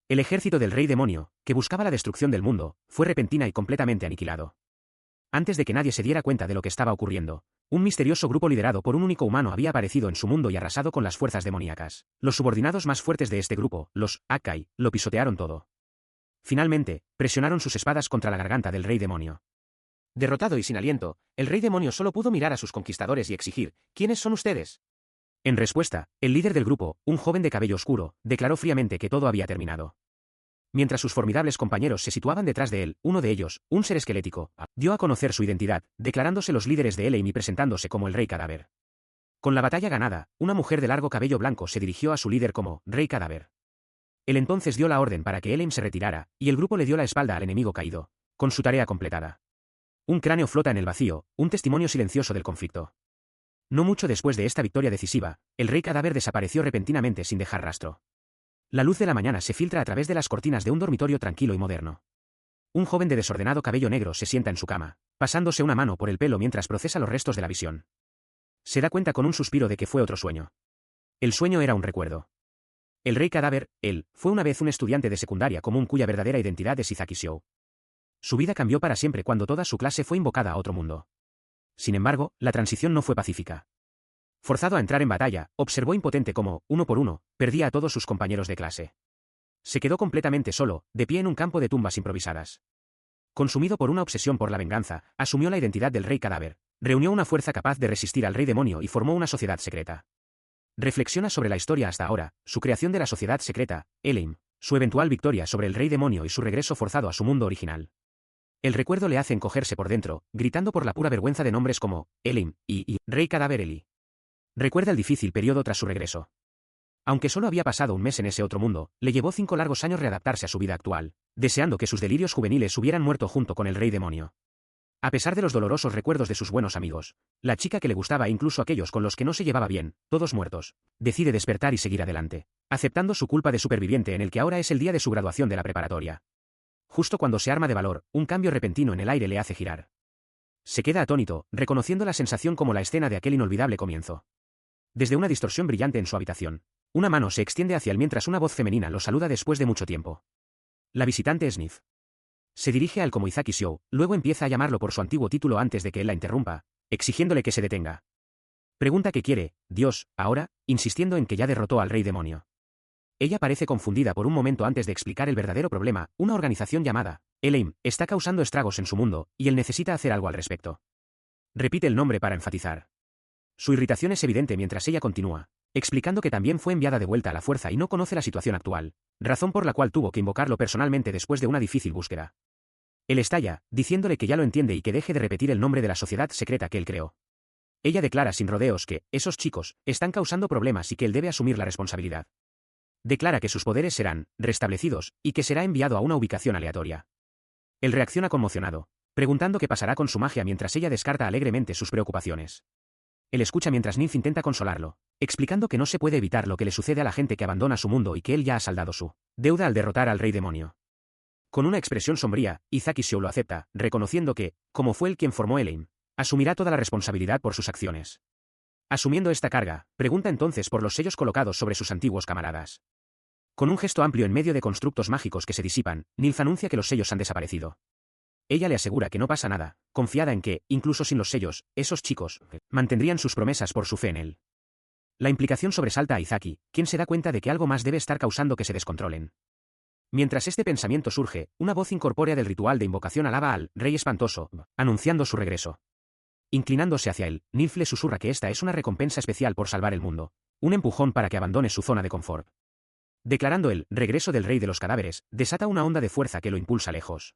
El ejército del rey demonio, que buscaba la destrucción del mundo, fue repentina y completamente aniquilado. Antes de que nadie se diera cuenta de lo que estaba ocurriendo, un misterioso grupo liderado por un único humano había aparecido en su mundo y arrasado con las fuerzas demoníacas. Los subordinados más fuertes de este grupo, los Akai, lo pisotearon todo. Finalmente, presionaron sus espadas contra la garganta del rey demonio. Derrotado y sin aliento, el rey demonio solo pudo mirar a sus conquistadores y exigir: ¿quiénes son ustedes? En respuesta, el líder del grupo, un joven de cabello oscuro, declaró fríamente que todo había terminado. Mientras sus formidables compañeros se situaban detrás de él, uno de ellos, un ser esquelético, dio a conocer su identidad, declarándose los líderes de Elim y presentándose como el Rey Cadáver. Con la batalla ganada, una mujer de largo cabello blanco se dirigió a su líder como Rey Cadáver. Él entonces dio la orden para que Elim se retirara, y el grupo le dio la espalda al enemigo caído, con su tarea completada. Un cráneo flota en el vacío, un testimonio silencioso del conflicto. No mucho después de esta victoria decisiva, el Rey Cadáver desapareció repentinamente sin dejar rastro. La luz de la mañana se filtra a través de las cortinas de un dormitorio tranquilo y moderno. Un joven de desordenado cabello negro se sienta en su cama, pasándose una mano por el pelo mientras procesa los restos de la visión. Se da cuenta con un suspiro de que fue otro sueño. El sueño era un recuerdo. El Rey Cadáver, él, fue una vez un estudiante de secundaria común cuya verdadera identidad es Izaki Shou. Su vida cambió para siempre cuando toda su clase fue invocada a otro mundo. Sin embargo, la transición no fue pacífica. Forzado a entrar en batalla, observó impotente cómo, uno por uno, perdía a todos sus compañeros de clase. Se quedó completamente solo, de pie en un campo de tumbas improvisadas. Consumido por una obsesión por la venganza, asumió la identidad del Rey Cadáver, reunió una fuerza capaz de resistir al Rey Demonio y formó una sociedad secreta. Reflexiona sobre la historia hasta ahora, su creación de la sociedad secreta, Elim, su eventual victoria sobre el Rey Demonio y su regreso forzado a su mundo original. El recuerdo le hace encogerse por dentro, gritando por la pura vergüenza de nombres como Elim y Rey Cadáver Eli. Recuerda el difícil periodo tras su regreso. Aunque solo había pasado un mes en ese otro mundo, le llevó 5 largos años readaptarse a su vida actual, deseando que sus delirios juveniles hubieran muerto junto con el Rey Demonio. A pesar de los dolorosos recuerdos de sus buenos amigos, la chica que le gustaba e incluso aquellos con los que no se llevaba bien, todos muertos, decide despertar y seguir adelante, aceptando su culpa de superviviente en el que ahora es el día de su graduación de la preparatoria. Justo cuando se arma de valor, un cambio repentino en el aire le hace girar. Se queda atónito, reconociendo la sensación como la escena de aquel inolvidable comienzo. Desde una distorsión brillante en su habitación, una mano se extiende hacia él mientras una voz femenina lo saluda después de mucho tiempo. La visitante es Nif. Se dirige a él como Izaki Shou, luego empieza a llamarlo por su antiguo título antes de que él la interrumpa, exigiéndole que se detenga. Pregunta qué quiere, Dios, ahora, insistiendo en que ya derrotó al Rey Demonio. Ella parece confundida por un momento antes de explicar el verdadero problema: una organización llamada Elim está causando estragos en su mundo, y él necesita hacer algo al respecto. Repite el nombre para enfatizar. Su irritación es evidente mientras ella continúa, explicando que también fue enviada de vuelta a la fuerza y no conoce la situación actual, razón por la cual tuvo que invocarlo personalmente después de una difícil búsqueda. Él estalla, diciéndole que ya lo entiende y que deje de repetir el nombre de la sociedad secreta que él creó. Ella declara sin rodeos que esos chicos están causando problemas y que él debe asumir la responsabilidad. Declara que sus poderes serán restablecidos y que será enviado a una ubicación aleatoria. Él reacciona conmocionado, preguntando qué pasará con su magia mientras ella descarta alegremente sus preocupaciones. Él escucha mientras Nymph intenta consolarlo, explicando que no se puede evitar lo que le sucede a la gente que abandona su mundo y que él ya ha saldado su deuda al derrotar al Rey Demonio. Con una expresión sombría, Izaki Shou lo acepta, reconociendo que, como fue él quien formó Elim, asumirá toda la responsabilidad por sus acciones. Asumiendo esta carga, pregunta entonces por los sellos colocados sobre sus antiguos camaradas. Con un gesto amplio en medio de constructos mágicos que se disipan, Nymph anuncia que los sellos han desaparecido. Ella le asegura que no pasa nada, confiada en que, incluso sin los sellos, esos chicos mantendrían sus promesas por su fe en él. La implicación sobresalta a Izaki, quien se da cuenta de que algo más debe estar causando que se descontrolen. Mientras este pensamiento surge, una voz incorpórea del ritual de invocación alaba al Rey Espantoso, anunciando su regreso. Inclinándose hacia él, Nymph le susurra que esta es una recompensa especial por salvar el mundo, un empujón para que abandone su zona de confort. Declarando el regreso del Rey de los Cadáveres, desata una onda de fuerza que lo impulsa lejos.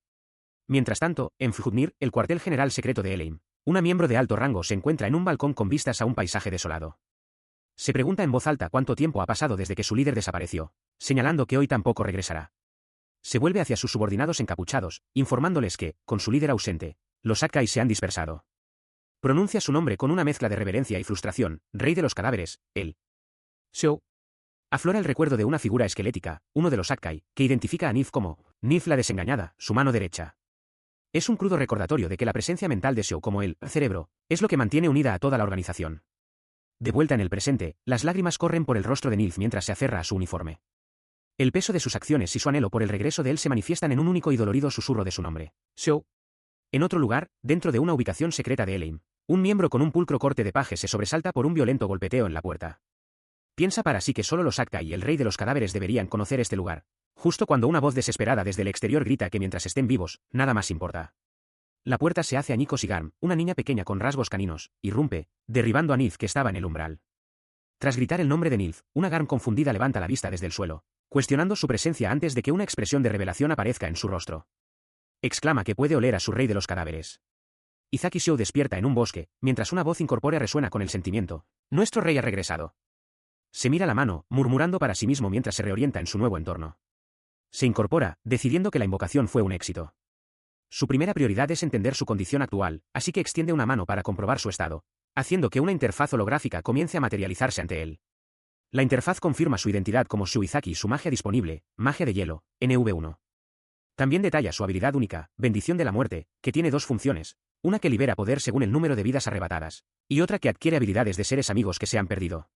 Mientras tanto, en Fjutnir, el cuartel general secreto de Elim, una miembro de alto rango se encuentra en un balcón con vistas a un paisaje desolado. Se pregunta en voz alta cuánto tiempo ha pasado desde que su líder desapareció, señalando que hoy tampoco regresará. Se vuelve hacia sus subordinados encapuchados, informándoles que, con su líder ausente, los Akai se han dispersado. Pronuncia su nombre con una mezcla de reverencia y frustración: Rey de los Cadáveres, él. Shou. Aflora el recuerdo de una figura esquelética, uno de los Akai, que identifica a Nymph como Nymph la desengañada, su mano derecha. Es un crudo recordatorio de que la presencia mental de Shou como el cerebro es lo que mantiene unida a toda la organización. De vuelta en el presente, las lágrimas corren por el rostro de Nymph mientras se aferra a su uniforme. El peso de sus acciones y su anhelo por el regreso de él se manifiestan en un único y dolorido susurro de su nombre. Xiao. En otro lugar, dentro de una ubicación secreta de Eleim, un miembro con un pulcro corte de paje se sobresalta por un violento golpeteo en la puerta. Piensa para sí que solo los Akka y el rey de los cadáveres deberían conocer este lugar, justo cuando una voz desesperada desde el exterior grita que mientras estén vivos, nada más importa. La puerta se hace añicos y Garm, una niña pequeña con rasgos caninos, irrumpe, derribando a Nilf que estaba en el umbral. Tras gritar el nombre de Nilf, una Garm confundida levanta la vista desde el suelo, cuestionando su presencia antes de que una expresión de revelación aparezca en su rostro. Exclama que puede oler a su rey de los cadáveres. Izaki Xiao despierta en un bosque, mientras una voz incorpórea resuena con el sentimiento. Nuestro rey ha regresado. Se mira la mano, murmurando para sí mismo mientras se reorienta en su nuevo entorno. Se incorpora, decidiendo que la invocación fue un éxito. Su primera prioridad es entender su condición actual, así que extiende una mano para comprobar su estado, haciendo que una interfaz holográfica comience a materializarse ante él. La interfaz confirma su identidad como Shuizaki y su magia disponible, magia de hielo, NV1. También detalla su habilidad única, bendición de la muerte, que tiene dos funciones, una que libera poder según el número de vidas arrebatadas, y otra que adquiere habilidades de seres amigos que se han perdido.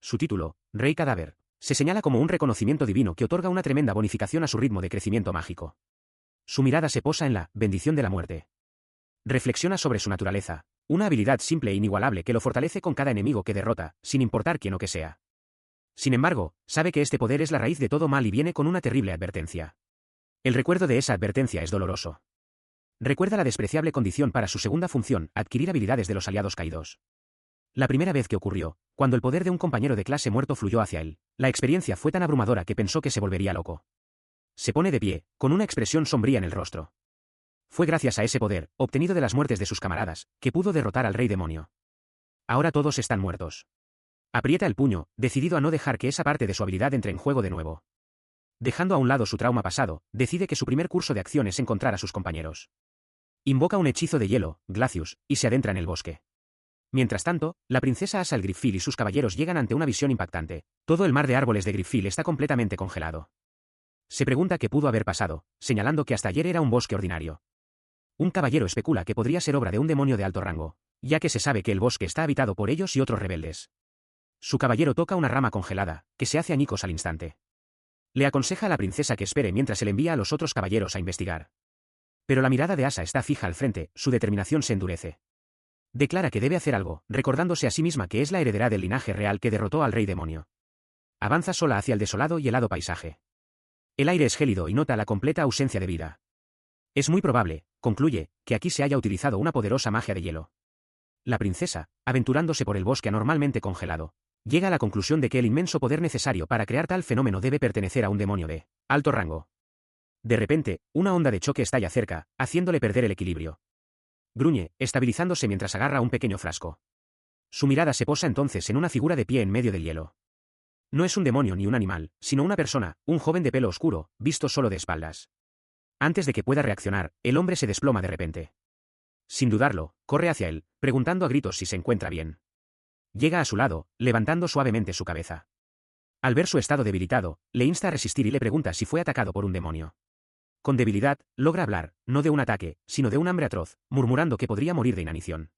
Su título, Rey Cadáver, se señala como un reconocimiento divino que otorga una tremenda bonificación a su ritmo de crecimiento mágico. Su mirada se posa en la bendición de la muerte. Reflexiona sobre su naturaleza, una habilidad simple e inigualable que lo fortalece con cada enemigo que derrota, sin importar quién o qué sea. Sin embargo, sabe que este poder es la raíz de todo mal y viene con una terrible advertencia. El recuerdo de esa advertencia es doloroso. Recuerda la despreciable condición para su segunda función, adquirir habilidades de los aliados caídos. La primera vez que ocurrió, cuando el poder de un compañero de clase muerto fluyó hacia él, la experiencia fue tan abrumadora que pensó que se volvería loco. Se pone de pie, con una expresión sombría en el rostro. Fue gracias a ese poder, obtenido de las muertes de sus camaradas, que pudo derrotar al rey demonio. Ahora todos están muertos. Aprieta el puño, decidido a no dejar que esa parte de su habilidad entre en juego de nuevo. Dejando a un lado su trauma pasado, decide que su primer curso de acción es encontrar a sus compañeros. Invoca un hechizo de hielo, Glacius, y se adentra en el bosque. Mientras tanto, la princesa Asa el Griffil y sus caballeros llegan ante una visión impactante. Todo el mar de árboles de Griffil está completamente congelado. Se pregunta qué pudo haber pasado, señalando que hasta ayer era un bosque ordinario. Un caballero especula que podría ser obra de un demonio de alto rango, ya que se sabe que el bosque está habitado por ellos y otros rebeldes. Su caballero toca una rama congelada, que se hace añicos al instante. Le aconseja a la princesa que espere mientras él envía a los otros caballeros a investigar. Pero la mirada de Asa está fija al frente, su determinación se endurece. Declara que debe hacer algo, recordándose a sí misma que es la heredera del linaje real que derrotó al rey demonio. Avanza sola hacia el desolado y helado paisaje. El aire es gélido y nota la completa ausencia de vida. Es muy probable, concluye, que aquí se haya utilizado una poderosa magia de hielo. La princesa, aventurándose por el bosque anormalmente congelado, llega a la conclusión de que el inmenso poder necesario para crear tal fenómeno debe pertenecer a un demonio de alto rango. De repente, una onda de choque estalla cerca, haciéndole perder el equilibrio. Gruñe, estabilizándose mientras agarra un pequeño frasco. Su mirada se posa entonces en una figura de pie en medio del hielo. No es un demonio ni un animal, sino una persona, un joven de pelo oscuro, visto solo de espaldas. Antes de que pueda reaccionar, el hombre se desploma de repente. Sin dudarlo, corre hacia él, preguntando a gritos si se encuentra bien. Llega a su lado, levantando suavemente su cabeza. Al ver su estado debilitado, le insta a resistir y le pregunta si fue atacado por un demonio. Con debilidad, logra hablar, no de un ataque, sino de un hambre atroz, murmurando que podría morir de inanición.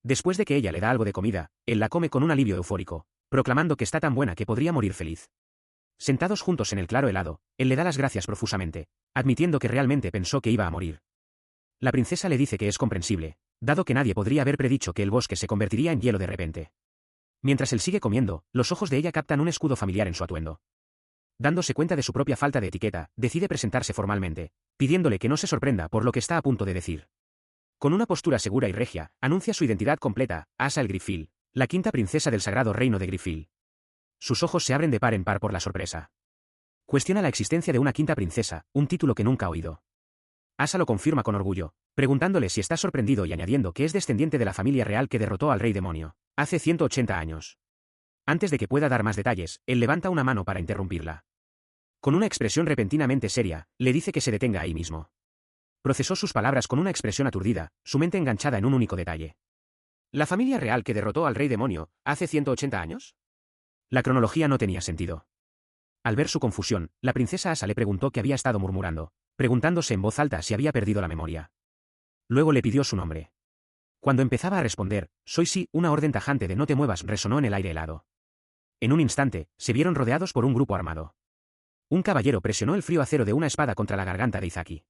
Después de que ella le da algo de comida, él la come con un alivio eufórico, proclamando que está tan buena que podría morir feliz. Sentados juntos en el claro helado, él le da las gracias profusamente, admitiendo que realmente pensó que iba a morir. La princesa le dice que es comprensible, dado que nadie podría haber predicho que el bosque se convertiría en hielo de repente. Mientras él sigue comiendo, los ojos de ella captan un escudo familiar en su atuendo. Dándose cuenta de su propia falta de etiqueta, decide presentarse formalmente, pidiéndole que no se sorprenda por lo que está a punto de decir. Con una postura segura y regia, anuncia su identidad completa, Asa el Griffil, la quinta princesa del sagrado reino de Griffil. Sus ojos se abren de par en par por la sorpresa. Cuestiona la existencia de una quinta princesa, un título que nunca ha oído. Asa lo confirma con orgullo, preguntándole si está sorprendido y añadiendo que es descendiente de la familia real que derrotó al rey demonio, hace 180 años. Antes de que pueda dar más detalles, él levanta una mano para interrumpirla. Con una expresión repentinamente seria, le dice que se detenga ahí mismo. Procesó sus palabras con una expresión aturdida, su mente enganchada en un único detalle. ¿La familia real que derrotó al rey demonio, hace 180 años? La cronología no tenía sentido. Al ver su confusión, la princesa Asa le preguntó qué había estado murmurando, preguntándose en voz alta si había perdido la memoria. Luego le pidió su nombre. Cuando empezaba a responder, soy sí, una orden tajante de no te muevas resonó en el aire helado. En un instante, se vieron rodeados por un grupo armado. Un caballero presionó el frío acero de una espada contra la garganta de Izaki.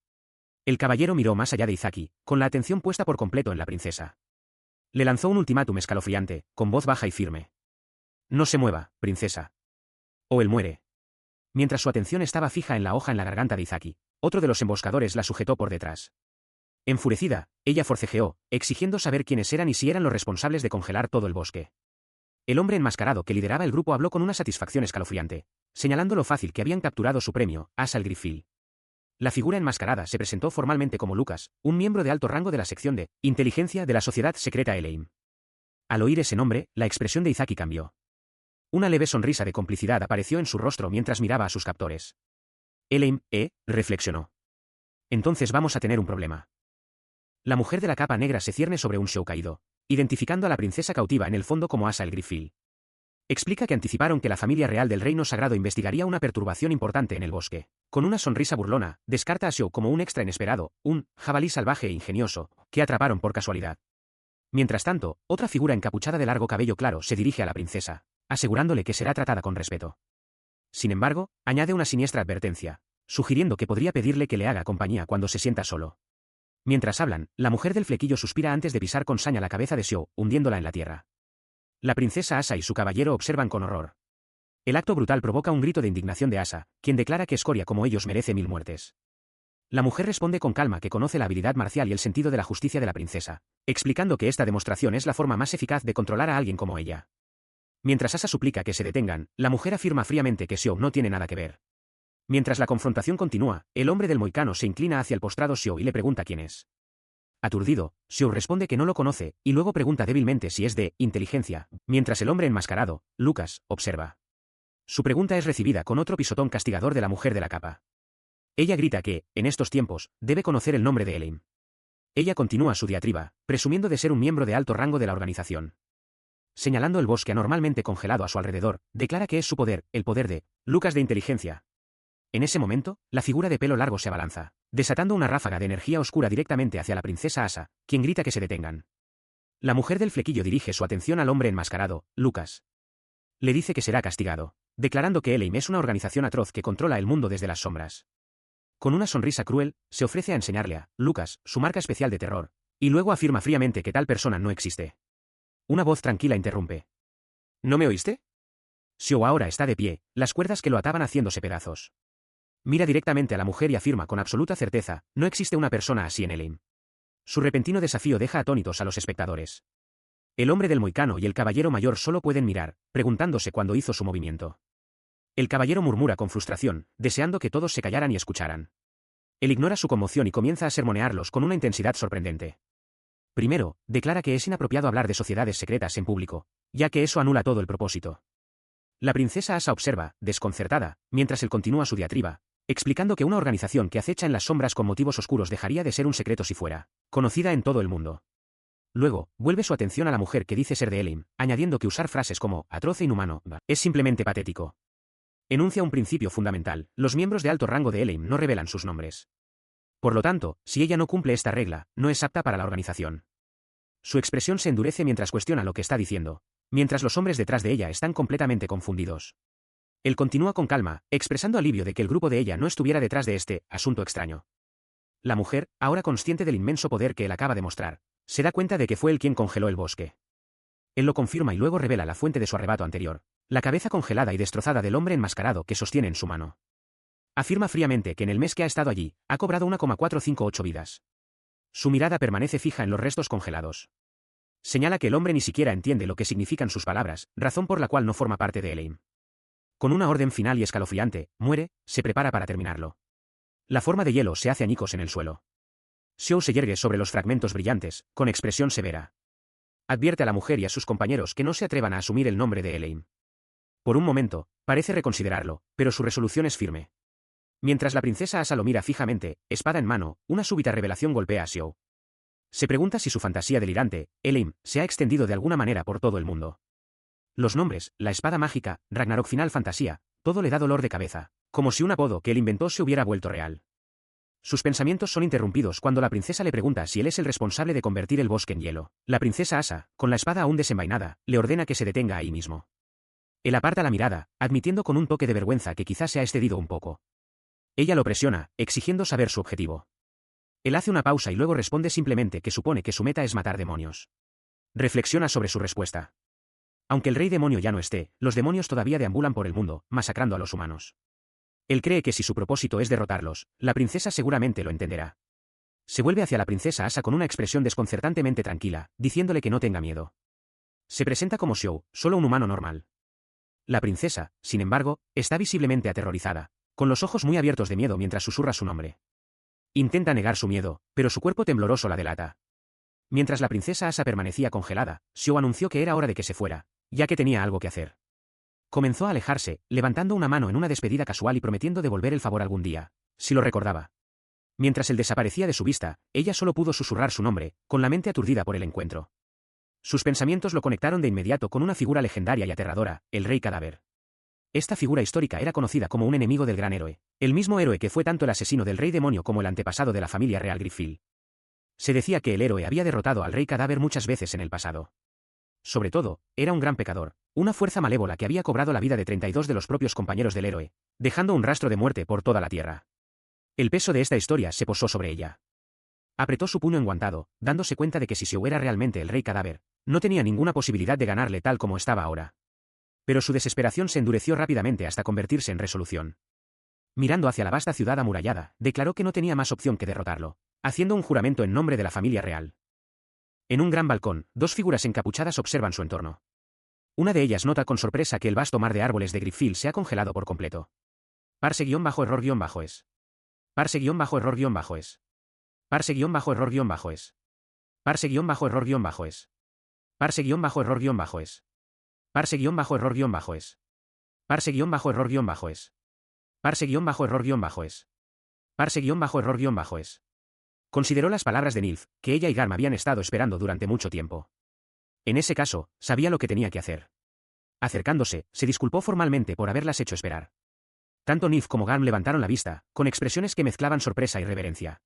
El caballero miró más allá de Izaki, con la atención puesta por completo en la princesa. Le lanzó un ultimátum escalofriante, con voz baja y firme. No se mueva, princesa. O él muere. Mientras su atención estaba fija en la hoja en la garganta de Izaki, otro de los emboscadores la sujetó por detrás. Enfurecida, ella forcejeó, exigiendo saber quiénes eran y si eran los responsables de congelar todo el bosque. El hombre enmascarado que lideraba el grupo habló con una satisfacción escalofriante, señalando lo fácil que habían capturado su premio, Asa el Grifil. La figura enmascarada se presentó formalmente como Lucas, un miembro de alto rango de la sección de inteligencia de la sociedad secreta Eleim. Al oír ese nombre, la expresión de Izaki cambió. Una leve sonrisa de complicidad apareció en su rostro mientras miraba a sus captores. Eleim, reflexionó. Entonces vamos a tener un problema. La mujer de la capa negra se cierne sobre un show caído, identificando a la princesa cautiva en el fondo como Asa el Grifil. Explica que anticiparon que la familia real del reino sagrado investigaría una perturbación importante en el bosque. Con una sonrisa burlona, descarta a Xiao como un extra inesperado, un jabalí salvaje e ingenioso, que atraparon por casualidad. Mientras tanto, otra figura encapuchada de largo cabello claro se dirige a la princesa, asegurándole que será tratada con respeto. Sin embargo, añade una siniestra advertencia, sugiriendo que podría pedirle que le haga compañía cuando se sienta solo. Mientras hablan, la mujer del flequillo suspira antes de pisar con saña la cabeza de Xiao, hundiéndola en la tierra. La princesa Asa y su caballero observan con horror. El acto brutal provoca un grito de indignación de Asa, quien declara que escoria como ellos merece 1000 muertes. La mujer responde con calma que conoce la habilidad marcial y el sentido de la justicia de la princesa, explicando que esta demostración es la forma más eficaz de controlar a alguien como ella. Mientras Asa suplica que se detengan, la mujer afirma fríamente que Xiao no tiene nada que ver. Mientras la confrontación continúa, el hombre del moicano se inclina hacia el postrado Xiao y le pregunta quién es. Aturdido, Xiao responde que no lo conoce, y luego pregunta débilmente si es de inteligencia, mientras el hombre enmascarado, Lucas, observa. Su pregunta es recibida con otro pisotón castigador de la mujer de la capa. Ella grita que, en estos tiempos, debe conocer el nombre de Eleim. Ella continúa su diatriba, presumiendo de ser un miembro de alto rango de la organización. Señalando el bosque anormalmente congelado a su alrededor, declara que es su poder, el poder de Lucas de inteligencia. En ese momento, la figura de pelo largo se abalanza, desatando una ráfaga de energía oscura directamente hacia la princesa Asa, quien grita que se detengan. La mujer del flequillo dirige su atención al hombre enmascarado, Lucas. Le dice que será castigado, declarando que Eleim es una organización atroz que controla el mundo desde las sombras. Con una sonrisa cruel, se ofrece a enseñarle a Lucas su marca especial de terror, y luego afirma fríamente que tal persona no existe. Una voz tranquila interrumpe. ¿No me oíste? Xiao ahora está de pie, las cuerdas que lo ataban haciéndose pedazos. Mira directamente a la mujer y afirma con absoluta certeza, no existe una persona así en Eleim. Su repentino desafío deja atónitos a los espectadores. El hombre del moicano y el caballero mayor solo pueden mirar, preguntándose cuándo hizo su movimiento. El caballero murmura con frustración, deseando que todos se callaran y escucharan. Él ignora su conmoción y comienza a sermonearlos con una intensidad sorprendente. Primero, declara que es inapropiado hablar de sociedades secretas en público, ya que eso anula todo el propósito. La princesa Asa observa, desconcertada, mientras él continúa su diatriba, explicando que una organización que acecha en las sombras con motivos oscuros dejaría de ser un secreto si fuera conocida en todo el mundo. Luego, vuelve su atención a la mujer que dice ser de Eleim, añadiendo que usar frases como atroz e inhumano es simplemente patético. Enuncia un principio fundamental: los miembros de alto rango de Eleim no revelan sus nombres. Por lo tanto, si ella no cumple esta regla, no es apta para la organización. Su expresión se endurece mientras cuestiona lo que está diciendo, mientras los hombres detrás de ella están completamente confundidos. Él continúa con calma, expresando alivio de que el grupo de ella no estuviera detrás de este asunto extraño. La mujer, ahora consciente del inmenso poder que él acaba de mostrar, se da cuenta de que fue él quien congeló el bosque. Él lo confirma y luego revela la fuente de su arrebato anterior, la cabeza congelada y destrozada del hombre enmascarado que sostiene en su mano. Afirma fríamente que en el mes que ha estado allí, ha cobrado 1,458 vidas. Su mirada permanece fija en los restos congelados. Señala que el hombre ni siquiera entiende lo que significan sus palabras, razón por la cual no forma parte de Eleim. Con una orden final y escalofriante, muere, se prepara para terminarlo. La forma de hielo se hace añicos en el suelo. Xiao se yergue sobre los fragmentos brillantes, con expresión severa. Advierte a la mujer y a sus compañeros que no se atrevan a asumir el nombre de Eleim. Por un momento, parece reconsiderarlo, pero su resolución es firme. Mientras la princesa Asa lo mira fijamente, espada en mano, una súbita revelación golpea a Xiao. Se pregunta si su fantasía delirante, Eleim, se ha extendido de alguna manera por todo el mundo. Los nombres, la espada mágica, Ragnarok Final Fantasía, todo le da dolor de cabeza, como si un apodo que él inventó se hubiera vuelto real. Sus pensamientos son interrumpidos cuando la princesa le pregunta si él es el responsable de convertir el bosque en hielo. La princesa Asa, con la espada aún desenvainada, le ordena que se detenga ahí mismo. Él aparta la mirada, admitiendo con un toque de vergüenza que quizás se ha excedido un poco. Ella lo presiona, exigiendo saber su objetivo. Él hace una pausa y luego responde simplemente que supone que su meta es matar demonios. Reflexiona sobre su respuesta. Aunque el rey demonio ya no esté, los demonios todavía deambulan por el mundo, masacrando a los humanos. Él cree que si su propósito es derrotarlos, la princesa seguramente lo entenderá. Se vuelve hacia la princesa Asa con una expresión desconcertantemente tranquila, diciéndole que no tenga miedo. Se presenta como Xiao, solo un humano normal. La princesa, sin embargo, está visiblemente aterrorizada, con los ojos muy abiertos de miedo mientras susurra su nombre. Intenta negar su miedo, pero su cuerpo tembloroso la delata. Mientras la princesa Asa permanecía congelada, Xiao anunció que era hora de que se fuera, ya que tenía algo que hacer. Comenzó a alejarse, levantando una mano en una despedida casual y prometiendo devolver el favor algún día, si lo recordaba. Mientras él desaparecía de su vista, ella solo pudo susurrar su nombre, con la mente aturdida por el encuentro. Sus pensamientos lo conectaron de inmediato con una figura legendaria y aterradora, el Rey Cadáver. Esta figura histórica era conocida como un enemigo del gran héroe, el mismo héroe que fue tanto el asesino del Rey Demonio como el antepasado de la familia real Griffith. Se decía que el héroe había derrotado al Rey Cadáver muchas veces en el pasado. Sobre todo, era un gran pecador, una fuerza malévola que había cobrado la vida de 32 de los propios compañeros del héroe, dejando un rastro de muerte por toda la tierra. El peso de esta historia se posó sobre ella. Apretó su puño enguantado, dándose cuenta de que si Xiao era realmente el Rey Cadáver, no tenía ninguna posibilidad de ganarle tal como estaba ahora. Pero su desesperación se endureció rápidamente hasta convertirse en resolución. Mirando hacia la vasta ciudad amurallada, declaró que no tenía más opción que derrotarlo, haciendo un juramento en nombre de la familia real. En un gran balcón, dos figuras encapuchadas observan su entorno. Una de ellas nota con sorpresa que el vasto mar de árboles de Griffith se ha congelado por completo. Parse-error-es. Parse-error-es. Parse-error-es. Parse-error-es. Parse-error-es. Parse-error-es. Parse-error-es. Parse-error-es. Parse-error-es. Consideró las palabras de Nilf, que ella y Garm habían estado esperando durante mucho tiempo. En ese caso, sabía lo que tenía que hacer. Acercándose, se disculpó formalmente por haberlas hecho esperar. Tanto Nilf como Garm levantaron la vista, con expresiones que mezclaban sorpresa y reverencia.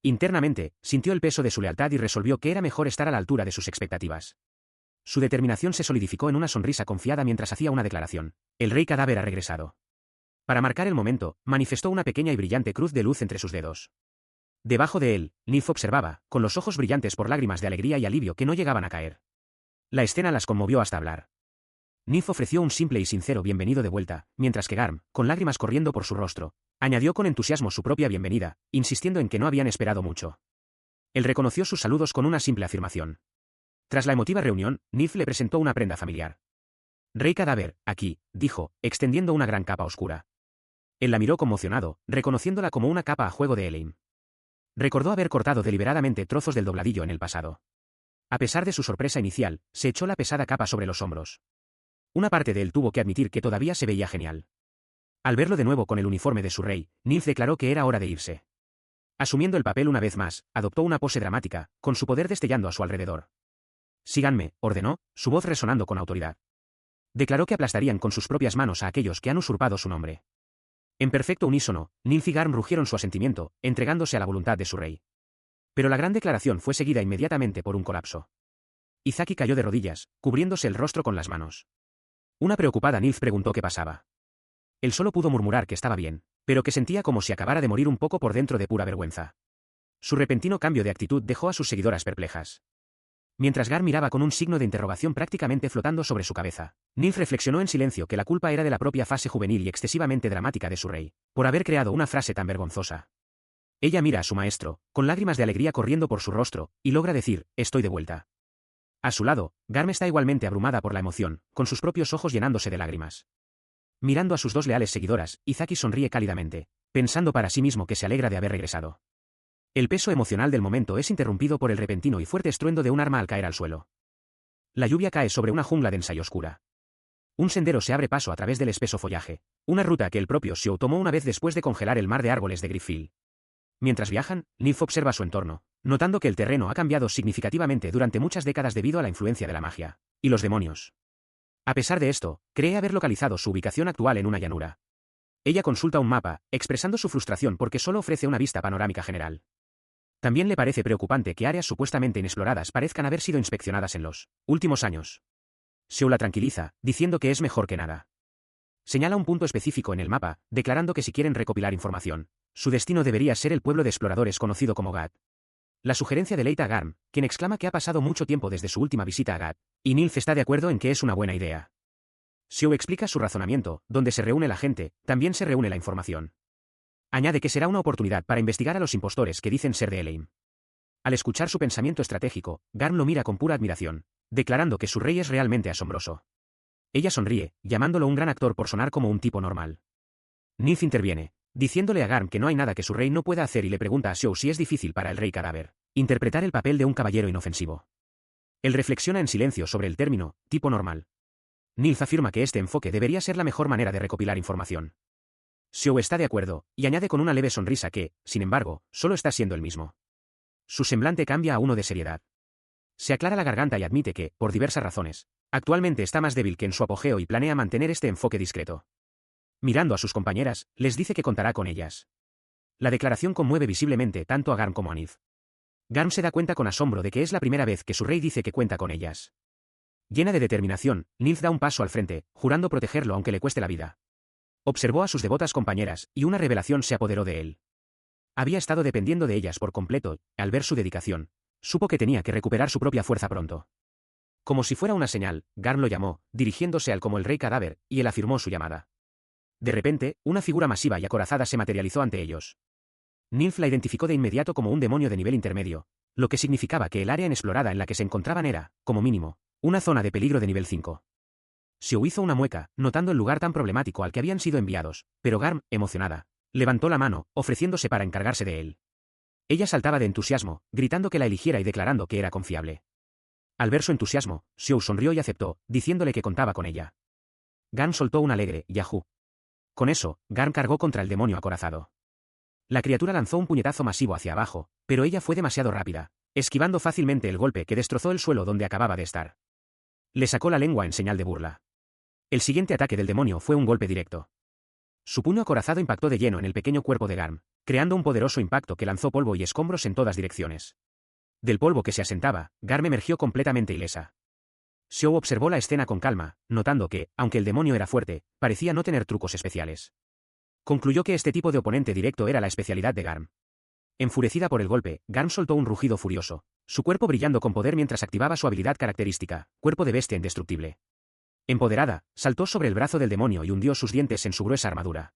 Internamente, sintió el peso de su lealtad y resolvió que era mejor estar a la altura de sus expectativas. Su determinación se solidificó en una sonrisa confiada mientras hacía una declaración. El Rey Cadáver ha regresado. Para marcar el momento, manifestó una pequeña y brillante cruz de luz entre sus dedos. Debajo de él, Nilf observaba, con los ojos brillantes por lágrimas de alegría y alivio que no llegaban a caer. La escena las conmovió hasta hablar. Nilf ofreció un simple y sincero bienvenido de vuelta, mientras que Garm, con lágrimas corriendo por su rostro, añadió con entusiasmo su propia bienvenida, insistiendo en que no habían esperado mucho. Él reconoció sus saludos con una simple afirmación. Tras la emotiva reunión, Nilf le presentó una prenda familiar. Rey Cadáver, aquí, dijo, extendiendo una gran capa oscura. Él la miró conmocionado, reconociéndola como una capa a juego de Elaine. Recordó haber cortado deliberadamente trozos del dobladillo en el pasado. A pesar de su sorpresa inicial, se echó la pesada capa sobre los hombros. Una parte de él tuvo que admitir que todavía se veía genial. Al verlo de nuevo con el uniforme de su rey, Nilf declaró que era hora de irse. Asumiendo el papel una vez más, adoptó una pose dramática, con su poder destellando a su alrededor. Síganme, ordenó, su voz resonando con autoridad. Declaró que aplastarían con sus propias manos a aquellos que han usurpado su nombre. En perfecto unísono, Nilf y Garm rugieron su asentimiento, entregándose a la voluntad de su rey. Pero la gran declaración fue seguida inmediatamente por un colapso. Izaki cayó de rodillas, cubriéndose el rostro con las manos. Una preocupada Nilf preguntó qué pasaba. Él solo pudo murmurar que estaba bien, pero que sentía como si acabara de morir un poco por dentro de pura vergüenza. Su repentino cambio de actitud dejó a sus seguidoras perplejas. Mientras Garm miraba con un signo de interrogación prácticamente flotando sobre su cabeza, Nilf reflexionó en silencio que la culpa era de la propia fase juvenil y excesivamente dramática de su rey, por haber creado una frase tan vergonzosa. Ella mira a su maestro, con lágrimas de alegría corriendo por su rostro, y logra decir, estoy de vuelta. A su lado, Garm está igualmente abrumada por la emoción, con sus propios ojos llenándose de lágrimas. Mirando a sus dos leales seguidoras, Izaki sonríe cálidamente, pensando para sí mismo que se alegra de haber regresado. El peso emocional del momento es interrumpido por el repentino y fuerte estruendo de un arma al caer al suelo. La lluvia cae sobre una jungla densa y oscura. Un sendero se abre paso a través del espeso follaje, una ruta que el propio Xiao tomó una vez después de congelar el mar de árboles de Griffith. Mientras viajan, Nilf observa su entorno, notando que el terreno ha cambiado significativamente durante muchas décadas debido a la influencia de la magia y los demonios. A pesar de esto, cree haber localizado su ubicación actual en una llanura. Ella consulta un mapa, expresando su frustración porque solo ofrece una vista panorámica general. También le parece preocupante que áreas supuestamente inexploradas parezcan haber sido inspeccionadas en los últimos años. Xiao la tranquiliza, diciendo que es mejor que nada. Señala un punto específico en el mapa, declarando que si quieren recopilar información, su destino debería ser el pueblo de exploradores conocido como Gat. La sugerencia deleita a Garm, quien exclama que ha pasado mucho tiempo desde su última visita a Gat, y Nilf está de acuerdo en que es una buena idea. Xiao explica su razonamiento: donde se reúne la gente, también se reúne la información. Añade que será una oportunidad para investigar a los impostores que dicen ser de Eleim. Al escuchar su pensamiento estratégico, Garm lo mira con pura admiración, declarando que su rey es realmente asombroso. Ella sonríe, llamándolo un gran actor por sonar como un tipo normal. Nilf interviene, diciéndole a Garm que no hay nada que su rey no pueda hacer y le pregunta a Xiao si es difícil para el rey cadáver interpretar el papel de un caballero inofensivo. Él reflexiona en silencio sobre el término tipo normal. Nilf afirma que este enfoque debería ser la mejor manera de recopilar información. Xiao está de acuerdo, y añade con una leve sonrisa que, sin embargo, solo está siendo el mismo. Su semblante cambia a uno de seriedad. Se aclara la garganta y admite que, por diversas razones, actualmente está más débil que en su apogeo y planea mantener este enfoque discreto. Mirando a sus compañeras, les dice que contará con ellas. La declaración conmueve visiblemente tanto a Garm como a Nilf. Garm se da cuenta con asombro de que es la primera vez que su rey dice que cuenta con ellas. Llena de determinación, Nilf da un paso al frente, jurando protegerlo aunque le cueste la vida. Observó a sus devotas compañeras, y una revelación se apoderó de él. Había estado dependiendo de ellas por completo, y, al ver su dedicación, supo que tenía que recuperar su propia fuerza pronto. Como si fuera una señal, Garm lo llamó, dirigiéndose al como el rey cadáver, y él afirmó su llamada. De repente, una figura masiva y acorazada se materializó ante ellos. Nilf la identificó de inmediato como un demonio de nivel intermedio, lo que significaba que el área inexplorada en la que se encontraban era, como mínimo, una zona de peligro de nivel 5. Xiao hizo una mueca, notando el lugar tan problemático al que habían sido enviados, pero Garm, emocionada, levantó la mano, ofreciéndose para encargarse de él. Ella saltaba de entusiasmo, gritando que la eligiera y declarando que era confiable. Al ver su entusiasmo, Xiao sonrió y aceptó, diciéndole que contaba con ella. Garm soltó un alegre «Yahoo». Con eso, Garm cargó contra el demonio acorazado. La criatura lanzó un puñetazo masivo hacia abajo, pero ella fue demasiado rápida, esquivando fácilmente el golpe que destrozó el suelo donde acababa de estar. Le sacó la lengua en señal de burla. El siguiente ataque del demonio fue un golpe directo. Su puño acorazado impactó de lleno en el pequeño cuerpo de Garm, creando un poderoso impacto que lanzó polvo y escombros en todas direcciones. Del polvo que se asentaba, Garm emergió completamente ilesa. Xiao observó la escena con calma, notando que, aunque el demonio era fuerte, parecía no tener trucos especiales. Concluyó que este tipo de oponente directo era la especialidad de Garm. Enfurecida por el golpe, Garm soltó un rugido furioso, su cuerpo brillando con poder mientras activaba su habilidad característica, cuerpo de bestia indestructible. Empoderada, saltó sobre el brazo del demonio y hundió sus dientes en su gruesa armadura.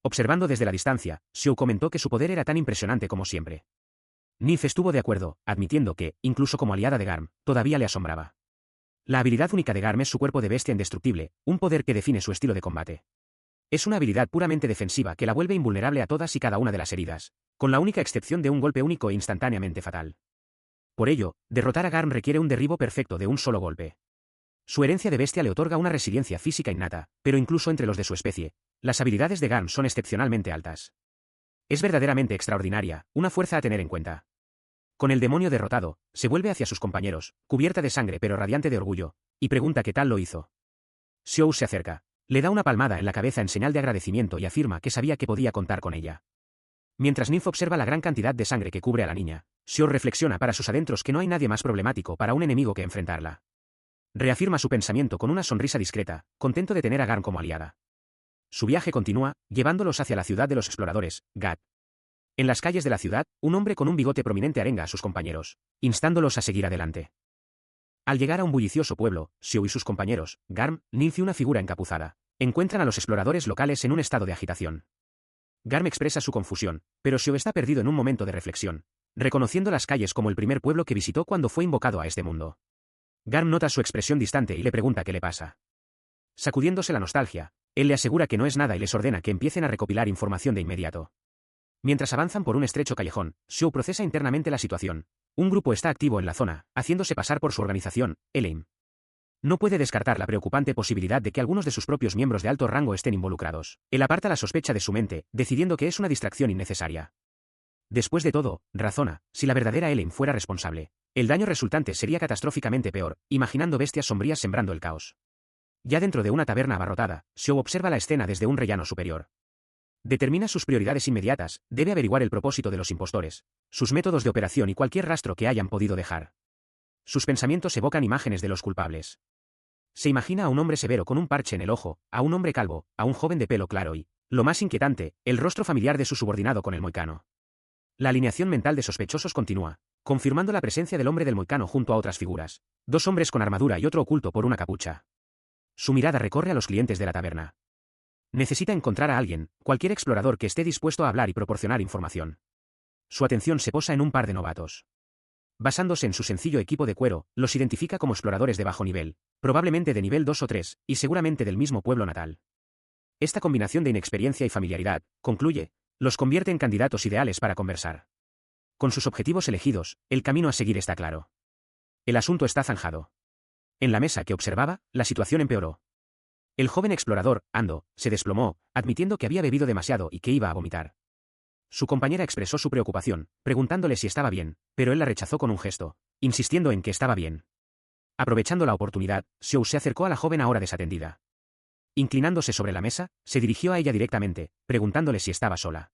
Observando desde la distancia, Xiao comentó que su poder era tan impresionante como siempre. Nilf estuvo de acuerdo, admitiendo que, incluso como aliada de Garm, todavía le asombraba. La habilidad única de Garm es su cuerpo de bestia indestructible, un poder que define su estilo de combate. Es una habilidad puramente defensiva que la vuelve invulnerable a todas y cada una de las heridas, con la única excepción de un golpe único e instantáneamente fatal. Por ello, derrotar a Garm requiere un derribo perfecto de un solo golpe. Su herencia de bestia le otorga una resiliencia física innata, pero incluso entre los de su especie, las habilidades de Garm son excepcionalmente altas. Es verdaderamente extraordinaria, una fuerza a tener en cuenta. Con el demonio derrotado, se vuelve hacia sus compañeros, cubierta de sangre pero radiante de orgullo, y pregunta qué tal lo hizo. Xiao se acerca, le da una palmada en la cabeza en señal de agradecimiento y afirma que sabía que podía contar con ella. Mientras Nilf observa la gran cantidad de sangre que cubre a la niña, Xiao reflexiona para sus adentros que no hay nadie más problemático para un enemigo que enfrentarla. Reafirma su pensamiento con una sonrisa discreta, contento de tener a Garm como aliada. Su viaje continúa, llevándolos hacia la ciudad de los exploradores, Gat. En las calles de la ciudad, un hombre con un bigote prominente arenga a sus compañeros, instándolos a seguir adelante. Al llegar a un bullicioso pueblo, Xiao y sus compañeros, Garm, Nilf y una figura encapuzada, encuentran a los exploradores locales en un estado de agitación. Garm expresa su confusión, pero Xiao está perdido en un momento de reflexión, reconociendo las calles como el primer pueblo que visitó cuando fue invocado a este mundo. Garm nota su expresión distante y le pregunta qué le pasa. Sacudiéndose la nostalgia, él le asegura que no es nada y les ordena que empiecen a recopilar información de inmediato. Mientras avanzan por un estrecho callejón, Xiao procesa internamente la situación. Un grupo está activo en la zona, haciéndose pasar por su organización, Eleim. No puede descartar la preocupante posibilidad de que algunos de sus propios miembros de alto rango estén involucrados. Él aparta la sospecha de su mente, decidiendo que es una distracción innecesaria. Después de todo, razona, si la verdadera Eleim fuera responsable, el daño resultante sería catastróficamente peor, imaginando bestias sombrías sembrando el caos. Ya dentro de una taberna abarrotada, Xiao observa la escena desde un rellano superior. Determina sus prioridades inmediatas, debe averiguar el propósito de los impostores, sus métodos de operación y cualquier rastro que hayan podido dejar. Sus pensamientos evocan imágenes de los culpables. Se imagina a un hombre severo con un parche en el ojo, a un hombre calvo, a un joven de pelo claro y, lo más inquietante, el rostro familiar de su subordinado con el moicano. La alineación mental de sospechosos continúa, confirmando la presencia del hombre del moicano junto a otras figuras, dos hombres con armadura y otro oculto por una capucha. Su mirada recorre a los clientes de la taberna. Necesita encontrar a alguien, cualquier explorador que esté dispuesto a hablar y proporcionar información. Su atención se posa en un par de novatos. Basándose en su sencillo equipo de cuero, los identifica como exploradores de bajo nivel, probablemente de nivel 2 o 3, y seguramente del mismo pueblo natal. Esta combinación de inexperiencia y familiaridad, concluye, los convierte en candidatos ideales para conversar. Con sus objetivos elegidos, el camino a seguir está claro. El asunto está zanjado. En la mesa que observaba, la situación empeoró. El joven explorador, Ando, se desplomó, admitiendo que había bebido demasiado y que iba a vomitar. Su compañera expresó su preocupación, preguntándole si estaba bien, pero él la rechazó con un gesto, insistiendo en que estaba bien. Aprovechando la oportunidad, Xiao se acercó a la joven ahora desatendida. Inclinándose sobre la mesa, se dirigió a ella directamente, preguntándole si estaba sola.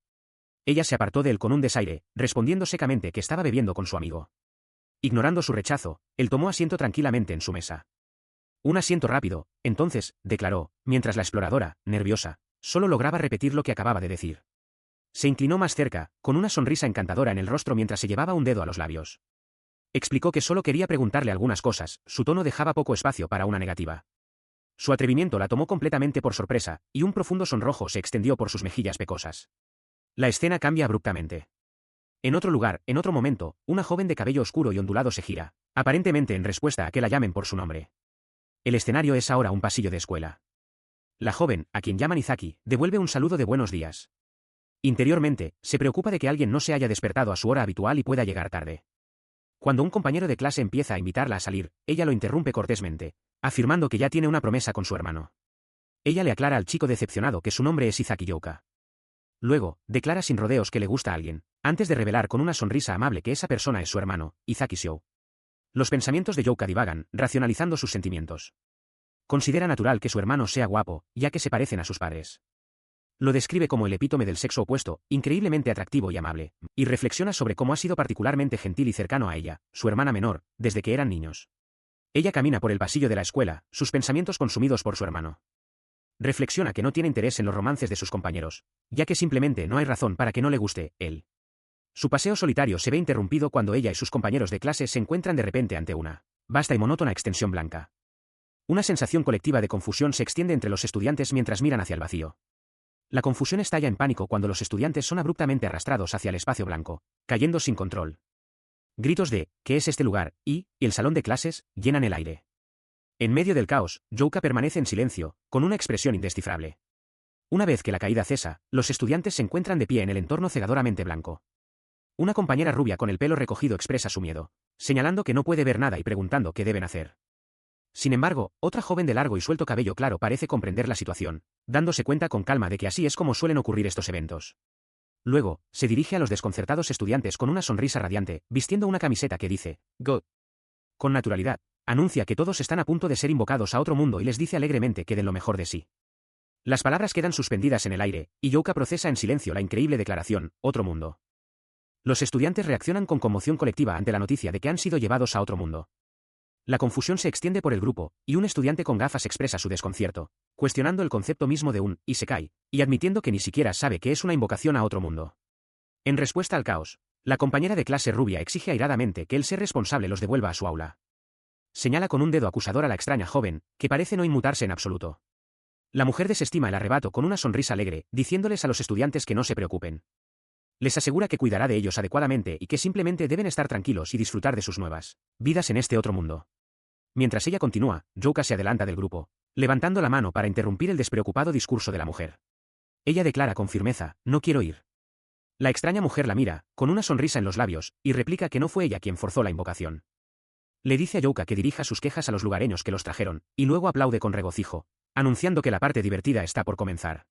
Ella se apartó de él con un desaire, respondiendo secamente que estaba bebiendo con su amigo. Ignorando su rechazo, él tomó asiento tranquilamente en su mesa. Un asiento rápido, entonces, declaró, mientras la exploradora, nerviosa, solo lograba repetir lo que acababa de decir. Se inclinó más cerca, con una sonrisa encantadora en el rostro mientras se llevaba un dedo a los labios. Explicó que solo quería preguntarle algunas cosas, su tono dejaba poco espacio para una negativa. Su atrevimiento la tomó completamente por sorpresa, y un profundo sonrojo se extendió por sus mejillas pecosas. La escena cambia abruptamente. En otro lugar, en otro momento, una joven de cabello oscuro y ondulado se gira, aparentemente en respuesta a que la llamen por su nombre. El escenario es ahora un pasillo de escuela. La joven, a quien llaman Izaki, devuelve un saludo de buenos días. Interiormente, se preocupa de que alguien no se haya despertado a su hora habitual y pueda llegar tarde. Cuando un compañero de clase empieza a invitarla a salir, ella lo interrumpe cortésmente, afirmando que ya tiene una promesa con su hermano. Ella le aclara al chico decepcionado que su nombre es Izaki Youka. Luego, declara sin rodeos que le gusta a alguien, antes de revelar con una sonrisa amable que esa persona es su hermano, Izaki Xiao. Los pensamientos de Youka divagan, racionalizando sus sentimientos. Considera natural que su hermano sea guapo, ya que se parecen a sus padres. Lo describe como el epítome del sexo opuesto, increíblemente atractivo y amable, y reflexiona sobre cómo ha sido particularmente gentil y cercano a ella, su hermana menor, desde que eran niños. Ella camina por el pasillo de la escuela, sus pensamientos consumidos por su hermano. Reflexiona que no tiene interés en los romances de sus compañeros, ya que simplemente no hay razón para que no le guste él. Su paseo solitario se ve interrumpido cuando ella y sus compañeros de clase se encuentran de repente ante una vasta y monótona extensión blanca. Una sensación colectiva de confusión se extiende entre los estudiantes mientras miran hacia el vacío. La confusión estalla en pánico cuando los estudiantes son abruptamente arrastrados hacia el espacio blanco, cayendo sin control. Gritos de ¿qué es este lugar? Y el salón de clases llenan el aire. En medio del caos, Youka permanece en silencio, con una expresión indescifrable. Una vez que la caída cesa, los estudiantes se encuentran de pie en el entorno cegadoramente blanco. Una compañera rubia con el pelo recogido expresa su miedo, señalando que no puede ver nada y preguntando qué deben hacer. Sin embargo, otra joven de largo y suelto cabello claro parece comprender la situación, dándose cuenta con calma de que así es como suelen ocurrir estos eventos. Luego, se dirige a los desconcertados estudiantes con una sonrisa radiante, vistiendo una camiseta que dice, Go. Con naturalidad, anuncia que todos están a punto de ser invocados a otro mundo y les dice alegremente que den lo mejor de sí. Las palabras quedan suspendidas en el aire, y Youka procesa en silencio la increíble declaración, otro mundo. Los estudiantes reaccionan con conmoción colectiva ante la noticia de que han sido llevados a otro mundo. La confusión se extiende por el grupo, y un estudiante con gafas expresa su desconcierto, cuestionando el concepto mismo de un isekai, y admitiendo que ni siquiera sabe que es una invocación a otro mundo. En respuesta al caos, la compañera de clase rubia exige airadamente que el ser responsable los devuelva a su aula. Señala con un dedo acusador a la extraña joven, que parece no inmutarse en absoluto. La mujer desestima el arrebato con una sonrisa alegre, diciéndoles a los estudiantes que no se preocupen. Les asegura que cuidará de ellos adecuadamente y que simplemente deben estar tranquilos y disfrutar de sus nuevas vidas en este otro mundo. Mientras ella continúa, Youka se adelanta del grupo, levantando la mano para interrumpir el despreocupado discurso de la mujer. Ella declara con firmeza, no quiero ir. La extraña mujer la mira, con una sonrisa en los labios, y replica que no fue ella quien forzó la invocación. Le dice a Youka que dirija sus quejas a los lugareños que los trajeron, y luego aplaude con regocijo, anunciando que la parte divertida está por comenzar.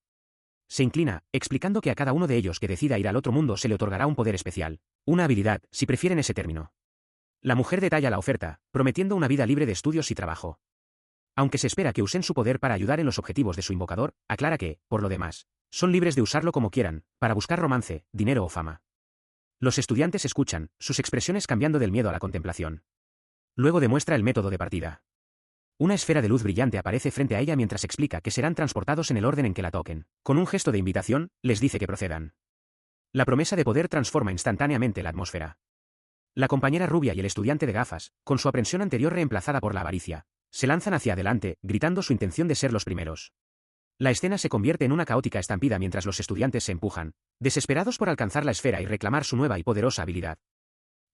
Se inclina, explicando que a cada uno de ellos que decida ir al otro mundo se le otorgará un poder especial, una habilidad, si prefieren ese término. La mujer detalla la oferta, prometiendo una vida libre de estudios y trabajo. Aunque se espera que usen su poder para ayudar en los objetivos de su invocador, aclara que, por lo demás, son libres de usarlo como quieran, para buscar romance, dinero o fama. Los estudiantes escuchan, sus expresiones cambiando del miedo a la contemplación. Luego demuestra el método de partida. Una esfera de luz brillante aparece frente a ella mientras explica que serán transportados en el orden en que la toquen. Con un gesto de invitación, les dice que procedan. La promesa de poder transforma instantáneamente la atmósfera. La compañera rubia y el estudiante de gafas, con su aprensión anterior reemplazada por la avaricia, se lanzan hacia adelante, gritando su intención de ser los primeros. La escena se convierte en una caótica estampida mientras los estudiantes se empujan, desesperados por alcanzar la esfera y reclamar su nueva y poderosa habilidad.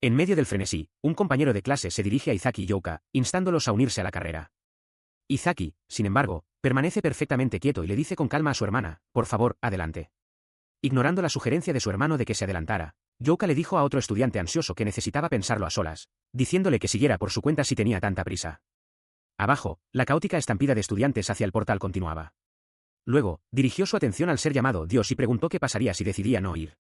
En medio del frenesí, un compañero de clase se dirige a Izaki y Youka, instándolos a unirse a la carrera. Izaki, sin embargo, permanece perfectamente quieto y le dice con calma a su hermana, por favor, adelante. Ignorando la sugerencia de su hermano de que se adelantara, Youka le dijo a otro estudiante ansioso que necesitaba pensarlo a solas, diciéndole que siguiera por su cuenta si tenía tanta prisa. Abajo, la caótica estampida de estudiantes hacia el portal continuaba. Luego, dirigió su atención al ser llamado Dios y preguntó qué pasaría si decidía no ir.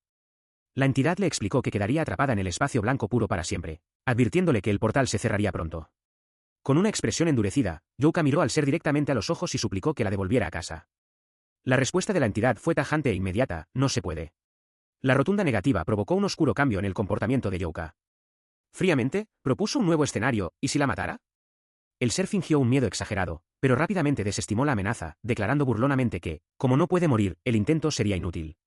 La entidad le explicó que quedaría atrapada en el espacio blanco puro para siempre, advirtiéndole que el portal se cerraría pronto. Con una expresión endurecida, Youka miró al ser directamente a los ojos y suplicó que la devolviera a casa. La respuesta de la entidad fue tajante e inmediata: no se puede. La rotunda negativa provocó un oscuro cambio en el comportamiento de Youka. Fríamente, propuso un nuevo escenario: ¿y si la matara? El ser fingió un miedo exagerado, pero rápidamente desestimó la amenaza, declarando burlonamente que, como no puede morir, el intento sería inútil.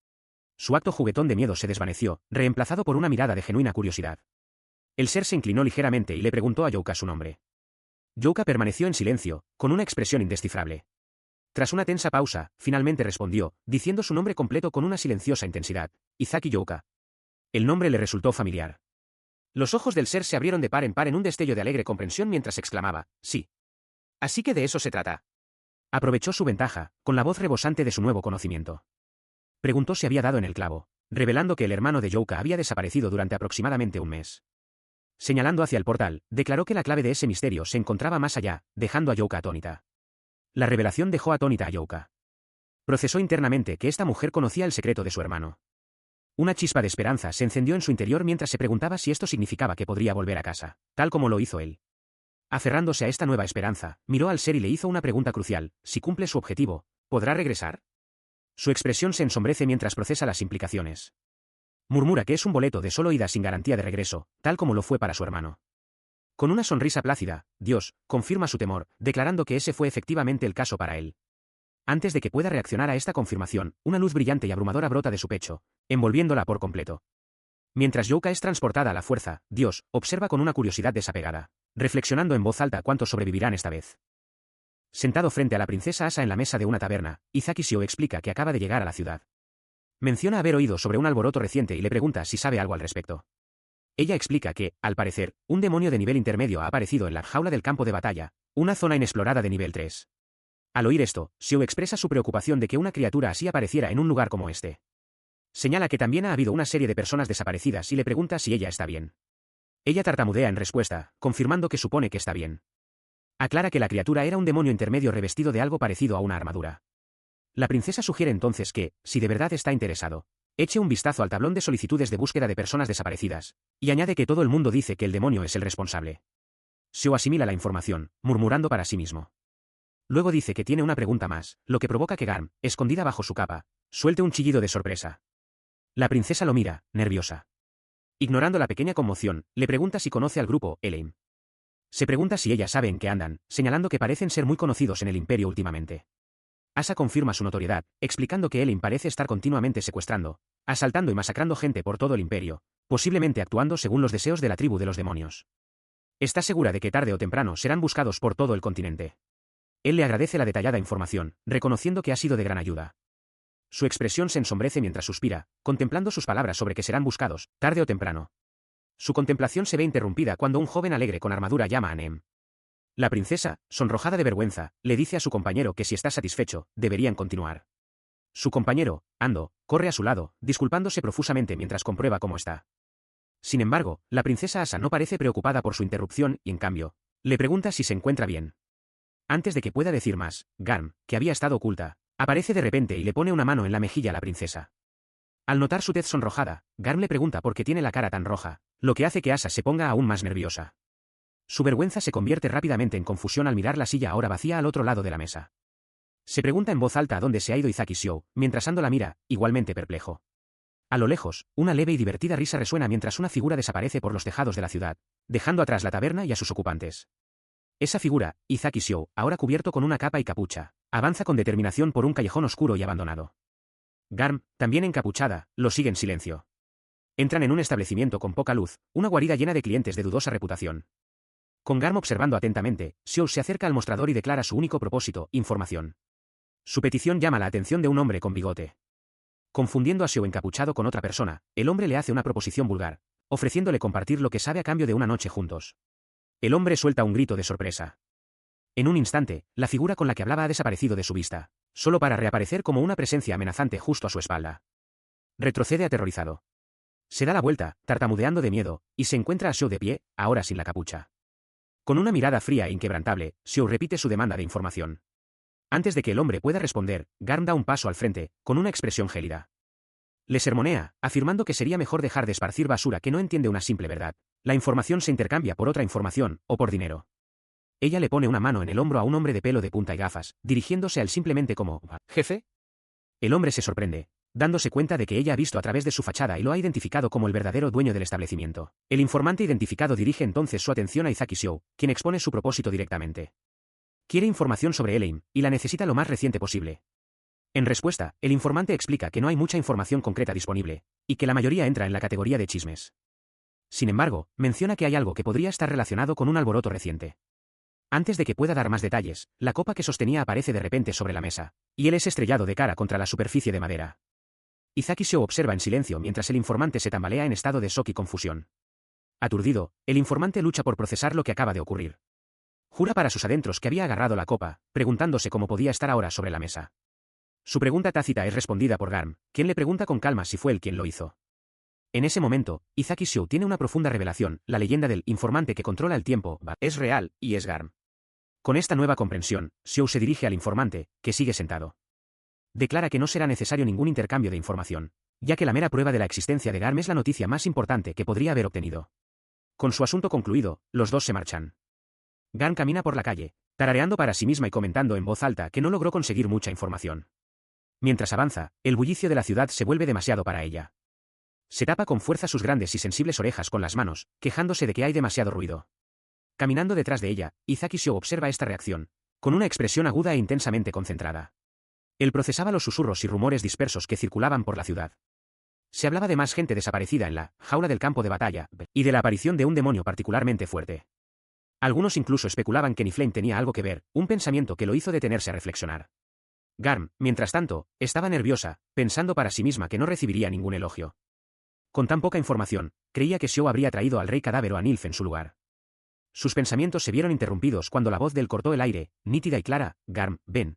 Su acto juguetón de miedo se desvaneció, reemplazado por una mirada de genuina curiosidad. El ser se inclinó ligeramente y le preguntó a Youka su nombre. Youka permaneció en silencio, con una expresión indescifrable. Tras una tensa pausa, finalmente respondió, diciendo su nombre completo con una silenciosa intensidad: Izaki Youka. El nombre le resultó familiar. Los ojos del ser se abrieron de par en par en un destello de alegre comprensión mientras exclamaba: sí. Así que de eso se trata. Aprovechó su ventaja, con la voz rebosante de su nuevo conocimiento. Preguntó si había dado en el clavo, revelando que el hermano de Youka había desaparecido durante aproximadamente un mes. Señalando hacia el portal, declaró que la clave de ese misterio se encontraba más allá, dejando a Youka atónita. La revelación dejó atónita a Youka. Procesó internamente que esta mujer conocía el secreto de su hermano. Una chispa de esperanza se encendió en su interior mientras se preguntaba si esto significaba que podría volver a casa, tal como lo hizo él. Aferrándose a esta nueva esperanza, miró al ser y le hizo una pregunta crucial: si cumple su objetivo, ¿podrá regresar? Su expresión se ensombrece mientras procesa las implicaciones. Murmura que es un boleto de solo ida sin garantía de regreso, tal como lo fue para su hermano. Con una sonrisa plácida, Dios confirma su temor, declarando que ese fue efectivamente el caso para él. Antes de que pueda reaccionar a esta confirmación, una luz brillante y abrumadora brota de su pecho, envolviéndola por completo. Mientras Youka es transportada a la fuerza, Dios observa con una curiosidad desapegada, reflexionando en voz alta cuántos sobrevivirán esta vez. Sentado frente a la princesa Asa en la mesa de una taberna, Izaki Shio explica que acaba de llegar a la ciudad. Menciona haber oído sobre un alboroto reciente y le pregunta si sabe algo al respecto. Ella explica que, al parecer, un demonio de nivel intermedio ha aparecido en la jaula del campo de batalla, una zona inexplorada de nivel 3. Al oír esto, Shio expresa su preocupación de que una criatura así apareciera en un lugar como este. Señala que también ha habido una serie de personas desaparecidas y le pregunta si ella está bien. Ella tartamudea en respuesta, confirmando que supone que está bien. Aclara que la criatura era un demonio intermedio revestido de algo parecido a una armadura. La princesa sugiere entonces que, si de verdad está interesado, eche un vistazo al tablón de solicitudes de búsqueda de personas desaparecidas, y añade que todo el mundo dice que el demonio es el responsable. Shio asimila la información, murmurando para sí mismo. Luego dice que tiene una pregunta más, lo que provoca que Garm, escondida bajo su capa, suelte un chillido de sorpresa. La princesa lo mira, nerviosa. Ignorando la pequeña conmoción, le pregunta si conoce al grupo Elim. Se pregunta si ella sabe en qué andan, señalando que parecen ser muy conocidos en el imperio últimamente. Asa confirma su notoriedad, explicando que Elim parece estar continuamente secuestrando, asaltando y masacrando gente por todo el imperio, posiblemente actuando según los deseos de la tribu de los demonios. Está segura de que tarde o temprano serán buscados por todo el continente. Él le agradece la detallada información, reconociendo que ha sido de gran ayuda. Su expresión se ensombrece mientras suspira, contemplando sus palabras sobre que serán buscados, tarde o temprano. Su contemplación se ve interrumpida cuando un joven alegre con armadura llama a Nem. La princesa, sonrojada de vergüenza, le dice a su compañero que si está satisfecho, deberían continuar. Su compañero, Ando, corre a su lado, disculpándose profusamente mientras comprueba cómo está. Sin embargo, la princesa Asa no parece preocupada por su interrupción y, en cambio, le pregunta si se encuentra bien. Antes de que pueda decir más, Garm, que había estado oculta, aparece de repente y le pone una mano en la mejilla a la princesa. Al notar su tez sonrojada, Garm le pregunta por qué tiene la cara tan roja, lo que hace que Asa se ponga aún más nerviosa. Su vergüenza se convierte rápidamente en confusión al mirar la silla ahora vacía al otro lado de la mesa. Se pregunta en voz alta a dónde se ha ido Izaki Shio, mientras Ando la mira, igualmente perplejo. A lo lejos, una leve y divertida risa resuena mientras una figura desaparece por los tejados de la ciudad, dejando atrás la taberna y a sus ocupantes. Esa figura, Izaki Xiou, ahora cubierto con una capa y capucha, avanza con determinación por un callejón oscuro y abandonado. Garm, también encapuchada, lo sigue en silencio. Entran en un establecimiento con poca luz, una guarida llena de clientes de dudosa reputación. Con Garm observando atentamente, Xiou se acerca al mostrador y declara su único propósito, información. Su petición llama la atención de un hombre con bigote. Confundiendo a Xiou encapuchado con otra persona, el hombre le hace una proposición vulgar, ofreciéndole compartir lo que sabe a cambio de una noche juntos. El hombre suelta un grito de sorpresa. En un instante, la figura con la que hablaba ha desaparecido de su vista, solo para reaparecer como una presencia amenazante justo a su espalda. Retrocede aterrorizado. Se da la vuelta, tartamudeando de miedo, y se encuentra a Xiou de pie, ahora sin la capucha. Con una mirada fría e inquebrantable, Xiou repite su demanda de información. Antes de que el hombre pueda responder, Garm da un paso al frente, con una expresión gélida. Le sermonea, afirmando que sería mejor dejar de esparcir basura que no entiende una simple verdad. La información se intercambia por otra información, o por dinero. Ella le pone una mano en el hombro a un hombre de pelo de punta y gafas, dirigiéndose a él simplemente como «¿Jefe?». El hombre se sorprende, dándose cuenta de que ella ha visto a través de su fachada y lo ha identificado como el verdadero dueño del establecimiento. El informante identificado dirige entonces su atención a Izaki Xiou, quien expone su propósito directamente. Quiere información sobre Eleim, y la necesita lo más reciente posible. En respuesta, el informante explica que no hay mucha información concreta disponible, y que la mayoría entra en la categoría de chismes. Sin embargo, menciona que hay algo que podría estar relacionado con un alboroto reciente. Antes de que pueda dar más detalles, la copa que sostenía aparece de repente sobre la mesa, y él es estrellado de cara contra la superficie de madera. Izaki Xiou observa en silencio mientras el informante se tambalea en estado de shock y confusión. Aturdido, el informante lucha por procesar lo que acaba de ocurrir. Jura para sus adentros que había agarrado la copa, preguntándose cómo podía estar ahora sobre la mesa. Su pregunta tácita es respondida por Garm, quien le pregunta con calma si fue él quien lo hizo. En ese momento, Izaki Xiou tiene una profunda revelación, la leyenda del informante que controla el tiempo, es real, y es Garm. Con esta nueva comprensión, Xiou se dirige al informante, que sigue sentado. Declara que no será necesario ningún intercambio de información, ya que la mera prueba de la existencia de Garm es la noticia más importante que podría haber obtenido. Con su asunto concluido, los dos se marchan. Garm camina por la calle, tarareando para sí misma y comentando en voz alta que no logró conseguir mucha información. Mientras avanza, el bullicio de la ciudad se vuelve demasiado para ella. Se tapa con fuerza sus grandes y sensibles orejas con las manos, quejándose de que hay demasiado ruido. Caminando detrás de ella, Izaki Xiou observa esta reacción, con una expresión aguda e intensamente concentrada. Él procesaba los susurros y rumores dispersos que circulaban por la ciudad. Se hablaba de más gente desaparecida en la jaula del campo de batalla, y de la aparición de un demonio particularmente fuerte. Algunos incluso especulaban que Niflheim tenía algo que ver, un pensamiento que lo hizo detenerse a reflexionar. Garm, mientras tanto, estaba nerviosa, pensando para sí misma que no recibiría ningún elogio. Con tan poca información, creía que Xiou habría traído al rey cadáver o a Nilf en su lugar. Sus pensamientos se vieron interrumpidos cuando la voz de él cortó el aire, nítida y clara: «Garm, ven».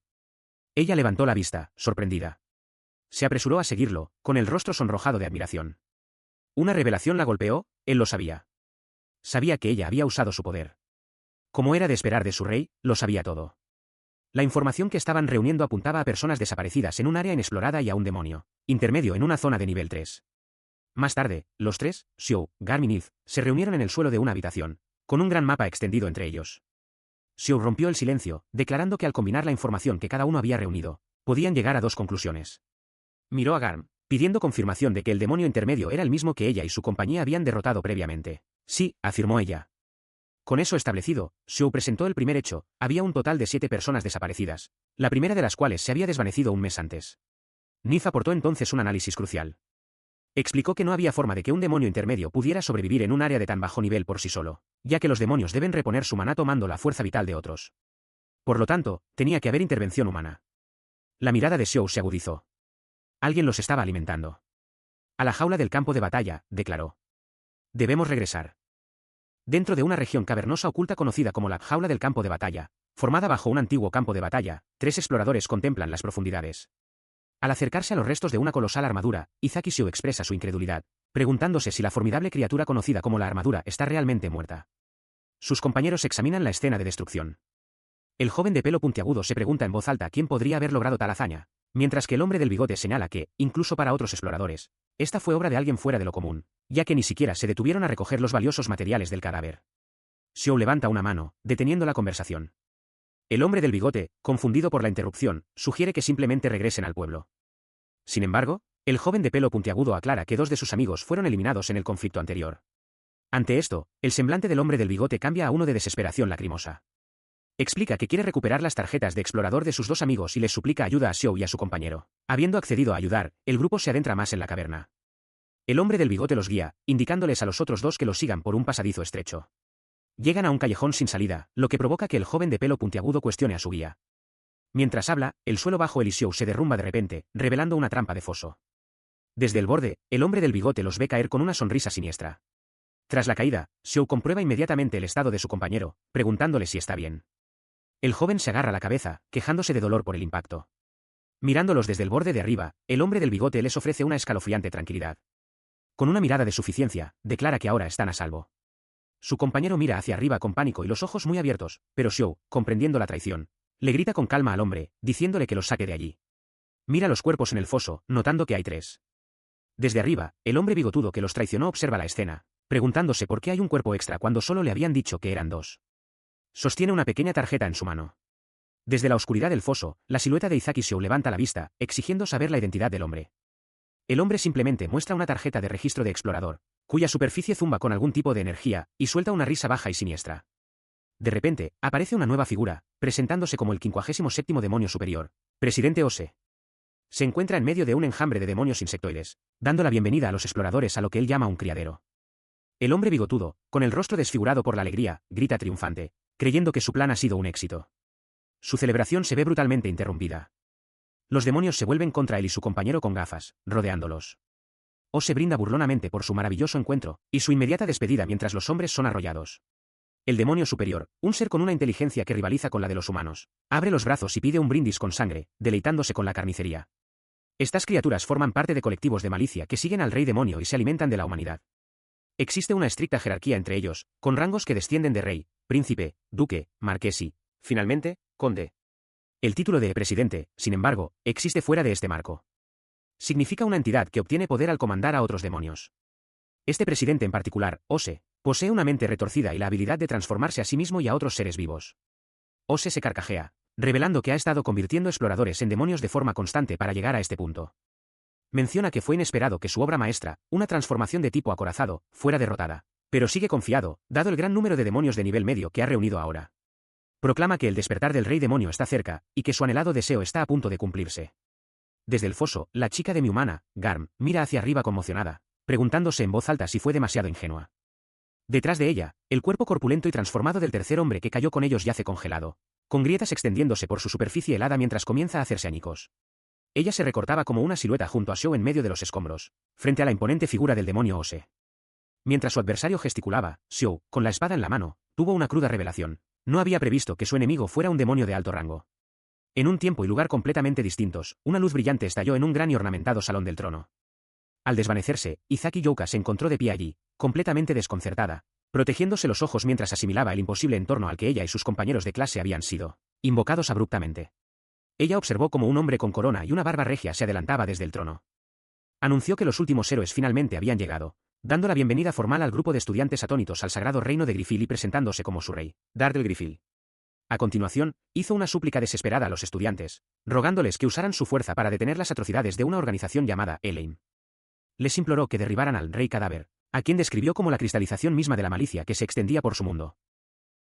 Ella levantó la vista, sorprendida. Se apresuró a seguirlo, con el rostro sonrojado de admiración. Una revelación la golpeó, él lo sabía. Sabía que ella había usado su poder. Como era de esperar de su rey, lo sabía todo. La información que estaban reuniendo apuntaba a personas desaparecidas en un área inexplorada y a un demonio intermedio en una zona de nivel 3. Más tarde, los tres, Xiou, Garm y Nilf, se reunieron en el suelo de una habitación, con un gran mapa extendido entre ellos. Xiou rompió el silencio, declarando que al combinar la información que cada uno había reunido, podían llegar a dos conclusiones. Miró a Garm, pidiendo confirmación de que el demonio intermedio era el mismo que ella y su compañía habían derrotado previamente. Sí, afirmó ella. Con eso establecido, Xiou presentó el primer hecho: había un total de 7 personas desaparecidas, la primera de las cuales se había desvanecido un mes antes. Nilf aportó entonces un análisis crucial. Explicó que no había forma de que un demonio intermedio pudiera sobrevivir en un área de tan bajo nivel por sí solo, ya que los demonios deben reponer su maná tomando la fuerza vital de otros. Por lo tanto, tenía que haber intervención humana. La mirada de Xiou se agudizó. Alguien los estaba alimentando. A la jaula del campo de batalla, declaró. Debemos regresar. Dentro de una región cavernosa oculta conocida como la jaula del campo de batalla, formada bajo un antiguo campo de batalla, 3 exploradores contemplan las profundidades. Al acercarse a los restos de una colosal armadura, Izaki Xiou expresa su incredulidad, preguntándose si la formidable criatura conocida como la armadura está realmente muerta. Sus compañeros examinan la escena de destrucción. El joven de pelo puntiagudo se pregunta en voz alta quién podría haber logrado tal hazaña, mientras que el hombre del bigote señala que, incluso para otros exploradores, esta fue obra de alguien fuera de lo común, ya que ni siquiera se detuvieron a recoger los valiosos materiales del cadáver. Xiou levanta una mano, deteniendo la conversación. El hombre del bigote, confundido por la interrupción, sugiere que simplemente regresen al pueblo. Sin embargo, el joven de pelo puntiagudo aclara que 2 de sus amigos fueron eliminados en el conflicto anterior. Ante esto, el semblante del hombre del bigote cambia a uno de desesperación lacrimosa. Explica que quiere recuperar las tarjetas de explorador de sus dos amigos y les suplica ayuda a Xiao y a su compañero. Habiendo accedido a ayudar, el grupo se adentra más en la caverna. El hombre del bigote los guía, indicándoles a los otros dos que los sigan por un pasadizo estrecho. Llegan a un callejón sin salida, lo que provoca que el joven de pelo puntiagudo cuestione a su guía. Mientras habla, el suelo bajo él y Xiao se derrumba de repente, revelando una trampa de foso. Desde el borde, el hombre del bigote los ve caer con una sonrisa siniestra. Tras la caída, Xiao comprueba inmediatamente el estado de su compañero, preguntándole si está bien. El joven se agarra la cabeza, quejándose de dolor por el impacto. Mirándolos desde el borde de arriba, el hombre del bigote les ofrece una escalofriante tranquilidad. Con una mirada de suficiencia, declara que ahora están a salvo. Su compañero mira hacia arriba con pánico y los ojos muy abiertos, pero Xiao, comprendiendo la traición, le grita con calma al hombre, diciéndole que los saque de allí. Mira los cuerpos en el foso, notando que hay 3. Desde arriba, el hombre bigotudo que los traicionó observa la escena, preguntándose por qué hay un cuerpo extra cuando solo le habían dicho que eran 2. Sostiene una pequeña tarjeta en su mano. Desde la oscuridad del foso, la silueta de Izaki Xiao levanta la vista, exigiendo saber la identidad del hombre. El hombre simplemente muestra una tarjeta de registro de explorador, cuya superficie zumba con algún tipo de energía, y suelta una risa baja y siniestra. De repente, aparece una nueva figura, presentándose como el 57º demonio superior, Presidente Ose. Se encuentra en medio de un enjambre de demonios insectoides, dando la bienvenida a los exploradores a lo que él llama un criadero. El hombre bigotudo, con el rostro desfigurado por la alegría, grita triunfante, creyendo que su plan ha sido un éxito. Su celebración se ve brutalmente interrumpida. Los demonios se vuelven contra él y su compañero con gafas, rodeándolos. Ose brinda burlonamente por su maravilloso encuentro, y su inmediata despedida mientras los hombres son arrollados. El demonio superior, un ser con una inteligencia que rivaliza con la de los humanos, abre los brazos y pide un brindis con sangre, deleitándose con la carnicería. Estas criaturas forman parte de colectivos de malicia que siguen al rey demonio y se alimentan de la humanidad. Existe una estricta jerarquía entre ellos, con rangos que descienden de rey, príncipe, duque, marqués y, finalmente, conde. El título de presidente, sin embargo, existe fuera de este marco. Significa una entidad que obtiene poder al comandar a otros demonios. Este presidente en particular, Ose, posee una mente retorcida y la habilidad de transformarse a sí mismo y a otros seres vivos. Ose se carcajea, revelando que ha estado convirtiendo exploradores en demonios de forma constante para llegar a este punto. Menciona que fue inesperado que su obra maestra, una transformación de tipo acorazado, fuera derrotada, pero sigue confiado, dado el gran número de demonios de nivel medio que ha reunido ahora. Proclama que el despertar del rey demonio está cerca, y que su anhelado deseo está a punto de cumplirse. Desde el foso, la chica de mi humana, Garm, mira hacia arriba conmocionada, preguntándose en voz alta si fue demasiado ingenua. Detrás de ella, el cuerpo corpulento y transformado del tercer hombre que cayó con ellos yace congelado, con grietas extendiéndose por su superficie helada mientras comienza a hacerse añicos. Ella se recortaba como una silueta junto a Xiao en medio de los escombros, frente a la imponente figura del demonio Ose. Mientras su adversario gesticulaba, Xiao, con la espada en la mano, tuvo una cruda revelación. No había previsto que su enemigo fuera un demonio de alto rango. En un tiempo y lugar completamente distintos, una luz brillante estalló en un gran y ornamentado salón del trono. Al desvanecerse, Izaki Youka se encontró de pie allí, completamente desconcertada, protegiéndose los ojos mientras asimilaba el imposible entorno al que ella y sus compañeros de clase habían sido invocados abruptamente. Ella observó como un hombre con corona y una barba regia se adelantaba desde el trono. Anunció que los últimos héroes finalmente habían llegado, dando la bienvenida formal al grupo de estudiantes atónitos al sagrado reino de Grifil y presentándose como su rey, Dardel Grifil. A continuación, hizo una súplica desesperada a los estudiantes, rogándoles que usaran su fuerza para detener las atrocidades de una organización llamada Elaine. Les imploró que derribaran al rey cadáver, a quien describió como la cristalización misma de la malicia que se extendía por su mundo.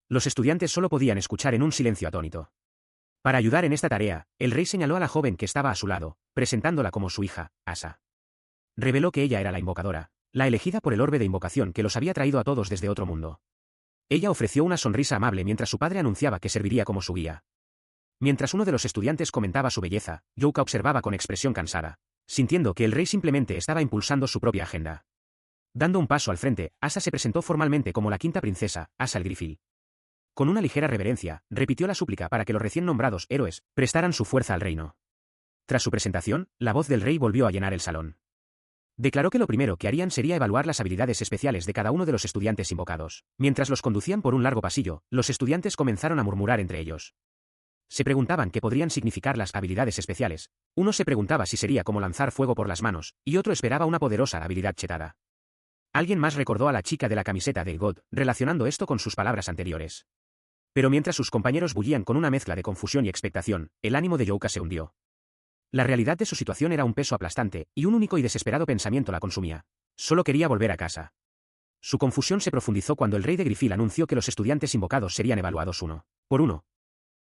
Los estudiantes solo podían escuchar en un silencio atónito. Para ayudar en esta tarea, el rey señaló a la joven que estaba a su lado, presentándola como su hija, Asa. Reveló que ella era la invocadora, la elegida por el orbe de invocación que los había traído a todos desde otro mundo. Ella ofreció una sonrisa amable mientras su padre anunciaba que serviría como su guía. Mientras uno de los estudiantes comentaba su belleza, Youka observaba con expresión cansada, sintiendo que el rey simplemente estaba impulsando su propia agenda. Dando un paso al frente, Asa se presentó formalmente como la quinta princesa, Asa el Grifil. Con una ligera reverencia, repitió la súplica para que los recién nombrados héroes prestaran su fuerza al reino. Tras su presentación, la voz del rey volvió a llenar el salón. Declaró que lo primero que harían sería evaluar las habilidades especiales de cada uno de los estudiantes invocados. Mientras los conducían por un largo pasillo, los estudiantes comenzaron a murmurar entre ellos. Se preguntaban qué podrían significar las habilidades especiales. Uno se preguntaba si sería como lanzar fuego por las manos, y otro esperaba una poderosa habilidad chetada. Alguien más recordó a la chica de la camiseta de God, relacionando esto con sus palabras anteriores. Pero mientras sus compañeros bullían con una mezcla de confusión y expectación, el ánimo de Youka se hundió. La realidad de su situación era un peso aplastante, y un único y desesperado pensamiento la consumía. Solo quería volver a casa. Su confusión se profundizó cuando el rey de Grifil anunció que los estudiantes invocados serían evaluados uno por uno.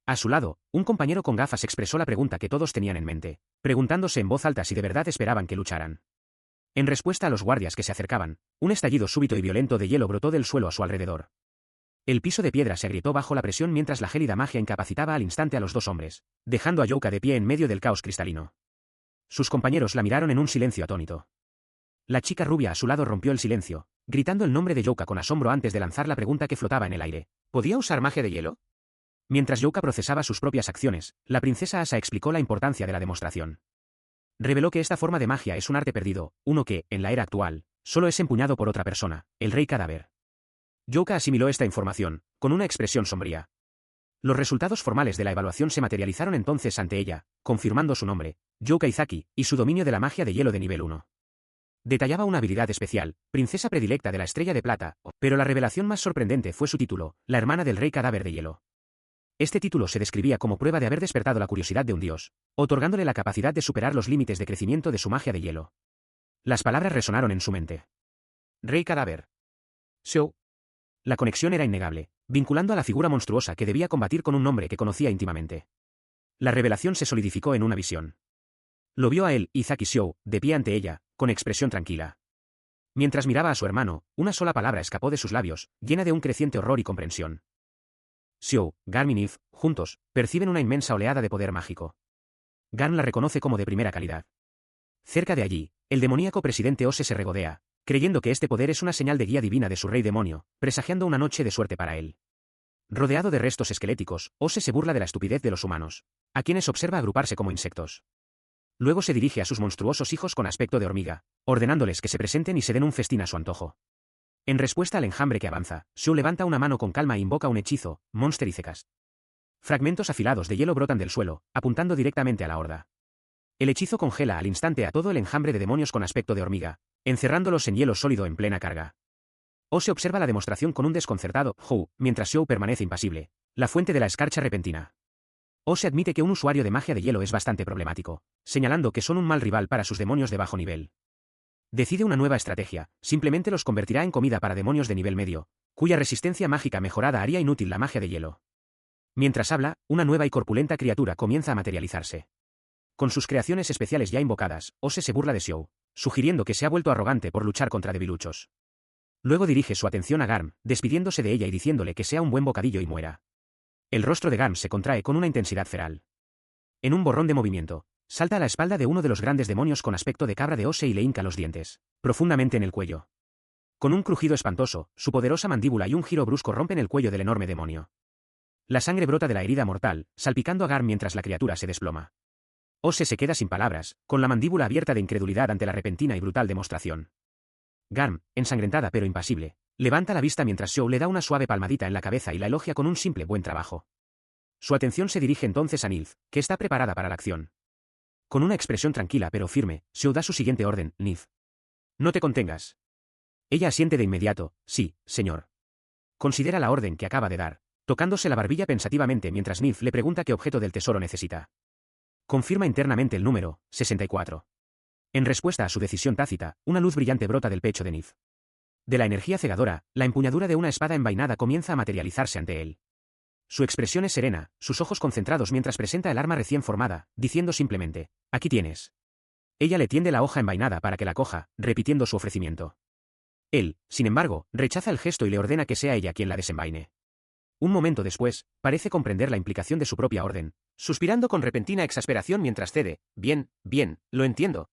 A su lado, un compañero con gafas expresó la pregunta que todos tenían en mente, preguntándose en voz alta si de verdad esperaban que lucharan. En respuesta a los guardias que se acercaban, un estallido súbito y violento de hielo brotó del suelo a su alrededor. El piso de piedra se agrietó bajo la presión mientras la gélida magia incapacitaba al instante a los dos hombres, dejando a Youka de pie en medio del caos cristalino. Sus compañeros la miraron en un silencio atónito. La chica rubia a su lado rompió el silencio, gritando el nombre de Youka con asombro antes de lanzar la pregunta que flotaba en el aire. ¿Podía usar magia de hielo? Mientras Youka procesaba sus propias acciones, la princesa Asa explicó la importancia de la demostración. Reveló que esta forma de magia es un arte perdido, uno que, en la era actual, solo es empuñado por otra persona, el Rey Cadáver. Youka asimiló esta información, con una expresión sombría. Los resultados formales de la evaluación se materializaron entonces ante ella, confirmando su nombre, Youka Izaki, y su dominio de la magia de hielo de nivel 1. Detallaba una habilidad especial, princesa predilecta de la Estrella de Plata, pero la revelación más sorprendente fue su título, la hermana del Rey Cadáver de Hielo. Este título se describía como prueba de haber despertado la curiosidad de un dios, otorgándole la capacidad de superar los límites de crecimiento de su magia de hielo. Las palabras resonaron en su mente. Rey Cadáver. Xiao. La conexión era innegable, vinculando a la figura monstruosa que debía combatir con un nombre que conocía íntimamente. La revelación se solidificó en una visión. Lo vio a él, Izaki Xiao, de pie ante ella, con expresión tranquila. Mientras miraba a su hermano, una sola palabra escapó de sus labios, llena de un creciente horror y comprensión. Xiao, Garm y Nif, juntos, perciben una inmensa oleada de poder mágico. Garm la reconoce como de primera calidad. Cerca de allí, el demoníaco presidente Ose se regodea, creyendo que este poder es una señal de guía divina de su rey demonio, presagiando una noche de suerte para él. Rodeado de restos esqueléticos, Ose se burla de la estupidez de los humanos, a quienes observa agruparse como insectos. Luego se dirige a sus monstruosos hijos con aspecto de hormiga, ordenándoles que se presenten y se den un festín a su antojo. En respuesta al enjambre que avanza, Xiao levanta una mano con calma e invoca un hechizo, Monster y Cecas. Fragmentos afilados de hielo brotan del suelo, apuntando directamente a la horda. El hechizo congela al instante a todo el enjambre de demonios con aspecto de hormiga, encerrándolos en hielo sólido en plena carga. Ose observa la demostración con un desconcertado Hou, mientras Xiao permanece impasible, la fuente de la escarcha repentina. Ose admite que un usuario de magia de hielo es bastante problemático, señalando que son un mal rival para sus demonios de bajo nivel. Decide una nueva estrategia, simplemente los convertirá en comida para demonios de nivel medio, cuya resistencia mágica mejorada haría inútil la magia de hielo. Mientras habla, una nueva y corpulenta criatura comienza a materializarse. Con sus creaciones especiales ya invocadas, Ose se burla de Xiao, sugiriendo que se ha vuelto arrogante por luchar contra debiluchos. Luego dirige su atención a Garm, despidiéndose de ella y diciéndole que sea un buen bocadillo y muera. El rostro de Garm se contrae con una intensidad feral. En un borrón de movimiento, salta a la espalda de uno de los grandes demonios con aspecto de cabra de Ose y le hinca los dientes, profundamente en el cuello. Con un crujido espantoso, su poderosa mandíbula y un giro brusco rompen el cuello del enorme demonio. La sangre brota de la herida mortal, salpicando a Garm mientras la criatura se desploma. Ose se queda sin palabras, con la mandíbula abierta de incredulidad ante la repentina y brutal demostración. Garm, ensangrentada pero impasible, levanta la vista mientras Xiao le da una suave palmadita en la cabeza y la elogia con un simple buen trabajo. Su atención se dirige entonces a Nilf, que está preparada para la acción. Con una expresión tranquila pero firme, Xiao da su siguiente orden, Nif. No te contengas. Ella asiente de inmediato, sí, señor. Considera la orden que acaba de dar, tocándose la barbilla pensativamente mientras Nif le pregunta qué objeto del tesoro necesita. Confirma internamente el número, 64. En respuesta a su decisión tácita, una luz brillante brota del pecho de Nif. De la energía cegadora, la empuñadura de una espada envainada comienza a materializarse ante él. Su expresión es serena, sus ojos concentrados mientras presenta el arma recién formada, diciendo simplemente, aquí tienes. Ella le tiende la hoja envainada para que la coja, repitiendo su ofrecimiento. Él, sin embargo, rechaza el gesto y le ordena que sea ella quien la desenvaine. Un momento después, parece comprender la implicación de su propia orden, suspirando con repentina exasperación mientras cede, bien, lo entiendo.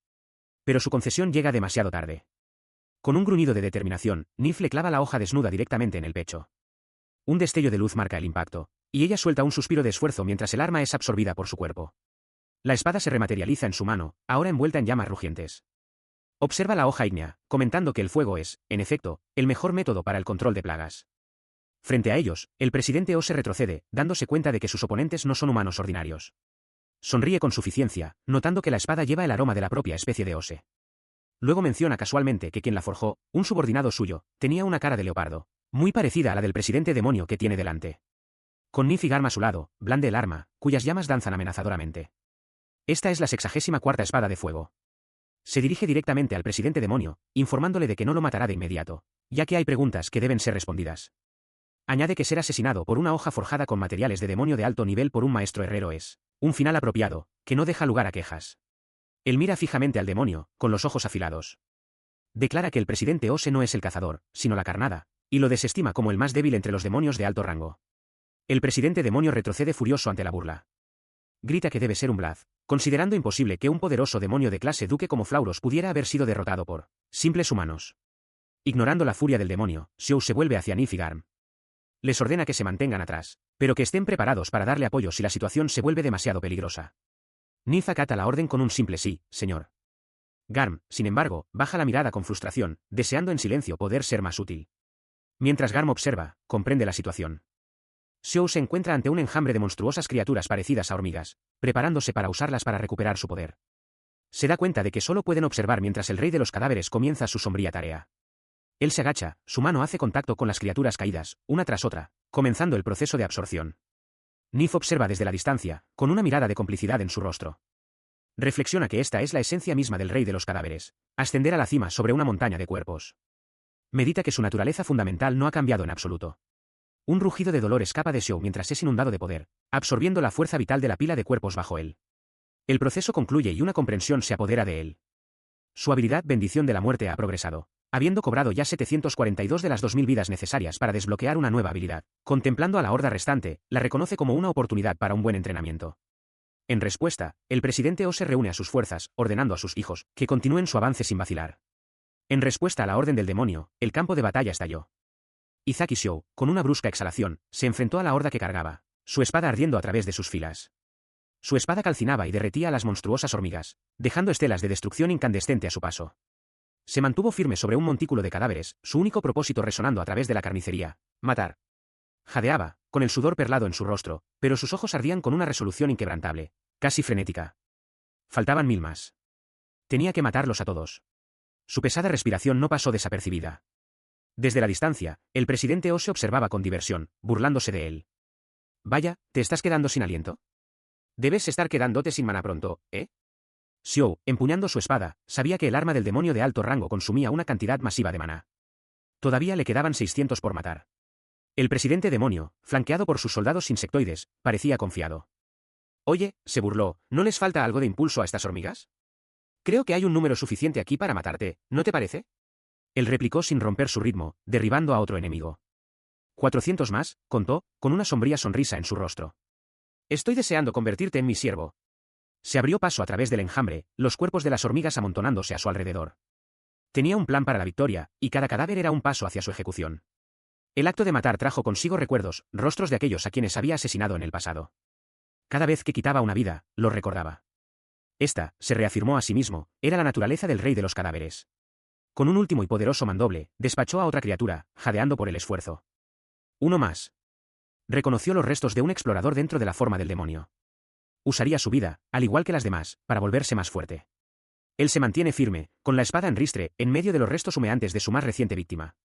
Pero su concesión llega demasiado tarde. Con un gruñido de determinación, Nif le clava la hoja desnuda directamente en el pecho. Un destello de luz marca el impacto, y ella suelta un suspiro de esfuerzo mientras el arma es absorbida por su cuerpo. La espada se rematerializa en su mano, ahora envuelta en llamas rugientes. Observa la hoja ígnea, comentando que el fuego es, en efecto, el mejor método para el control de plagas. Frente a ellos, el presidente Ose retrocede, dándose cuenta de que sus oponentes no son humanos ordinarios. Sonríe con suficiencia, notando que la espada lleva el aroma de la propia especie de Ose. Luego menciona casualmente que quien la forjó, un subordinado suyo, tenía una cara de leopardo, muy parecida a la del presidente demonio que tiene delante. Con Nif y Garm a su lado, blande el arma, cuyas llamas danzan amenazadoramente. Esta es la 64ª espada de fuego. Se dirige directamente al presidente demonio, informándole de que no lo matará de inmediato, ya que hay preguntas que deben ser respondidas. Añade que ser asesinado por una hoja forjada con materiales de demonio de alto nivel por un maestro herrero es un final apropiado, que no deja lugar a quejas. Él mira fijamente al demonio, con los ojos afilados. Declara que el presidente Ose no es el cazador, sino la carnada, y lo desestima como el más débil entre los demonios de alto rango. El presidente demonio retrocede furioso ante la burla. Grita que debe ser un blaz, considerando imposible que un poderoso demonio de clase duque como Flauros pudiera haber sido derrotado por simples humanos. Ignorando la furia del demonio, Xiao se vuelve hacia Nif y Garm. Les ordena que se mantengan atrás, pero que estén preparados para darle apoyo si la situación se vuelve demasiado peligrosa. Nif acata la orden con un simple sí, señor. Garm, sin embargo, baja la mirada con frustración, deseando en silencio poder ser más útil. Mientras Garm observa, comprende la situación. Xiao se encuentra ante un enjambre de monstruosas criaturas parecidas a hormigas, preparándose para usarlas para recuperar su poder. Se da cuenta de que solo pueden observar mientras el rey de los cadáveres comienza su sombría tarea. Él se agacha, su mano hace contacto con las criaturas caídas, una tras otra, comenzando el proceso de absorción. Nif observa desde la distancia, con una mirada de complicidad en su rostro. Reflexiona que esta es la esencia misma del rey de los cadáveres, ascender a la cima sobre una montaña de cuerpos. Medita que su naturaleza fundamental no ha cambiado en absoluto. Un rugido de dolor escapa de Xiao mientras es inundado de poder, absorbiendo la fuerza vital de la pila de cuerpos bajo él. El proceso concluye y una comprensión se apodera de él. Su habilidad Bendición de la Muerte ha progresado, habiendo cobrado ya 742 de las 2000 vidas necesarias para desbloquear una nueva habilidad. Contemplando a la horda restante, la reconoce como una oportunidad para un buen entrenamiento. En respuesta, el presidente Ose reúne a sus fuerzas, ordenando a sus hijos que continúen su avance sin vacilar. En respuesta a la orden del demonio, el campo de batalla estalló. Izaki Xiao, con una brusca exhalación, se enfrentó a la horda que cargaba, su espada ardiendo a través de sus filas. Su espada calcinaba y derretía a las monstruosas hormigas, dejando estelas de destrucción incandescente a su paso. Se mantuvo firme sobre un montículo de cadáveres, su único propósito resonando a través de la carnicería: matar. Jadeaba, con el sudor perlado en su rostro, pero sus ojos ardían con una resolución inquebrantable, casi frenética. Faltaban 1000 más. Tenía que matarlos a todos. Su pesada respiración no pasó desapercibida. Desde la distancia, el presidente Ose observaba con diversión, burlándose de él. Vaya, ¿te estás quedando sin aliento? Debes estar quedándote sin maná pronto, ¿eh? Xiao, empuñando su espada, sabía que el arma del demonio de alto rango consumía una cantidad masiva de maná. Todavía le quedaban 600 por matar. El presidente demonio, flanqueado por sus soldados insectoides, parecía confiado. Oye, se burló, ¿no les falta algo de impulso a estas hormigas? Creo que hay un número suficiente aquí para matarte, ¿no te parece? Él replicó sin romper su ritmo, derribando a otro enemigo. 400 más, contó, con una sombría sonrisa en su rostro. Estoy deseando convertirte en mi siervo. Se abrió paso a través del enjambre, los cuerpos de las hormigas amontonándose a su alrededor. Tenía un plan para la victoria, y cada cadáver era un paso hacia su ejecución. El acto de matar trajo consigo recuerdos, rostros de aquellos a quienes había asesinado en el pasado. Cada vez que quitaba una vida, lo recordaba. Esta, se reafirmó a sí mismo, era la naturaleza del rey de los cadáveres. Con un último y poderoso mandoble, despachó a otra criatura, jadeando por el esfuerzo. Uno más. Reconoció los restos de un explorador dentro de la forma del demonio. Usaría su vida, al igual que las demás, para volverse más fuerte. Él se mantiene firme, con la espada en ristre, en medio de los restos humeantes de su más reciente víctima.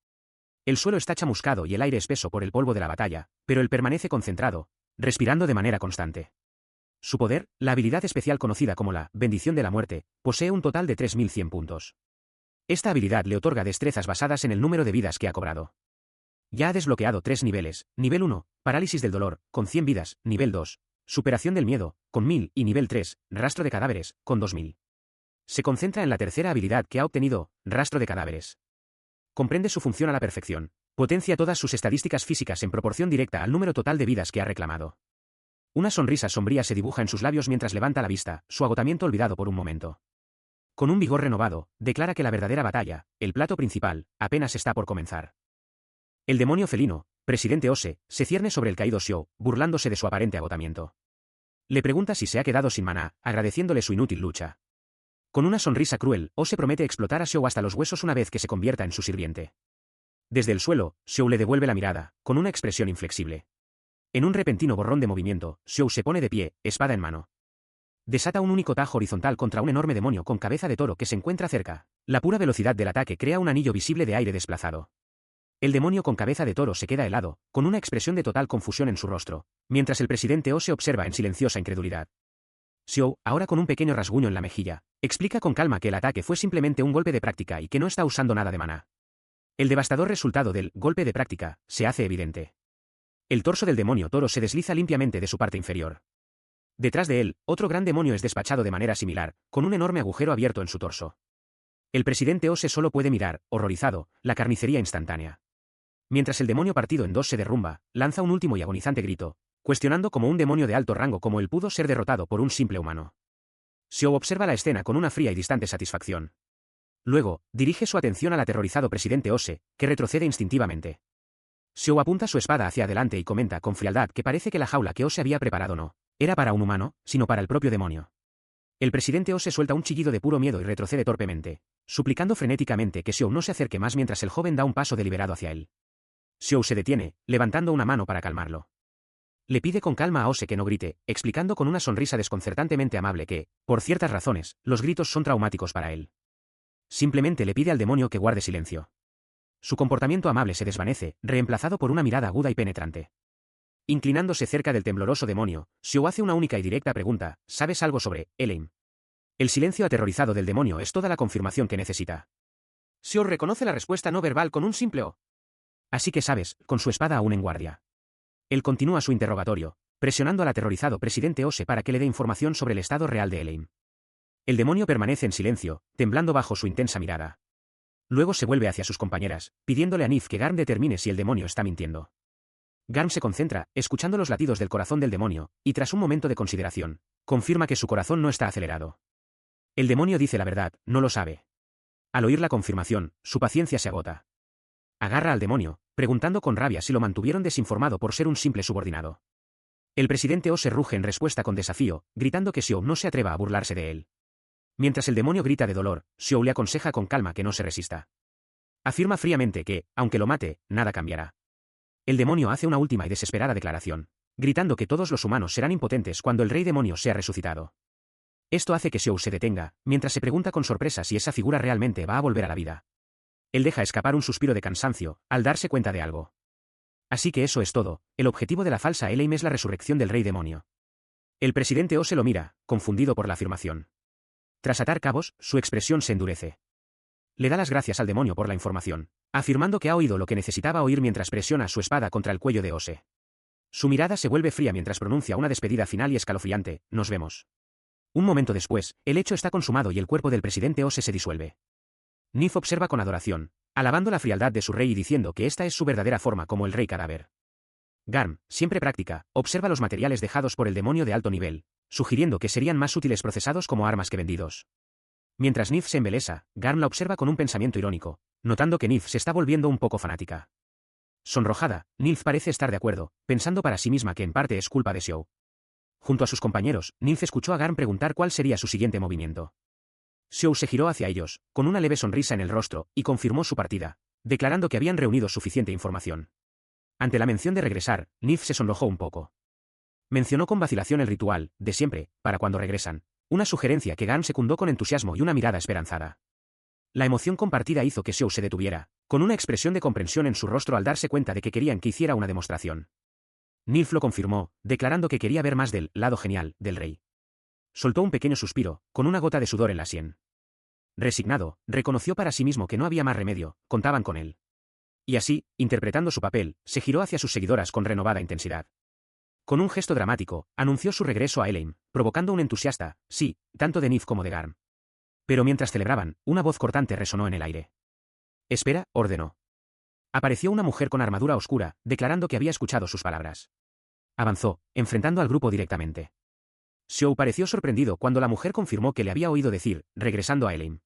El suelo está chamuscado y el aire espeso por el polvo de la batalla, pero él permanece concentrado, respirando de manera constante. Su poder, la habilidad especial conocida como la Bendición de la Muerte, posee un total de 3100 puntos. Esta habilidad le otorga destrezas basadas en el número de vidas que ha cobrado. Ya ha desbloqueado 3 niveles: nivel 1, Parálisis del Dolor, con 100 vidas; nivel 2, Superación del Miedo, con 1000; y nivel 3, Rastro de Cadáveres, con 2000. Se concentra en la tercera habilidad que ha obtenido, Rastro de Cadáveres. Comprende su función a la perfección, potencia todas sus estadísticas físicas en proporción directa al número total de vidas que ha reclamado. Una sonrisa sombría se dibuja en sus labios mientras levanta la vista, su agotamiento olvidado por un momento. Con un vigor renovado, declara que la verdadera batalla, el plato principal, apenas está por comenzar. El demonio felino, presidente Ose, se cierne sobre el caído Xiao, burlándose de su aparente agotamiento. Le pregunta si se ha quedado sin maná, agradeciéndole su inútil lucha. Con una sonrisa cruel, Ose promete explotar a Xiao hasta los huesos una vez que se convierta en su sirviente. Desde el suelo, Xiao le devuelve la mirada, con una expresión inflexible. En un repentino borrón de movimiento, Xiao se pone de pie, espada en mano. Desata un único tajo horizontal contra un enorme demonio con cabeza de toro que se encuentra cerca. La pura velocidad del ataque crea un anillo visible de aire desplazado. El demonio con cabeza de toro se queda helado, con una expresión de total confusión en su rostro, mientras el presidente Ose observa en silenciosa incredulidad. Xiao, ahora con un pequeño rasguño en la mejilla, explica con calma que el ataque fue simplemente un golpe de práctica y que no está usando nada de maná. El devastador resultado del golpe de práctica se hace evidente. El torso del demonio toro se desliza limpiamente de su parte inferior. Detrás de él, otro gran demonio es despachado de manera similar, con un enorme agujero abierto en su torso. El presidente Ose solo puede mirar, horrorizado, la carnicería instantánea. Mientras el demonio partido en dos se derrumba, lanza un último y agonizante grito, cuestionando cómo un demonio de alto rango como él pudo ser derrotado por un simple humano. Xiao observa la escena con una fría y distante satisfacción. Luego, dirige su atención al aterrorizado presidente Ose, que retrocede instintivamente. Xiao apunta su espada hacia adelante y comenta con frialdad que parece que la jaula que Ose había preparado no era para un humano, sino para el propio demonio. El presidente Ose suelta un chillido de puro miedo y retrocede torpemente, suplicando frenéticamente que Xiao no se acerque más mientras el joven da un paso deliberado hacia él. Xiao se detiene, levantando una mano para calmarlo. Le pide con calma a Ose que no grite, explicando con una sonrisa desconcertantemente amable que, por ciertas razones, los gritos son traumáticos para él. Simplemente le pide al demonio que guarde silencio. Su comportamiento amable se desvanece, reemplazado por una mirada aguda y penetrante. Inclinándose cerca del tembloroso demonio, Xiao hace una única y directa pregunta: ¿sabes algo sobre Elaine? El silencio aterrorizado del demonio es toda la confirmación que necesita. Xiao reconoce la respuesta no verbal con un simple O. Así que sabes, con su espada aún en guardia. Él continúa su interrogatorio, presionando al aterrorizado presidente Ose para que le dé información sobre el estado real de Elaine. El demonio permanece en silencio, temblando bajo su intensa mirada. Luego se vuelve hacia sus compañeras, pidiéndole a Nif que Garm determine si el demonio está mintiendo. Garm se concentra, escuchando los latidos del corazón del demonio, y tras un momento de consideración, confirma que su corazón no está acelerado. El demonio dice la verdad, no lo sabe. Al oír la confirmación, su paciencia se agota. Agarra al demonio, preguntando con rabia si lo mantuvieron desinformado por ser un simple subordinado. El presidente Ose ruge en respuesta con desafío, gritando que Xiao no se atreva a burlarse de él. Mientras el demonio grita de dolor, Xiao le aconseja con calma que no se resista. Afirma fríamente que, aunque lo mate, nada cambiará. El demonio hace una última y desesperada declaración, gritando que todos los humanos serán impotentes cuando el rey demonio sea resucitado. Esto hace que Xiao se detenga, mientras se pregunta con sorpresa si esa figura realmente va a volver a la vida. Él deja escapar un suspiro de cansancio, al darse cuenta de algo. Así que eso es todo, el objetivo de la falsa Elaine es la resurrección del rey demonio. El presidente Ose lo mira, confundido por la afirmación. Tras atar cabos, su expresión se endurece. Le da las gracias al demonio por la información, afirmando que ha oído lo que necesitaba oír mientras presiona su espada contra el cuello de Ose. Su mirada se vuelve fría mientras pronuncia una despedida final y escalofriante: nos vemos. Un momento después, el hecho está consumado y el cuerpo del presidente Ose se disuelve. Nif observa con adoración, alabando la frialdad de su rey y diciendo que esta es su verdadera forma como el rey cadáver. Garm, siempre práctica, observa los materiales dejados por el demonio de alto nivel, sugiriendo que serían más útiles procesados como armas que vendidos. Mientras Nif se embelesa, Garm la observa con un pensamiento irónico, notando que Nif se está volviendo un poco fanática. Sonrojada, Nif parece estar de acuerdo, pensando para sí misma que en parte es culpa de Xiao. Junto a sus compañeros, Nif escuchó a Garm preguntar cuál sería su siguiente movimiento. Xiao se giró hacia ellos, con una leve sonrisa en el rostro, y confirmó su partida, declarando que habían reunido suficiente información. Ante la mención de regresar, Nif se sonrojó un poco. Mencionó con vacilación el ritual, de siempre, para cuando regresan, una sugerencia que Garm secundó con entusiasmo y una mirada esperanzada. La emoción compartida hizo que Xiao se detuviera, con una expresión de comprensión en su rostro al darse cuenta de que querían que hiciera una demostración. Nif lo confirmó, declarando que quería ver más del lado genial del rey. Soltó un pequeño suspiro, con una gota de sudor en la sien. Resignado, reconoció para sí mismo que no había más remedio, contaban con él. Y así, interpretando su papel, se giró hacia sus seguidoras con renovada intensidad. Con un gesto dramático, anunció su regreso a Elaine, provocando un entusiasta, sí, tanto de Nif como de Garm. Pero mientras celebraban, una voz cortante resonó en el aire. Espera, ordenó. Apareció una mujer con armadura oscura, declarando que había escuchado sus palabras. Avanzó, enfrentando al grupo directamente. Xiao pareció sorprendido cuando la mujer confirmó que le había oído decir, regresando a Elaine.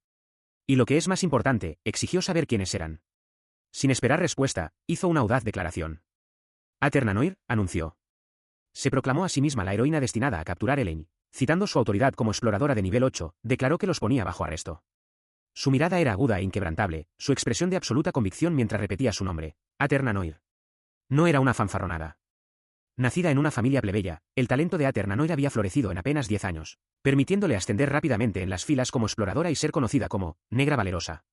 Y lo que es más importante, exigió saber quiénes eran. Sin esperar respuesta, hizo una audaz declaración. Aternanoir, anunció. Se proclamó a sí misma la heroína destinada a capturar Elaine, citando su autoridad como exploradora de nivel 8, declaró que los ponía bajo arresto. Su mirada era aguda e inquebrantable, su expresión de absoluta convicción mientras repetía su nombre, Aternanoir. No era una fanfarronada. Nacida en una familia plebeya, el talento de Aternanoir había florecido en apenas 10 años, permitiéndole ascender rápidamente en las filas como exploradora y ser conocida como Negra Valerosa.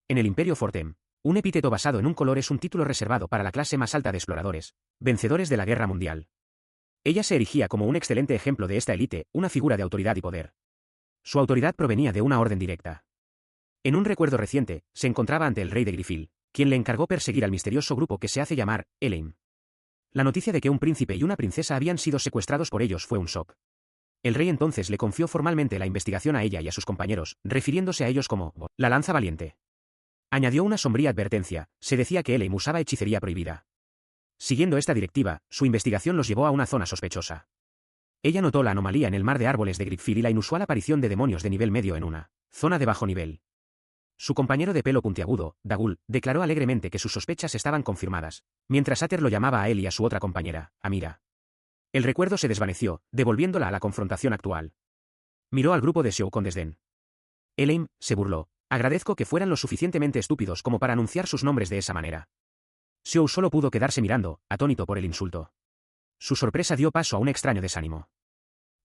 En el Imperio Fortem, un epíteto basado en un color es un título reservado para la clase más alta de exploradores, vencedores de la Guerra Mundial. Ella se erigía como un excelente ejemplo de esta élite, una figura de autoridad y poder. Su autoridad provenía de una orden directa. En un recuerdo reciente, se encontraba ante el rey de Grifil, quien le encargó perseguir al misterioso grupo que se hace llamar Elaine. La noticia de que un príncipe y una princesa habían sido secuestrados por ellos fue un shock. El rey entonces le confió formalmente la investigación a ella y a sus compañeros, refiriéndose a ellos como la lanza valiente. Añadió una sombría advertencia: se decía que Elayne usaba hechicería prohibida. Siguiendo esta directiva, su investigación los llevó a una zona sospechosa. Ella notó la anomalía en el mar de árboles de Gridfield y la inusual aparición de demonios de nivel medio en una zona de bajo nivel. Su compañero de pelo puntiagudo, Dagul, declaró alegremente que sus sospechas estaban confirmadas, mientras Ater lo llamaba a él y a su otra compañera, Amira. El recuerdo se desvaneció, devolviéndola a la confrontación actual. Miró al grupo de Xiao con desdén. Elayne se burló: agradezco que fueran lo suficientemente estúpidos como para anunciar sus nombres de esa manera. Xiao solo pudo quedarse mirando, atónito por el insulto. Su sorpresa dio paso a un extraño desánimo.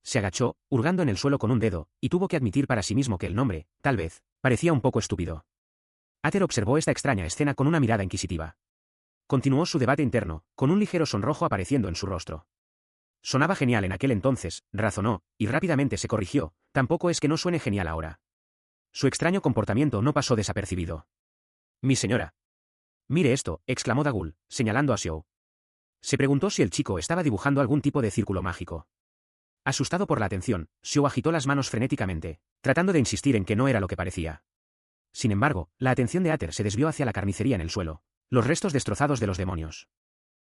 Se agachó, hurgando en el suelo con un dedo, y tuvo que admitir para sí mismo que el nombre, tal vez, parecía un poco estúpido. Ater observó esta extraña escena con una mirada inquisitiva. Continuó su debate interno, con un ligero sonrojo apareciendo en su rostro. Sonaba genial en aquel entonces, razonó, y rápidamente se corrigió: tampoco es que no suene genial ahora. Su extraño comportamiento no pasó desapercibido. Mi señora. Mire esto, exclamó Dagul, señalando a Xiao. Se preguntó si el chico estaba dibujando algún tipo de círculo mágico. Asustado por la atención, Xiao agitó las manos frenéticamente, tratando de insistir en que no era lo que parecía. Sin embargo, la atención de Ater se desvió hacia la carnicería en el suelo, los restos destrozados de los demonios.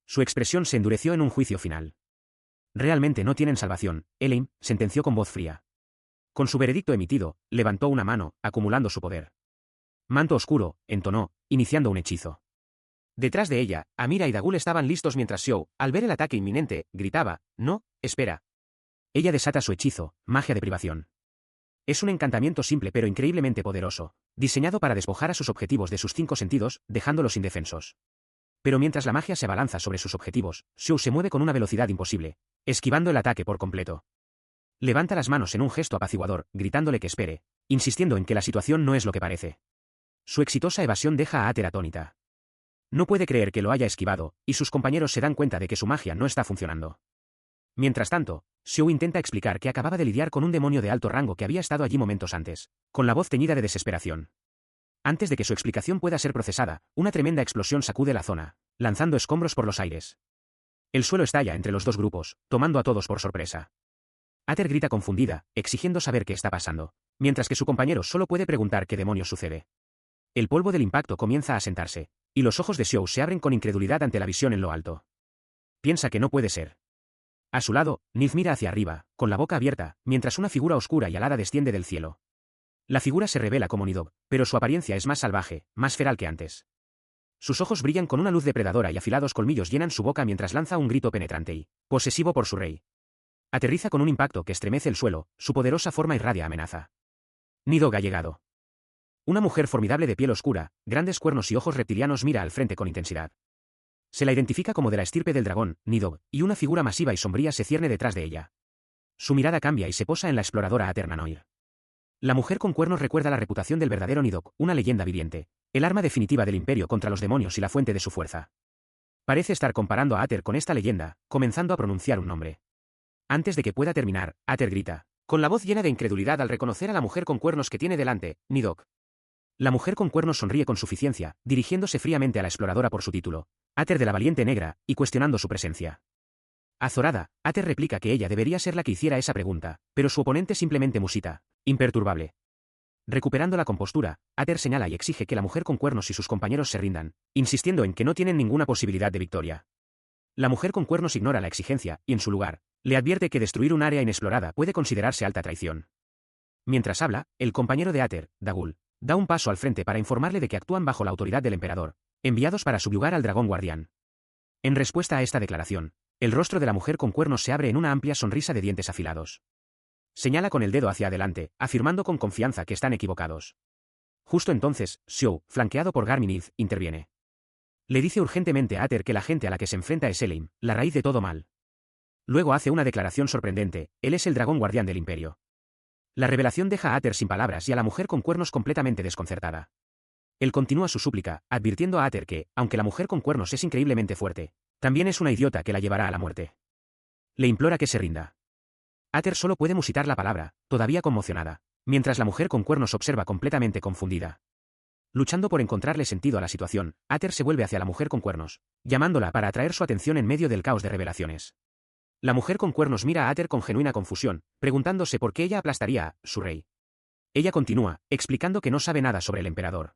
Su expresión se endureció en un juicio final. Realmente no tienen salvación, Elayne sentenció con voz fría. Con su veredicto emitido, levantó una mano, acumulando su poder. Manto oscuro, entonó, iniciando un hechizo. Detrás de ella, Amira y Dagul estaban listos mientras Xiao, al ver el ataque inminente, gritaba: no, espera. Ella desata su hechizo, magia de privación. Es un encantamiento simple pero increíblemente poderoso, diseñado para despojar a sus objetivos de sus 5 sentidos, dejándolos indefensos. Pero mientras la magia se abalanza sobre sus objetivos, Xiao se mueve con una velocidad imposible, esquivando el ataque por completo. Levanta las manos en un gesto apaciguador, gritándole que espere, insistiendo en que la situación no es lo que parece. Su exitosa evasión deja a Ater atónita. No puede creer que lo haya esquivado, y sus compañeros se dan cuenta de que su magia no está funcionando. Mientras tanto, Xiao intenta explicar que acababa de lidiar con un demonio de alto rango que había estado allí momentos antes, con la voz teñida de desesperación. Antes de que su explicación pueda ser procesada, una tremenda explosión sacude la zona, lanzando escombros por los aires. El suelo estalla entre los dos grupos, tomando a todos por sorpresa. Ater grita confundida, exigiendo saber qué está pasando, mientras que su compañero solo puede preguntar qué demonios sucede. El polvo del impacto comienza a asentarse, y los ojos de Xiao se abren con incredulidad ante la visión en lo alto. Piensa que no puede ser. A su lado, Nith mira hacia arriba, con la boca abierta, mientras una figura oscura y alada desciende del cielo. La figura se revela como Nidhogg, pero su apariencia es más salvaje, más feral que antes. Sus ojos brillan con una luz depredadora y afilados colmillos llenan su boca mientras lanza un grito penetrante y posesivo por su rey. Aterriza con un impacto que estremece el suelo, su poderosa forma irradia amenaza. Nidhogg ha llegado. Una mujer formidable de piel oscura, grandes cuernos y ojos reptilianos mira al frente con intensidad. Se la identifica como de la estirpe del dragón, Nidhogg, y una figura masiva y sombría se cierne detrás de ella. Su mirada cambia y se posa en la exploradora Ater Nanoir. La mujer con cuernos recuerda la reputación del verdadero Nidhogg, una leyenda viviente, el arma definitiva del imperio contra los demonios y la fuente de su fuerza. Parece estar comparando a Ater con esta leyenda, comenzando a pronunciar un nombre. Antes de que pueda terminar, Ater grita, con la voz llena de incredulidad al reconocer a la mujer con cuernos que tiene delante: Nidhogg. La mujer con cuernos sonríe con suficiencia, dirigiéndose fríamente a la exploradora por su título, Ater de la Valiente Negra, y cuestionando su presencia. Azorada, Ater replica que ella debería ser la que hiciera esa pregunta, pero su oponente simplemente musita, imperturbable. Recuperando la compostura, Ater señala y exige que la mujer con cuernos y sus compañeros se rindan, insistiendo en que no tienen ninguna posibilidad de victoria. La mujer con cuernos ignora la exigencia, y en su lugar, le advierte que destruir un área inexplorada puede considerarse alta traición. Mientras habla, el compañero de Ater, Dagul, da un paso al frente para informarle de que actúan bajo la autoridad del emperador, enviados para subyugar al dragón guardián. En respuesta a esta declaración, el rostro de la mujer con cuernos se abre en una amplia sonrisa de dientes afilados. Señala con el dedo hacia adelante, afirmando con confianza que están equivocados. Justo entonces, Xiao, flanqueado por Garminith, interviene. Le dice urgentemente a Ater que la gente a la que se enfrenta es Elayne, la raíz de todo mal. Luego hace una declaración sorprendente: él es el dragón guardián del imperio. La revelación deja a Ater sin palabras y a la mujer con cuernos completamente desconcertada. Él continúa su súplica, advirtiendo a Ater que, aunque la mujer con cuernos es increíblemente fuerte, también es una idiota que la llevará a la muerte. Le implora que se rinda. Ater solo puede musitar la palabra, todavía conmocionada, mientras la mujer con cuernos observa completamente confundida. Luchando por encontrarle sentido a la situación, Ater se vuelve hacia la mujer con cuernos, llamándola para atraer su atención en medio del caos de revelaciones. La mujer con cuernos mira a Ater con genuina confusión, preguntándose por qué ella aplastaría a su rey. Ella continúa, explicando que no sabe nada sobre el emperador.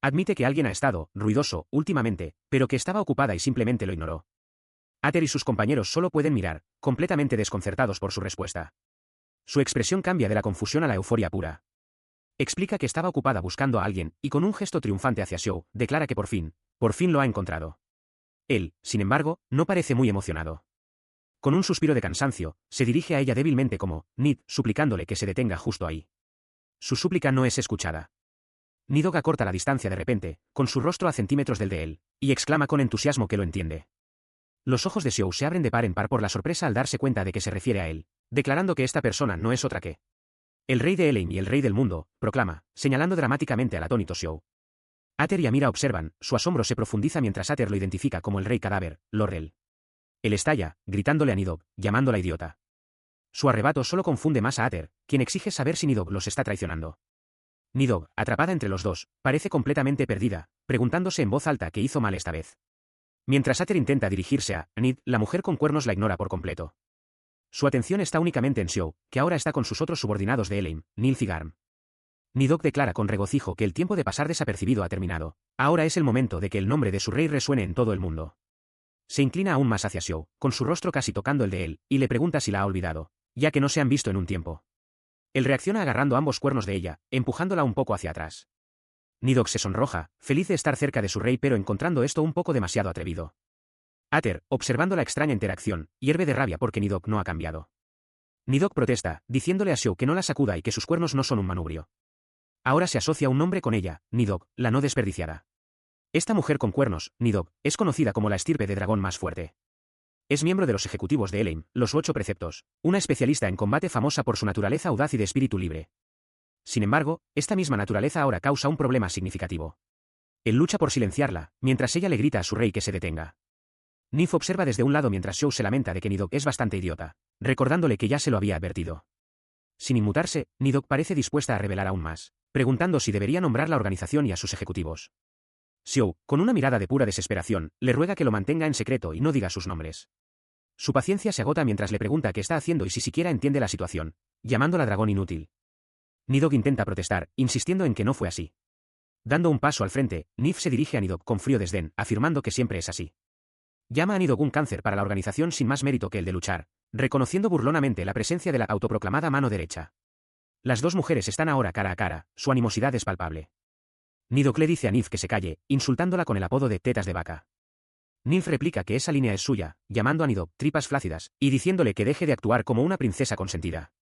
Admite que alguien ha estado ruidoso últimamente, pero que estaba ocupada y simplemente lo ignoró. Ater y sus compañeros solo pueden mirar, completamente desconcertados por su respuesta. Su expresión cambia de la confusión a la euforia pura. Explica que estaba ocupada buscando a alguien, y con un gesto triunfante hacia Xiao, declara que por fin lo ha encontrado. Él, sin embargo, no parece muy emocionado. Con un suspiro de cansancio, se dirige a ella débilmente como Nid, suplicándole que se detenga justo ahí. Su súplica no es escuchada. Nidhogg acorta la distancia de repente, con su rostro a centímetros del de él, y exclama con entusiasmo que lo entiende. Los ojos de Xiao se abren de par en par por la sorpresa al darse cuenta de que se refiere a él, declarando que esta persona no es otra que el rey de Eleim y el rey del mundo, proclama, señalando dramáticamente al atónito Xiao. Ater y Amira observan, su asombro se profundiza mientras Ater lo identifica como el rey cadáver, Lorrel. Él estalla, gritándole a Nidhogg, llamándola idiota. Su arrebato solo confunde más a Ater, quien exige saber si Nidhogg los está traicionando. Nidhogg, atrapada entre los dos, parece completamente perdida, preguntándose en voz alta qué hizo mal esta vez. Mientras Ater intenta dirigirse a Nid, la mujer con cuernos la ignora por completo. Su atención está únicamente en Xiao, que ahora está con sus otros subordinados de Eleim, Nilf y Garm. Nidhogg declara con regocijo que el tiempo de pasar desapercibido ha terminado. Ahora es el momento de que el nombre de su rey resuene en todo el mundo. Se inclina aún más hacia Xiao, con su rostro casi tocando el de él, y le pregunta si la ha olvidado, ya que no se han visto en un tiempo. Él reacciona agarrando ambos cuernos de ella, empujándola un poco hacia atrás. Nidhogg se sonroja, feliz de estar cerca de su rey pero encontrando esto un poco demasiado atrevido. Ater, observando la extraña interacción, hierve de rabia porque Nidhogg no ha cambiado. Nidhogg protesta, diciéndole a Xiao que no la sacuda y que sus cuernos no son un manubrio. Ahora se asocia un nombre con ella, Nidhogg, la no desperdiciada. Esta mujer con cuernos, Nidhogg, es conocida como la estirpe de dragón más fuerte. Es miembro de los ejecutivos de Eleim, los 8 preceptos, una especialista en combate famosa por su naturaleza audaz y de espíritu libre. Sin embargo, esta misma naturaleza ahora causa un problema significativo. Él lucha por silenciarla, mientras ella le grita a su rey que se detenga. Nif observa desde un lado mientras Xiao se lamenta de que Nidhogg es bastante idiota, recordándole que ya se lo había advertido. Sin inmutarse, Nidhogg parece dispuesta a revelar aún más, preguntando si debería nombrar la organización y a sus ejecutivos. Xiao, con una mirada de pura desesperación, le ruega que lo mantenga en secreto y no diga sus nombres. Su paciencia se agota mientras le pregunta qué está haciendo y si siquiera entiende la situación, llamándola dragón inútil. Nidhogg intenta protestar, insistiendo en que no fue así. Dando un paso al frente, Nif se dirige a Nidhogg con frío desdén, afirmando que siempre es así. Llama a Nidhogg un cáncer para la organización sin más mérito que el de luchar, reconociendo burlonamente la presencia de la autoproclamada mano derecha. Las dos mujeres están ahora cara a cara, su animosidad es palpable. Nidhogg le dice a Nif que se calle, insultándola con el apodo de tetas de vaca. Nif replica que esa línea es suya, llamando a Nidhogg tripas flácidas, y diciéndole que deje de actuar como una princesa consentida.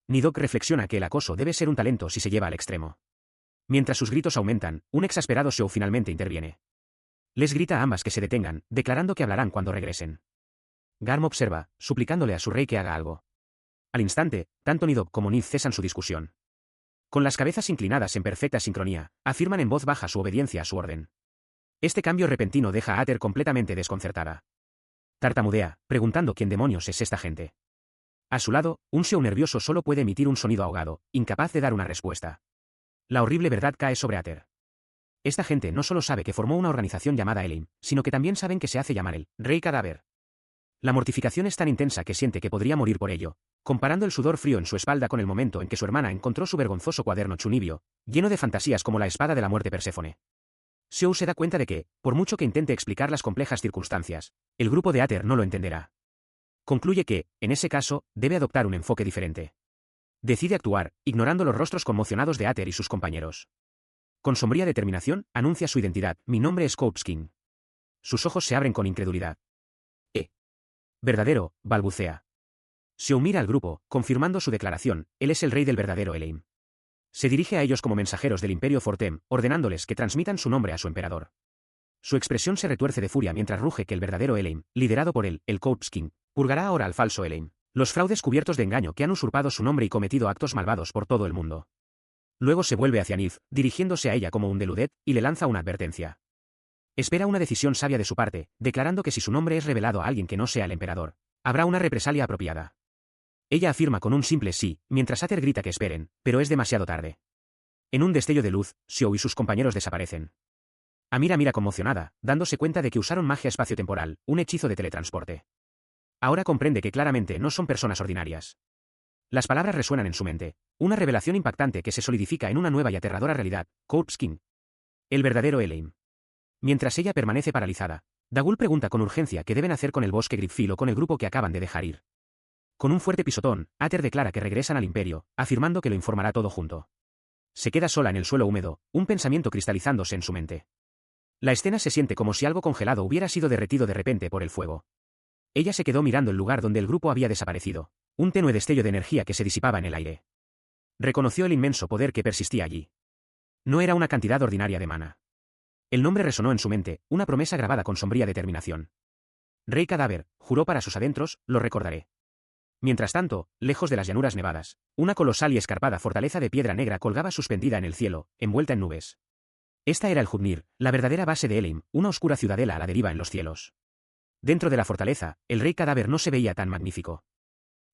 Nidhogg reflexiona que el acoso debe ser un talento si se lleva al extremo. Mientras sus gritos aumentan, un exasperado Xiao finalmente interviene. Les grita a ambas que se detengan, declarando que hablarán cuando regresen. Garm observa, suplicándole a su rey que haga algo. Al instante, tanto Nidhogg como Nif cesan su discusión. Con las cabezas inclinadas en perfecta sincronía, afirman en voz baja su obediencia a su orden. Este cambio repentino deja a Ater completamente desconcertada. Tartamudea, preguntando quién demonios es esta gente. A su lado, un Xiao nervioso solo puede emitir un sonido ahogado, incapaz de dar una respuesta. La horrible verdad cae sobre Ater. Esta gente no solo sabe que formó una organización llamada Eleim, sino que también saben que se hace llamar el Rey Cadáver. La mortificación es tan intensa que siente que podría morir por ello, comparando el sudor frío en su espalda con el momento en que su hermana encontró su vergonzoso cuaderno chunibio, lleno de fantasías como la espada de la muerte Perséfone. Xiao se da cuenta de que, por mucho que intente explicar las complejas circunstancias, el grupo de Ater no lo entenderá. Concluye que, en ese caso, debe adoptar un enfoque diferente. Decide actuar, ignorando los rostros conmocionados de Ater y sus compañeros. Con sombría determinación, anuncia su identidad: mi nombre es Corpse King. Sus ojos se abren con incredulidad. Verdadero, balbucea. Xiao mira al grupo, confirmando su declaración: él es el rey del verdadero Eleim. Se dirige a ellos como mensajeros del Imperio Fortem, ordenándoles que transmitan su nombre a su emperador. Su expresión se retuerce de furia mientras ruge que el verdadero Eleim, liderado por él, el Corpse King, purgará ahora al falso Eleim, los fraudes cubiertos de engaño que han usurpado su nombre y cometido actos malvados por todo el mundo. Luego se vuelve hacia Nif, dirigiéndose a ella como un deludet, y le lanza una advertencia. Espera una decisión sabia de su parte, declarando que si su nombre es revelado a alguien que no sea el emperador, habrá una represalia apropiada. Ella afirma con un simple sí, mientras Ater grita que esperen, pero es demasiado tarde. En un destello de luz, Xiao y sus compañeros desaparecen. Amira mira conmocionada, dándose cuenta de que usaron magia espaciotemporal, un hechizo de teletransporte. Ahora comprende que claramente no son personas ordinarias. Las palabras resuenan en su mente. Una revelación impactante que se solidifica en una nueva y aterradora realidad, Corpse King. El verdadero Eleim. Mientras ella permanece paralizada, Dagul pregunta con urgencia qué deben hacer con el bosque Gripfil o con el grupo que acaban de dejar ir. Con un fuerte pisotón, Ater declara que regresan al Imperio, afirmando que lo informará todo junto. Se queda sola en el suelo húmedo, un pensamiento cristalizándose en su mente. La escena se siente como si algo congelado hubiera sido derretido de repente por el fuego. Ella se quedó mirando el lugar donde el grupo había desaparecido, un tenue destello de energía que se disipaba en el aire. Reconoció el inmenso poder que persistía allí. No era una cantidad ordinaria de mana. El nombre resonó en su mente, una promesa grabada con sombría determinación. Rey Cadáver, juró para sus adentros, lo recordaré. Mientras tanto, lejos de las llanuras nevadas, una colosal y escarpada fortaleza de piedra negra colgaba suspendida en el cielo, envuelta en nubes. Esta era el Hrungnir, la verdadera base de Eleim, una oscura ciudadela a la deriva en los cielos. Dentro de la fortaleza, el Rey Cadáver no se veía tan magnífico.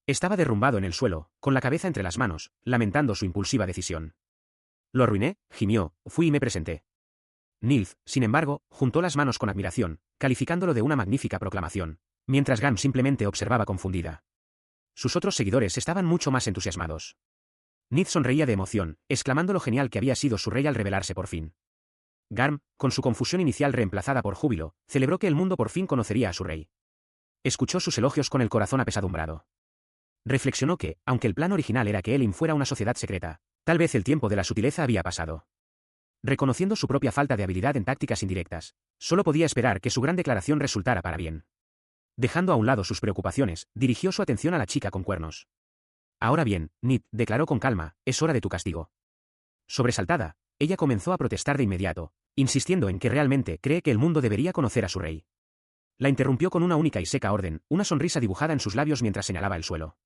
Estaba derrumbado en el suelo, con la cabeza entre las manos, lamentando su impulsiva decisión. Lo arruiné, gimió, fui y me presenté. Nilf, sin embargo, juntó las manos con admiración, calificándolo de una magnífica proclamación, mientras Garm simplemente observaba confundida. Sus otros seguidores estaban mucho más entusiasmados. Nith sonreía de emoción, exclamando lo genial que había sido su rey al revelarse por fin. Garm, con su confusión inicial reemplazada por júbilo, celebró que el mundo por fin conocería a su rey. Escuchó sus elogios con el corazón apesadumbrado. Reflexionó que, aunque el plan original era que Eleim fuera una sociedad secreta, tal vez el tiempo de la sutileza había pasado. Reconociendo su propia falta de habilidad en tácticas indirectas, solo podía esperar que su gran declaración resultara para bien. Dejando a un lado sus preocupaciones, dirigió su atención a la chica con cuernos. Ahora bien, Nith, declaró con calma, es hora de tu castigo. Sobresaltada, ella comenzó a protestar de inmediato, insistiendo en que realmente cree que el mundo debería conocer a su rey. La interrumpió con una única y seca orden, una sonrisa dibujada en sus labios mientras señalaba el suelo.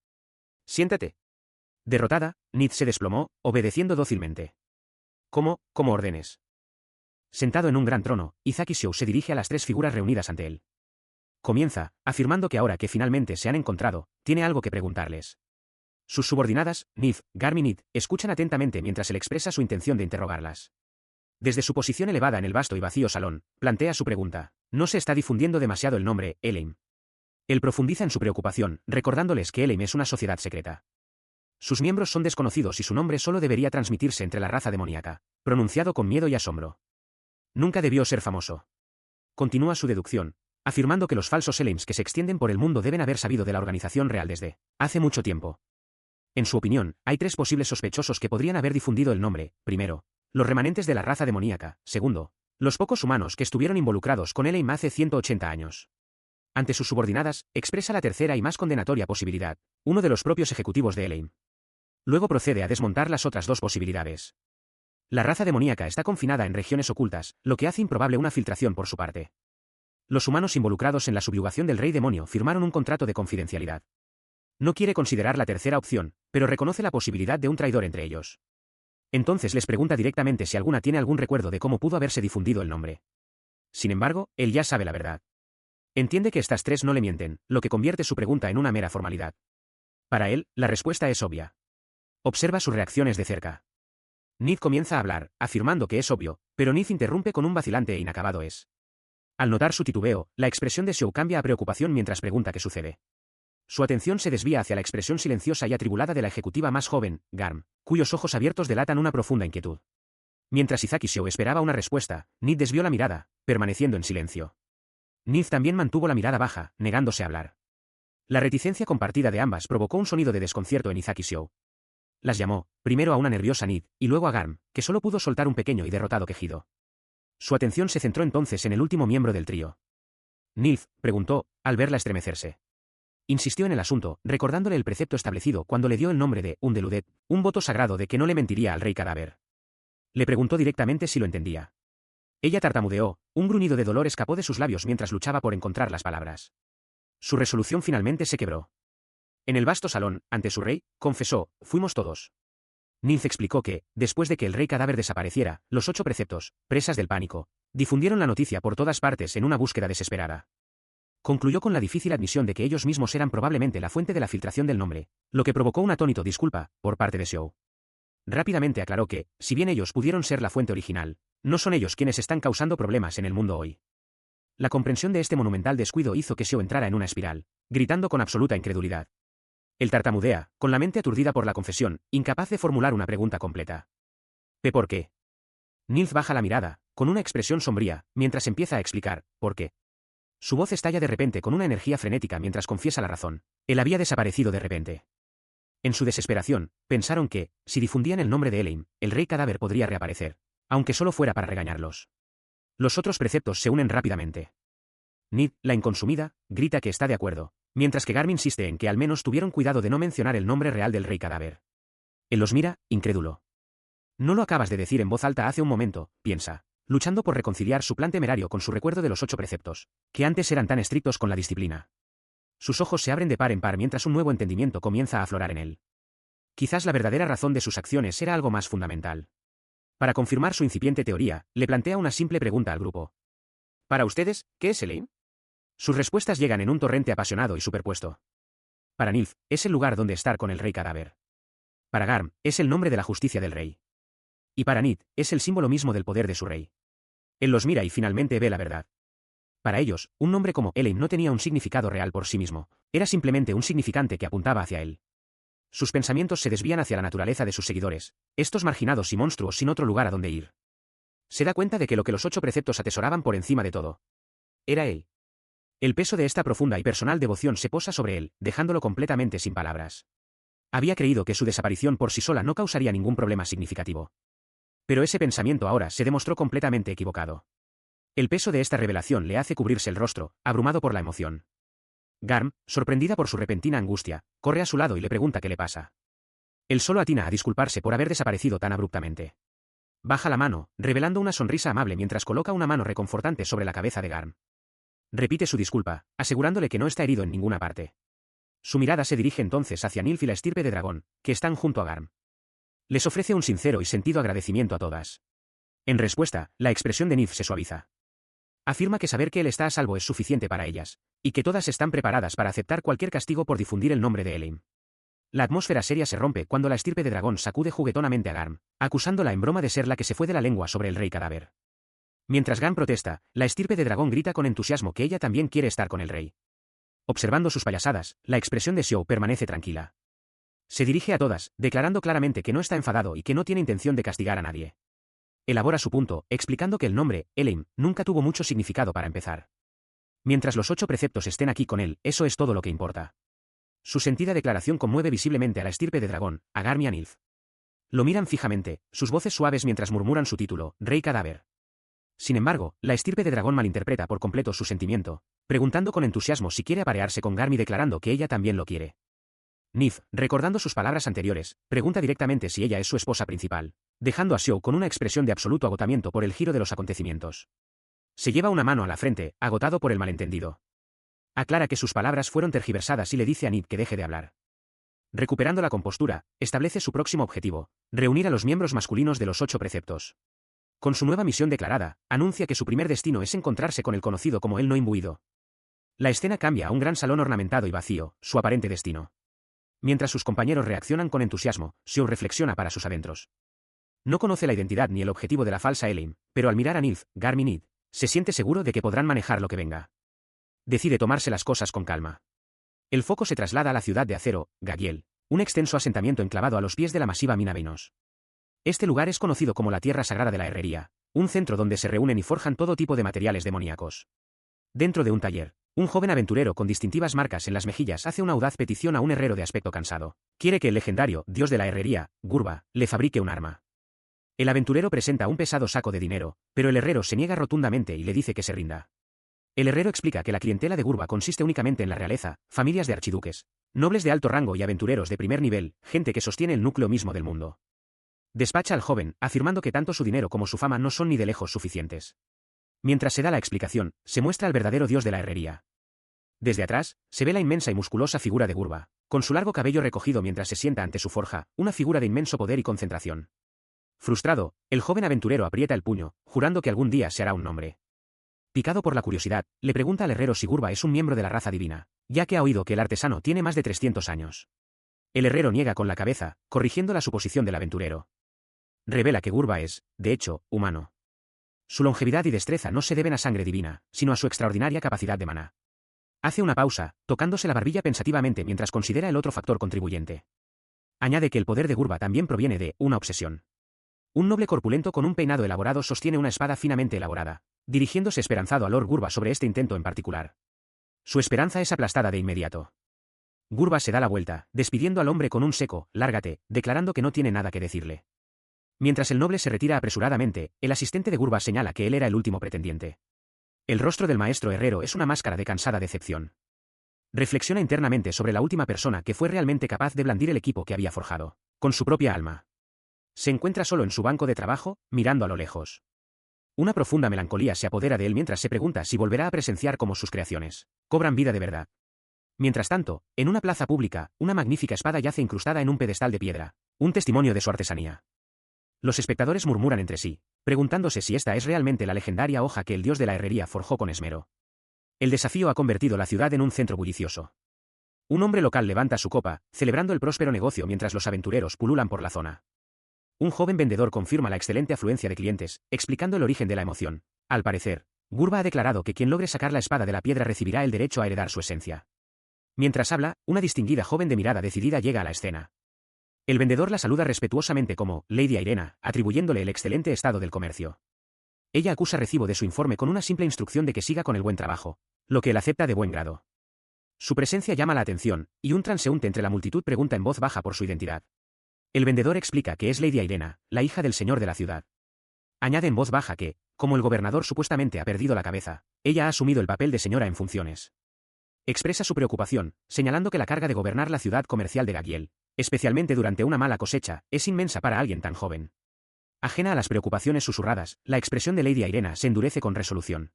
Siéntate. Derrotada, Nith se desplomó, obedeciendo dócilmente. ¿Cómo ordenes? Sentado en un gran trono, Izaki Xiou se dirige a las tres figuras reunidas ante él. Comienza, afirmando que ahora que finalmente se han encontrado, tiene algo que preguntarles. Sus subordinadas, Nith, Garm y Nith, escuchan atentamente mientras él expresa su intención de interrogarlas. Desde su posición elevada en el vasto y vacío salón, plantea su pregunta. No se está difundiendo demasiado el nombre, Eleim. Él profundiza en su preocupación, recordándoles que Eleim es una sociedad secreta. Sus miembros son desconocidos y su nombre solo debería transmitirse entre la raza demoníaca, pronunciado con miedo y asombro. Nunca debió ser famoso. Continúa su deducción, afirmando que los falsos Eleims que se extienden por el mundo deben haber sabido de la organización real desde hace mucho tiempo. En su opinión, hay tres posibles sospechosos que podrían haber difundido el nombre. Primero, los remanentes de la raza demoníaca. Segundo, los pocos humanos que estuvieron involucrados con Eleim hace 180 años. Ante sus subordinadas, expresa la tercera y más condenatoria posibilidad, uno de los propios ejecutivos de Eleim. Luego procede a desmontar las otras dos posibilidades. La raza demoníaca está confinada en regiones ocultas, lo que hace improbable una filtración por su parte. Los humanos involucrados en la subyugación del rey demonio firmaron un contrato de confidencialidad. No quiere considerar la tercera opción, pero reconoce la posibilidad de un traidor entre ellos. Entonces les pregunta directamente si alguna tiene algún recuerdo de cómo pudo haberse difundido el nombre. Sin embargo, él ya sabe la verdad. Entiende que estas tres no le mienten, lo que convierte su pregunta en una mera formalidad. Para él, la respuesta es obvia. Observa sus reacciones de cerca. Nith comienza a hablar, afirmando que es obvio, pero Nith interrumpe con un vacilante e inacabado es. Al notar su titubeo, la expresión de Xiao cambia a preocupación mientras pregunta qué sucede. Su atención se desvía hacia la expresión silenciosa y atribulada de la ejecutiva más joven, Garm, cuyos ojos abiertos delatan una profunda inquietud. Mientras Izaki Xiou esperaba una respuesta, Nith desvió la mirada, permaneciendo en silencio. Nith también mantuvo la mirada baja, negándose a hablar. La reticencia compartida de ambas provocó un sonido de desconcierto en Izaki Xiou. Las llamó, primero a una nerviosa Nith, y luego a Garm, que solo pudo soltar un pequeño y derrotado quejido. Su atención se centró entonces en el último miembro del trío. Nilf, preguntó, al verla estremecerse. Insistió en el asunto, recordándole el precepto establecido cuando le dio el nombre de Undeludet, un voto sagrado de que no le mentiría al rey cadáver. Le preguntó directamente si lo entendía. Ella tartamudeó, un gruñido de dolor escapó de sus labios mientras luchaba por encontrar las palabras. Su resolución finalmente se quebró. En el vasto salón, ante su rey, confesó, fuimos todos. Nilf explicó que, después de que el rey cadáver desapareciera, los 8 preceptos, presas del pánico, difundieron la noticia por todas partes en una búsqueda desesperada. Concluyó con la difícil admisión de que ellos mismos eran probablemente la fuente de la filtración del nombre, lo que provocó un atónito disculpa, por parte de Xiou. rápidamente aclaró que, si bien ellos pudieron ser la fuente original, no son ellos quienes están causando problemas en el mundo hoy. La comprensión de este monumental descuido hizo que Xiao entrara en una espiral, gritando con absoluta incredulidad. Él tartamudea, con la mente aturdida por la confesión, incapaz de formular una pregunta completa. ¿Por qué? Nilf baja la mirada, con una expresión sombría, mientras empieza a explicar, ¿por qué? Su voz estalla de repente con una energía frenética mientras confiesa la razón. Él había desaparecido de repente. En su desesperación, pensaron que, si difundían el nombre de Eleim, el rey cadáver podría reaparecer, aunque solo fuera para regañarlos. Los otros preceptos se unen rápidamente. Nid, la inconsumida, grita que está de acuerdo, mientras que Garm insiste en que al menos tuvieron cuidado de no mencionar el nombre real del rey cadáver. Él los mira, incrédulo. No lo acabas de decir en voz alta hace un momento, piensa, luchando por reconciliar su plan temerario con su recuerdo de los 8 preceptos, que antes eran tan estrictos con la disciplina. Sus ojos se abren de par en par mientras un nuevo entendimiento comienza a aflorar en él. Quizás la verdadera razón de sus acciones era algo más fundamental. Para confirmar su incipiente teoría, le plantea una simple pregunta al grupo. ¿Para ustedes, qué es Eleim? Sus respuestas llegan en un torrente apasionado y superpuesto. Para Nilf, es el lugar donde estar con el rey cadáver. Para Garm, es el nombre de la justicia del rey. Y para Nid, es el símbolo mismo del poder de su rey. Él los mira y finalmente ve la verdad. Para ellos, un nombre como Eleim no tenía un significado real por sí mismo, era simplemente un significante que apuntaba hacia él. Sus pensamientos se desvían hacia la naturaleza de sus seguidores, estos marginados y monstruos sin otro lugar a donde ir. Se da cuenta de que lo que los 8 preceptos atesoraban por encima de todo era él. El peso de esta profunda y personal devoción se posa sobre él, dejándolo completamente sin palabras. Había creído que su desaparición por sí sola no causaría ningún problema significativo. Pero ese pensamiento ahora se demostró completamente equivocado. El peso de esta revelación le hace cubrirse el rostro, abrumado por la emoción. Garm, sorprendida por su repentina angustia, corre a su lado y le pregunta qué le pasa. Él solo atina a disculparse por haber desaparecido tan abruptamente. Baja la mano, revelando una sonrisa amable mientras coloca una mano reconfortante sobre la cabeza de Garm. Repite su disculpa, asegurándole que no está herido en ninguna parte. Su mirada se dirige entonces hacia Nilf y la estirpe de dragón, que están junto a Garm. Les ofrece un sincero y sentido agradecimiento a todas. En respuesta, la expresión de Nilf se suaviza. Afirma que saber que él está a salvo es suficiente para ellas, y que todas están preparadas para aceptar cualquier castigo por difundir el nombre de Eleim. La atmósfera seria se rompe cuando la estirpe de dragón sacude juguetonamente a Garm, acusándola en broma de ser la que se fue de la lengua sobre el rey cadáver. Mientras Garm protesta, la estirpe de dragón grita con entusiasmo que ella también quiere estar con el rey. Observando sus payasadas, la expresión de Xiao permanece tranquila. Se dirige a todas, declarando claramente que no está enfadado y que no tiene intención de castigar a nadie. Elabora su punto, explicando que el nombre, Eleim, nunca tuvo mucho significado para empezar. Mientras los 8 preceptos estén aquí con él, eso es todo lo que importa. Su sentida declaración conmueve visiblemente a la estirpe de dragón, a Garm y a Nilf. Lo miran fijamente, sus voces suaves mientras murmuran su título, Rey Cadáver. Sin embargo, la estirpe de dragón malinterpreta por completo su sentimiento, preguntando con entusiasmo si quiere aparearse con Garm y declarando que ella también lo quiere. Nilf, recordando sus palabras anteriores, pregunta directamente si ella es su esposa principal, dejando a Xiao con una expresión de absoluto agotamiento por el giro de los acontecimientos. Se lleva una mano a la frente, agotado por el malentendido. Aclara que sus palabras fueron tergiversadas y le dice a Nid que deje de hablar. Recuperando la compostura, establece su próximo objetivo, reunir a los miembros masculinos de los 8 preceptos. Con su nueva misión declarada, anuncia que su primer destino es encontrarse con el conocido como el no imbuido. La escena cambia a un gran salón ornamentado y vacío, su aparente destino. Mientras sus compañeros reaccionan con entusiasmo, Xiao reflexiona para sus adentros. No conoce la identidad ni el objetivo de la falsa Eleim, pero al mirar a Nilf, Garm y Nid, se siente seguro de que podrán manejar lo que venga. Decide tomarse las cosas con calma. El foco se traslada a la ciudad de acero, Gagiel, un extenso asentamiento enclavado a los pies de la masiva mina Veinos. Este lugar es conocido como la Tierra Sagrada de la Herrería, un centro donde se reúnen y forjan todo tipo de materiales demoníacos. Dentro de un taller, un joven aventurero con distintivas marcas en las mejillas hace una audaz petición a un herrero de aspecto cansado. Quiere que el legendario dios de la herrería, Gurba, le fabrique un arma. El aventurero presenta un pesado saco de dinero, pero el herrero se niega rotundamente y le dice que se rinda. El herrero explica que la clientela de Gurba consiste únicamente en la realeza, familias de archiduques, nobles de alto rango y aventureros de primer nivel, gente que sostiene el núcleo mismo del mundo. Despacha al joven, afirmando que tanto su dinero como su fama no son ni de lejos suficientes. Mientras se da la explicación, se muestra al verdadero dios de la herrería. Desde atrás, se ve la inmensa y musculosa figura de Gurba, con su largo cabello recogido mientras se sienta ante su forja, una figura de inmenso poder y concentración. Frustrado, el joven aventurero aprieta el puño, jurando que algún día se hará un nombre. Picado por la curiosidad, le pregunta al herrero si Gurba es un miembro de la raza divina, ya que ha oído que el artesano tiene más de 300 años. El herrero niega con la cabeza, corrigiendo la suposición del aventurero. Revela que Gurba es, de hecho, humano. Su longevidad y destreza no se deben a sangre divina, sino a su extraordinaria capacidad de maná. Hace una pausa, tocándose la barbilla pensativamente mientras considera el otro factor contribuyente. Añade que el poder de Gurba también proviene de una obsesión. Un noble corpulento con un peinado elaborado sostiene una espada finamente elaborada, dirigiéndose esperanzado a Lord Gurba sobre este intento en particular. Su esperanza es aplastada de inmediato. Gurba se da la vuelta, despidiendo al hombre con un seco, lárgate, declarando que no tiene nada que decirle. Mientras el noble se retira apresuradamente, el asistente de Gurba señala que él era el último pretendiente. El rostro del maestro herrero es una máscara de cansada decepción. Reflexiona internamente sobre la última persona que fue realmente capaz de blandir el equipo que había forjado, con su propia alma. Se encuentra solo en su banco de trabajo, mirando a lo lejos. Una profunda melancolía se apodera de él mientras se pregunta si volverá a presenciar cómo sus creaciones cobran vida de verdad. Mientras tanto, en una plaza pública, una magnífica espada yace incrustada en un pedestal de piedra, un testimonio de su artesanía. Los espectadores murmuran entre sí, preguntándose si esta es realmente la legendaria hoja que el dios de la herrería forjó con esmero. El desafío ha convertido la ciudad en un centro bullicioso. Un hombre local levanta su copa, celebrando el próspero negocio mientras los aventureros pululan por la zona. Un joven vendedor confirma la excelente afluencia de clientes, explicando el origen de la emoción. Al parecer, Gurba ha declarado que quien logre sacar la espada de la piedra recibirá el derecho a heredar su esencia. Mientras habla, una distinguida joven de mirada decidida llega a la escena. El vendedor la saluda respetuosamente como Lady Irena, atribuyéndole el excelente estado del comercio. Ella acusa recibo de su informe con una simple instrucción de que siga con el buen trabajo, lo que él acepta de buen grado. Su presencia llama la atención, y un transeúnte entre la multitud pregunta en voz baja por su identidad. El vendedor explica que es Lady Irena, la hija del señor de la ciudad. Añade en voz baja que, como el gobernador supuestamente ha perdido la cabeza, ella ha asumido el papel de señora en funciones. Expresa su preocupación, señalando que la carga de gobernar la ciudad comercial de Gagiel, especialmente durante una mala cosecha, es inmensa para alguien tan joven. Ajena a las preocupaciones susurradas, la expresión de Lady Irena se endurece con resolución.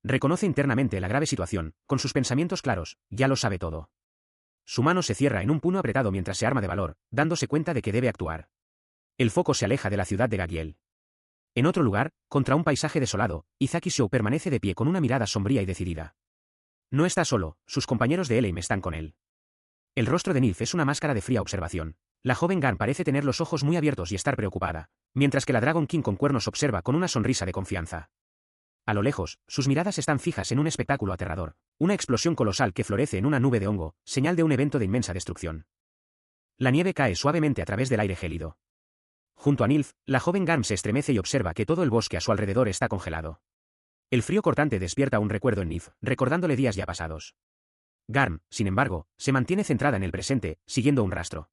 Reconoce internamente la grave situación, con sus pensamientos claros, ya lo sabe todo. Su mano se cierra en un puño apretado mientras se arma de valor, dándose cuenta de que debe actuar. El foco se aleja de la ciudad de Gagiel. En otro lugar, contra un paisaje desolado, Izaki Shou permanece de pie con una mirada sombría y decidida. No está solo, sus compañeros de Eleim están con él. El rostro de Nilf es una máscara de fría observación. La joven Garm parece tener los ojos muy abiertos y estar preocupada, mientras que la Dragon King con cuernos observa con una sonrisa de confianza. A lo lejos, sus miradas están fijas en un espectáculo aterrador, una explosión colosal que florece en una nube de hongo, señal de un evento de inmensa destrucción. La nieve cae suavemente a través del aire gélido. Junto a Nilf, la joven Garm se estremece y observa que todo el bosque a su alrededor está congelado. El frío cortante despierta un recuerdo en Nilf, recordándole días ya pasados. Garm, sin embargo, se mantiene centrada en el presente, siguiendo un rastro.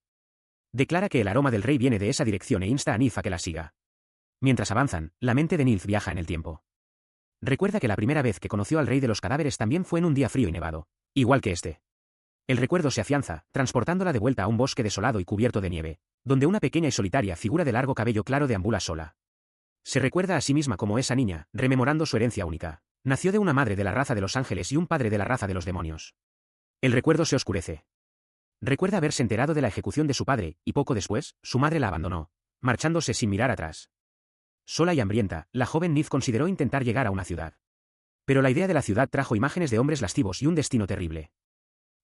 Declara que el aroma del rey viene de esa dirección e insta a Nilf a que la siga. Mientras avanzan, la mente de Nilf viaja en el tiempo. Recuerda que la primera vez que conoció al rey de los cadáveres también fue en un día frío y nevado, igual que este. El recuerdo se afianza, transportándola de vuelta a un bosque desolado y cubierto de nieve, donde una pequeña y solitaria figura de largo cabello claro deambula sola. Se recuerda a sí misma como esa niña, rememorando su herencia única. Nació de una madre de la raza de los ángeles y un padre de la raza de los demonios. El recuerdo se oscurece. Recuerda haberse enterado de la ejecución de su padre, y poco después, su madre la abandonó, marchándose sin mirar atrás. Sola y hambrienta, la joven Nilf consideró intentar llegar a una ciudad. Pero la idea de la ciudad trajo imágenes de hombres lascivos y un destino terrible.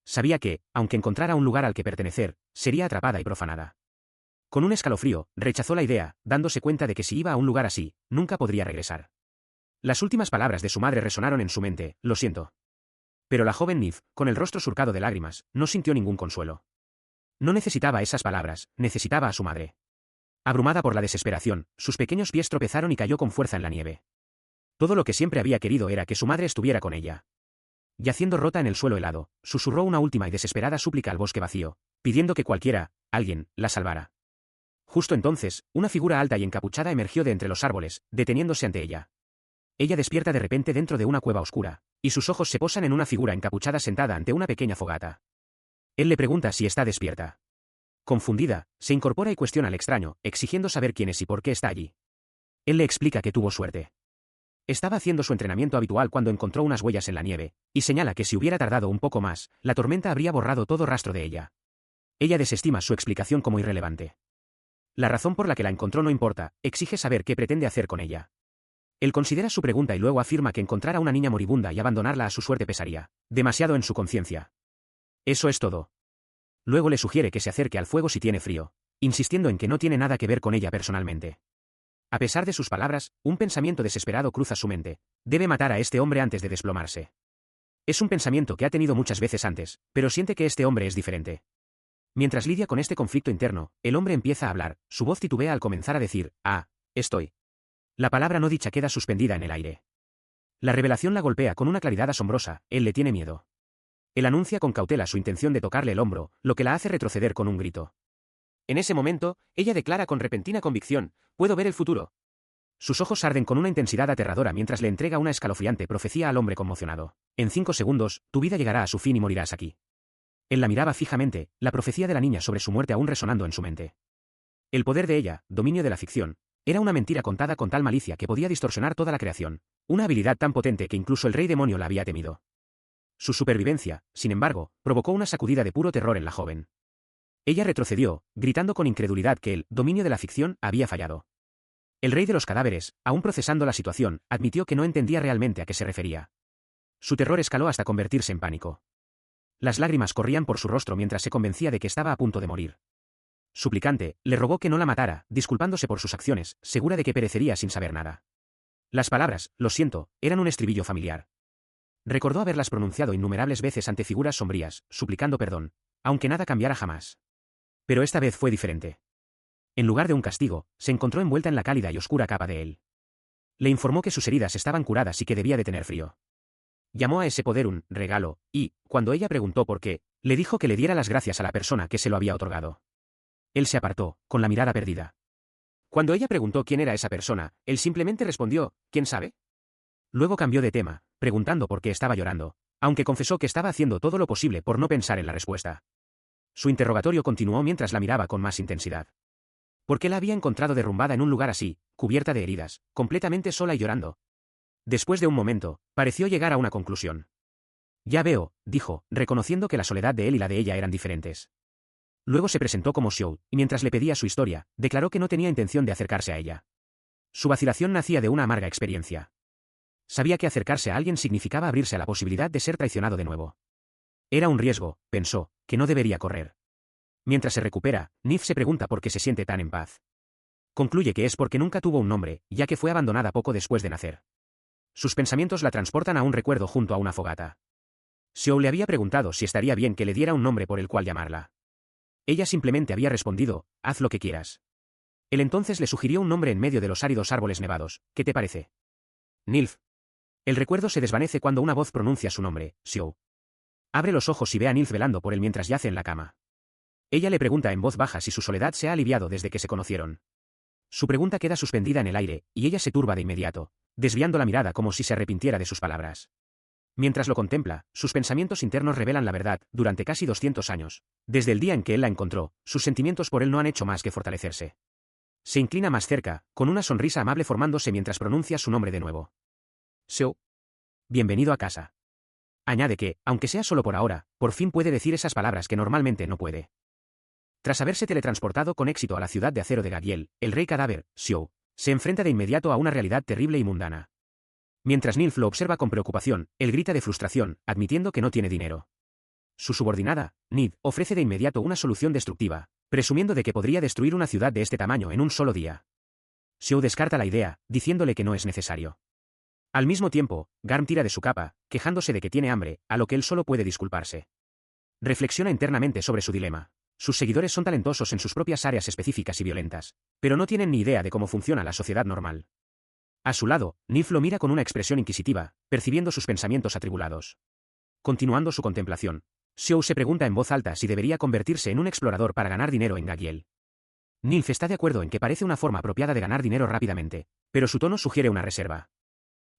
Sabía que, aunque encontrara un lugar al que pertenecer, sería atrapada y profanada. Con un escalofrío, rechazó la idea, dándose cuenta de que si iba a un lugar así, nunca podría regresar. Las últimas palabras de su madre resonaron en su mente, lo siento. Pero la joven Nilf, con el rostro surcado de lágrimas, no sintió ningún consuelo. No necesitaba esas palabras, necesitaba a su madre. Abrumada por la desesperación, sus pequeños pies tropezaron y cayó con fuerza en la nieve. Todo lo que siempre había querido era que su madre estuviera con ella. Yaciendo rota en el suelo helado, susurró una última y desesperada súplica al bosque vacío, pidiendo que alguien, la salvara. Justo entonces, una figura alta y encapuchada emergió de entre los árboles, deteniéndose ante ella. Ella despierta de repente dentro de una cueva oscura, y sus ojos se posan en una figura encapuchada sentada ante una pequeña fogata. Él le pregunta si está despierta. Confundida, se incorpora y cuestiona al extraño, exigiendo saber quién es y por qué está allí. Él le explica que tuvo suerte. Estaba haciendo su entrenamiento habitual cuando encontró unas huellas en la nieve, y señala que si hubiera tardado un poco más, la tormenta habría borrado todo rastro de ella. Ella desestima su explicación como irrelevante. La razón por la que la encontró no importa, exige saber qué pretende hacer con ella. Él considera su pregunta y luego afirma que encontrar a una niña moribunda y abandonarla a su suerte pesaría demasiado en su conciencia. Eso es todo. Luego le sugiere que se acerque al fuego si tiene frío, insistiendo en que no tiene nada que ver con ella personalmente. A pesar de sus palabras, un pensamiento desesperado cruza su mente. Debe matar a este hombre antes de desplomarse. Es un pensamiento que ha tenido muchas veces antes, pero siente que este hombre es diferente. Mientras lidia con este conflicto interno, el hombre empieza a hablar, su voz titubea al comenzar a decir, estoy. La palabra no dicha queda suspendida en el aire. La revelación la golpea con una claridad asombrosa, él le tiene miedo. Él anuncia con cautela su intención de tocarle el hombro, lo que la hace retroceder con un grito. En ese momento, ella declara con repentina convicción, puedo ver el futuro. Sus ojos arden con una intensidad aterradora mientras le entrega una escalofriante profecía al hombre conmocionado. En 5 segundos, tu vida llegará a su fin y morirás aquí. Él la miraba fijamente, la profecía de la niña sobre su muerte aún resonando en su mente. El poder de ella, dominio de la ficción, era una mentira contada con tal malicia que podía distorsionar toda la creación, una habilidad tan potente que incluso el rey demonio la había temido. Su supervivencia, sin embargo, provocó una sacudida de puro terror en la joven. Ella retrocedió, gritando con incredulidad que el dominio de la ficción había fallado. El rey de los cadáveres, aún procesando la situación, admitió que no entendía realmente a qué se refería. Su terror escaló hasta convertirse en pánico. Las lágrimas corrían por su rostro mientras se convencía de que estaba a punto de morir. Suplicante, le rogó que no la matara, disculpándose por sus acciones, segura de que perecería sin saber nada. Las palabras, lo siento, eran un estribillo familiar. Recordó haberlas pronunciado innumerables veces ante figuras sombrías, suplicando perdón, aunque nada cambiara jamás. Pero esta vez fue diferente. En lugar de un castigo, se encontró envuelta en la cálida y oscura capa de él. Le informó que sus heridas estaban curadas y que debía de tener frío. Llamó a ese poder un regalo, y, cuando ella preguntó por qué, le dijo que le diera las gracias a la persona que se lo había otorgado. Él se apartó, con la mirada perdida. Cuando ella preguntó quién era esa persona, él simplemente respondió, ¿quién sabe? Luego cambió de tema, preguntando por qué estaba llorando, aunque confesó que estaba haciendo todo lo posible por no pensar en la respuesta. Su interrogatorio continuó mientras la miraba con más intensidad. ¿Por qué la había encontrado derrumbada en un lugar así, cubierta de heridas, completamente sola y llorando? Después de un momento, pareció llegar a una conclusión. Ya veo, dijo, reconociendo que la soledad de él y la de ella eran diferentes. Luego se presentó como Xiao, y mientras le pedía su historia, declaró que no tenía intención de acercarse a ella. Su vacilación nacía de una amarga experiencia. Sabía que acercarse a alguien significaba abrirse a la posibilidad de ser traicionado de nuevo. Era un riesgo, pensó, que no debería correr. Mientras se recupera, Nif se pregunta por qué se siente tan en paz. Concluye que es porque nunca tuvo un nombre, ya que fue abandonada poco después de nacer. Sus pensamientos la transportan a un recuerdo junto a una fogata. Xiao le había preguntado si estaría bien que le diera un nombre por el cual llamarla. Ella simplemente había respondido, haz lo que quieras. Él entonces le sugirió un nombre en medio de los áridos árboles nevados. ¿Qué te parece? Nilf. El recuerdo se desvanece cuando una voz pronuncia su nombre, Xiao. Abre los ojos y ve a Nilf velando por él mientras yace en la cama. Ella le pregunta en voz baja si su soledad se ha aliviado desde que se conocieron. Su pregunta queda suspendida en el aire, y ella se turba de inmediato, desviando la mirada como si se arrepintiera de sus palabras. Mientras lo contempla, sus pensamientos internos revelan la verdad, durante casi 200 años. Desde el día en que él la encontró, sus sentimientos por él no han hecho más que fortalecerse. Se inclina más cerca, con una sonrisa amable formándose mientras pronuncia su nombre de nuevo. Xiao. Bienvenido a casa. Añade que, aunque sea solo por ahora, por fin puede decir esas palabras que normalmente no puede. Tras haberse teletransportado con éxito a la ciudad de acero de Gagiel, el rey cadáver, Xiao, se enfrenta de inmediato a una realidad terrible y mundana. Mientras Nilf lo observa con preocupación, él grita de frustración, admitiendo que no tiene dinero. Su subordinada, Nid, ofrece de inmediato una solución destructiva, presumiendo de que podría destruir una ciudad de este tamaño en un solo día. Xiao descarta la idea, diciéndole que no es necesario. Al mismo tiempo, Garm tira de su capa, quejándose de que tiene hambre, a lo que él solo puede disculparse. Reflexiona internamente sobre su dilema. Sus seguidores son talentosos en sus propias áreas específicas y violentas, pero no tienen ni idea de cómo funciona la sociedad normal. A su lado, Nilf lo mira con una expresión inquisitiva, percibiendo sus pensamientos atribulados. Continuando su contemplación, Xiao se pregunta en voz alta si debería convertirse en un explorador para ganar dinero en Gagiel. Nilf está de acuerdo en que parece una forma apropiada de ganar dinero rápidamente, pero su tono sugiere una reserva.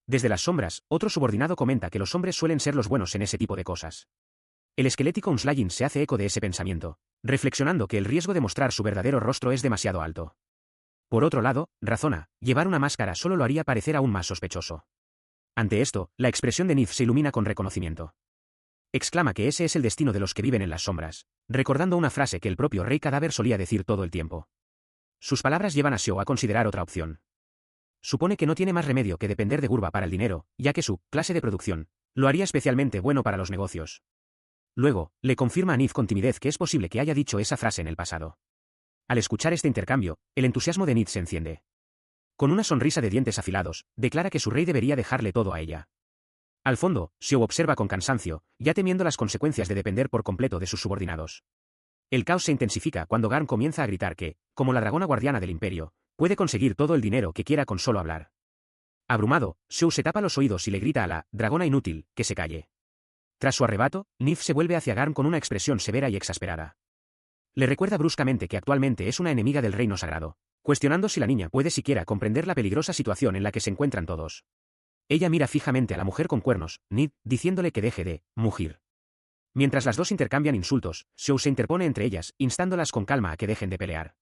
Desde las sombras, otro subordinado comenta que los hombres suelen ser los buenos en ese tipo de cosas. El esquelético Unslagin se hace eco de ese pensamiento, reflexionando que el riesgo de mostrar su verdadero rostro es demasiado alto. Por otro lado, razona, llevar una máscara solo lo haría parecer aún más sospechoso. Ante esto, la expresión de Nilf se ilumina con reconocimiento. Exclama que ese es el destino de los que viven en las sombras, recordando una frase que el propio rey cadáver solía decir todo el tiempo. Sus palabras llevan a Xiao a considerar otra opción. Supone que no tiene más remedio que depender de Gurba para el dinero, ya que su clase de producción lo haría especialmente bueno para los negocios. Luego, le confirma a Nilf con timidez que es posible que haya dicho esa frase en el pasado. Al escuchar este intercambio, el entusiasmo de Nid se enciende. Con una sonrisa de dientes afilados, declara que su rey debería dejarle todo a ella. Al fondo, Xiao observa con cansancio, ya temiendo las consecuencias de depender por completo de sus subordinados. El caos se intensifica cuando Garm comienza a gritar que, como la dragona guardiana del imperio, puede conseguir todo el dinero que quiera con solo hablar. Abrumado, Xiao se tapa los oídos y le grita a la dragona inútil que se calle. Tras su arrebato, Nif se vuelve hacia Garm con una expresión severa y exasperada. Le recuerda bruscamente que actualmente es una enemiga del reino sagrado, cuestionando si la niña puede siquiera comprender la peligrosa situación en la que se encuentran todos. Ella mira fijamente a la mujer con cuernos, Nid, diciéndole que deje de mugir. Mientras las dos intercambian insultos, Xiao se interpone entre ellas, instándolas con calma a que dejen de pelear.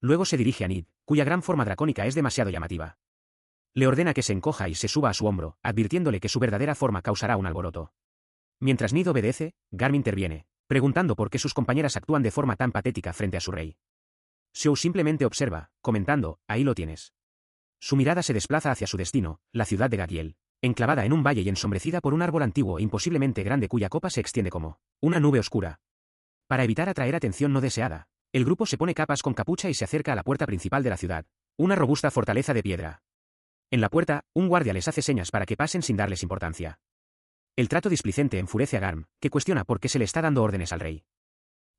Luego se dirige a Nid, cuya gran forma dracónica es demasiado llamativa. Le ordena que se encoja y se suba a su hombro, advirtiéndole que su verdadera forma causará un alboroto. Mientras Nid obedece, Garm interviene, preguntando por qué sus compañeras actúan de forma tan patética frente a su rey. Xiao simplemente observa, comentando, ahí lo tienes. Su mirada se desplaza hacia su destino, la ciudad de Gagiel, enclavada en un valle y ensombrecida por un árbol antiguo e imposiblemente grande cuya copa se extiende como una nube oscura. Para evitar atraer atención no deseada, el grupo se pone capas con capucha y se acerca a la puerta principal de la ciudad, una robusta fortaleza de piedra. En la puerta, un guardia les hace señas para que pasen sin darles importancia. El trato displicente enfurece a Garm, que cuestiona por qué se le está dando órdenes al rey.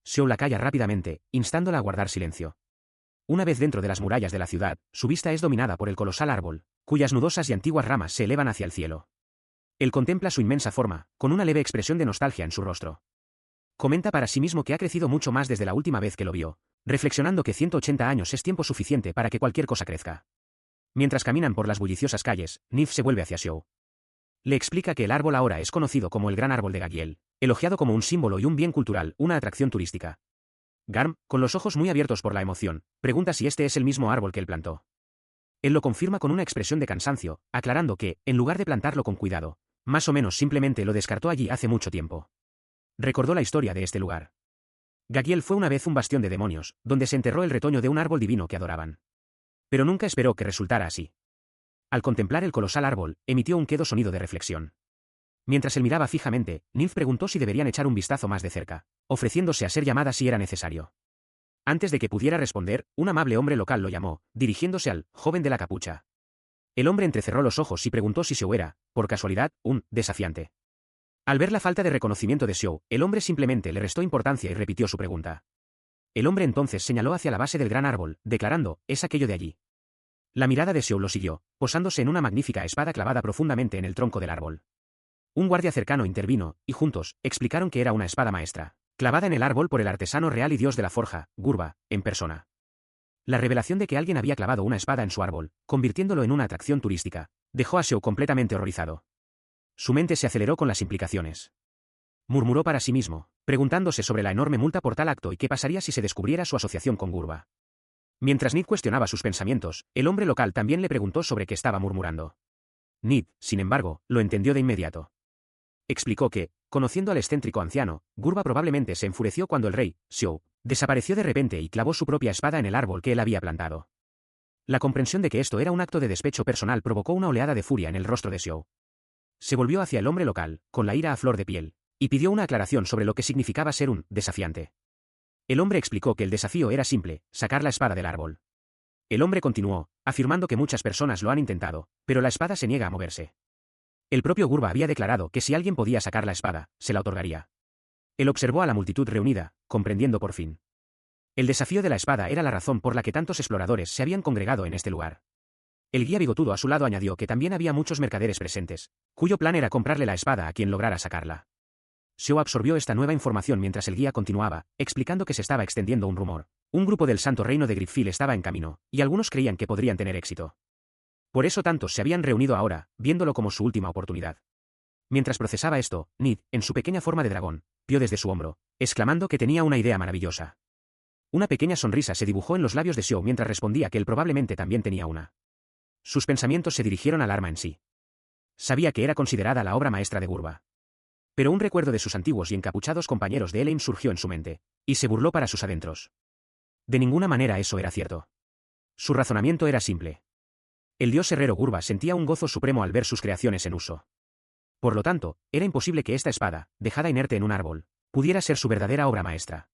Xiao la calla rápidamente, instándola a guardar silencio. Una vez dentro de las murallas de la ciudad, su vista es dominada por el colosal árbol, cuyas nudosas y antiguas ramas se elevan hacia el cielo. Él contempla su inmensa forma, con una leve expresión de nostalgia en su rostro. Comenta para sí mismo que ha crecido mucho más desde la última vez que lo vio, reflexionando que 180 años es tiempo suficiente para que cualquier cosa crezca. Mientras caminan por las bulliciosas calles, Nif se vuelve hacia Xiao. Le explica que el árbol ahora es conocido como el Gran Árbol de Gagiel, elogiado como un símbolo y un bien cultural, una atracción turística. Garm, con los ojos muy abiertos por la emoción, pregunta si este es el mismo árbol que él plantó. Él lo confirma con una expresión de cansancio, aclarando que, en lugar de plantarlo con cuidado, más o menos simplemente lo descartó allí hace mucho tiempo. Recordó la historia de este lugar. Gagiel fue una vez un bastión de demonios, donde se enterró el retoño de un árbol divino que adoraban. Pero nunca esperó que resultara así. Al contemplar el colosal árbol, emitió un quedo sonido de reflexión. Mientras él miraba fijamente, Nif preguntó si deberían echar un vistazo más de cerca, ofreciéndose a ser llamada si era necesario. Antes de que pudiera responder, un amable hombre local lo llamó, dirigiéndose al joven de la capucha. El hombre entrecerró los ojos y preguntó si Xiao era, por casualidad, un desafiante. Al ver la falta de reconocimiento de Xiao, el hombre simplemente le restó importancia y repitió su pregunta. El hombre entonces señaló hacia la base del gran árbol, declarando, es aquello de allí. La mirada de Xiao lo siguió, posándose en una magnífica espada clavada profundamente en el tronco del árbol. Un guardia cercano intervino, y juntos, explicaron que era una espada maestra, clavada en el árbol por el artesano real y dios de la forja, Gurba, en persona. La revelación de que alguien había clavado una espada en su árbol, convirtiéndolo en una atracción turística, dejó a Xiao completamente horrorizado. Su mente se aceleró con las implicaciones. Murmuró para sí mismo, preguntándose sobre la enorme multa por tal acto y qué pasaría si se descubriera su asociación con Gurba. Mientras Nid cuestionaba sus pensamientos, el hombre local también le preguntó sobre qué estaba murmurando. Nid, sin embargo, lo entendió de inmediato. Explicó que, conociendo al excéntrico anciano, Gurba probablemente se enfureció cuando el rey, Xiao, desapareció de repente y clavó su propia espada en el árbol que él había plantado. La comprensión de que esto era un acto de despecho personal provocó una oleada de furia en el rostro de Xiao. Se volvió hacia el hombre local, con la ira a flor de piel, y pidió una aclaración sobre lo que significaba ser un desafiante. El hombre explicó que el desafío era simple, sacar la espada del árbol. El hombre continuó, afirmando que muchas personas lo han intentado, pero la espada se niega a moverse. El propio Gurba había declarado que si alguien podía sacar la espada, se la otorgaría. Él observó a la multitud reunida, comprendiendo por fin. El desafío de la espada era la razón por la que tantos exploradores se habían congregado en este lugar. El guía bigotudo a su lado añadió que también había muchos mercaderes presentes, cuyo plan era comprarle la espada a quien lograra sacarla. Xiao absorbió esta nueva información mientras el guía continuaba, explicando que se estaba extendiendo un rumor. Un grupo del santo reino de Grifil estaba en camino, y algunos creían que podrían tener éxito. Por eso tantos se habían reunido ahora, viéndolo como su última oportunidad. Mientras procesaba esto, Nid, en su pequeña forma de dragón, vio desde su hombro, exclamando que tenía una idea maravillosa. Una pequeña sonrisa se dibujó en los labios de Xiao mientras respondía que él probablemente también tenía una. Sus pensamientos se dirigieron al arma en sí. Sabía que era considerada la obra maestra de Gurba. Pero un recuerdo de sus antiguos y encapuchados compañeros de Elaine surgió en su mente, y se burló para sus adentros. De ninguna manera eso era cierto. Su razonamiento era simple. El dios herrero Gurba sentía un gozo supremo al ver sus creaciones en uso. Por lo tanto, era imposible que esta espada, dejada inerte en un árbol, pudiera ser su verdadera obra maestra.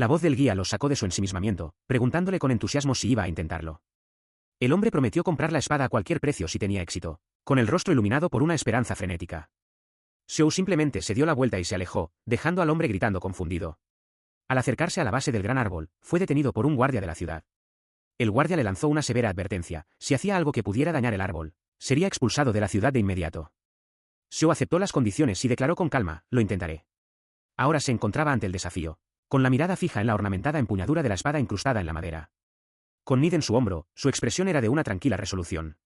La voz del guía los sacó de su ensimismamiento, preguntándole con entusiasmo si iba a intentarlo. El hombre prometió comprar la espada a cualquier precio si tenía éxito, con el rostro iluminado por una esperanza frenética. Xiao simplemente se dio la vuelta y se alejó, dejando al hombre gritando confundido. Al acercarse a la base del gran árbol, fue detenido por un guardia de la ciudad. El guardia le lanzó una severa advertencia: si hacía algo que pudiera dañar el árbol, sería expulsado de la ciudad de inmediato. Xiao aceptó las condiciones y declaró con calma: lo intentaré. Ahora se encontraba ante el desafío, con la mirada fija en la ornamentada empuñadura de la espada incrustada en la madera. Con Nid en su hombro, su expresión era de una tranquila resolución.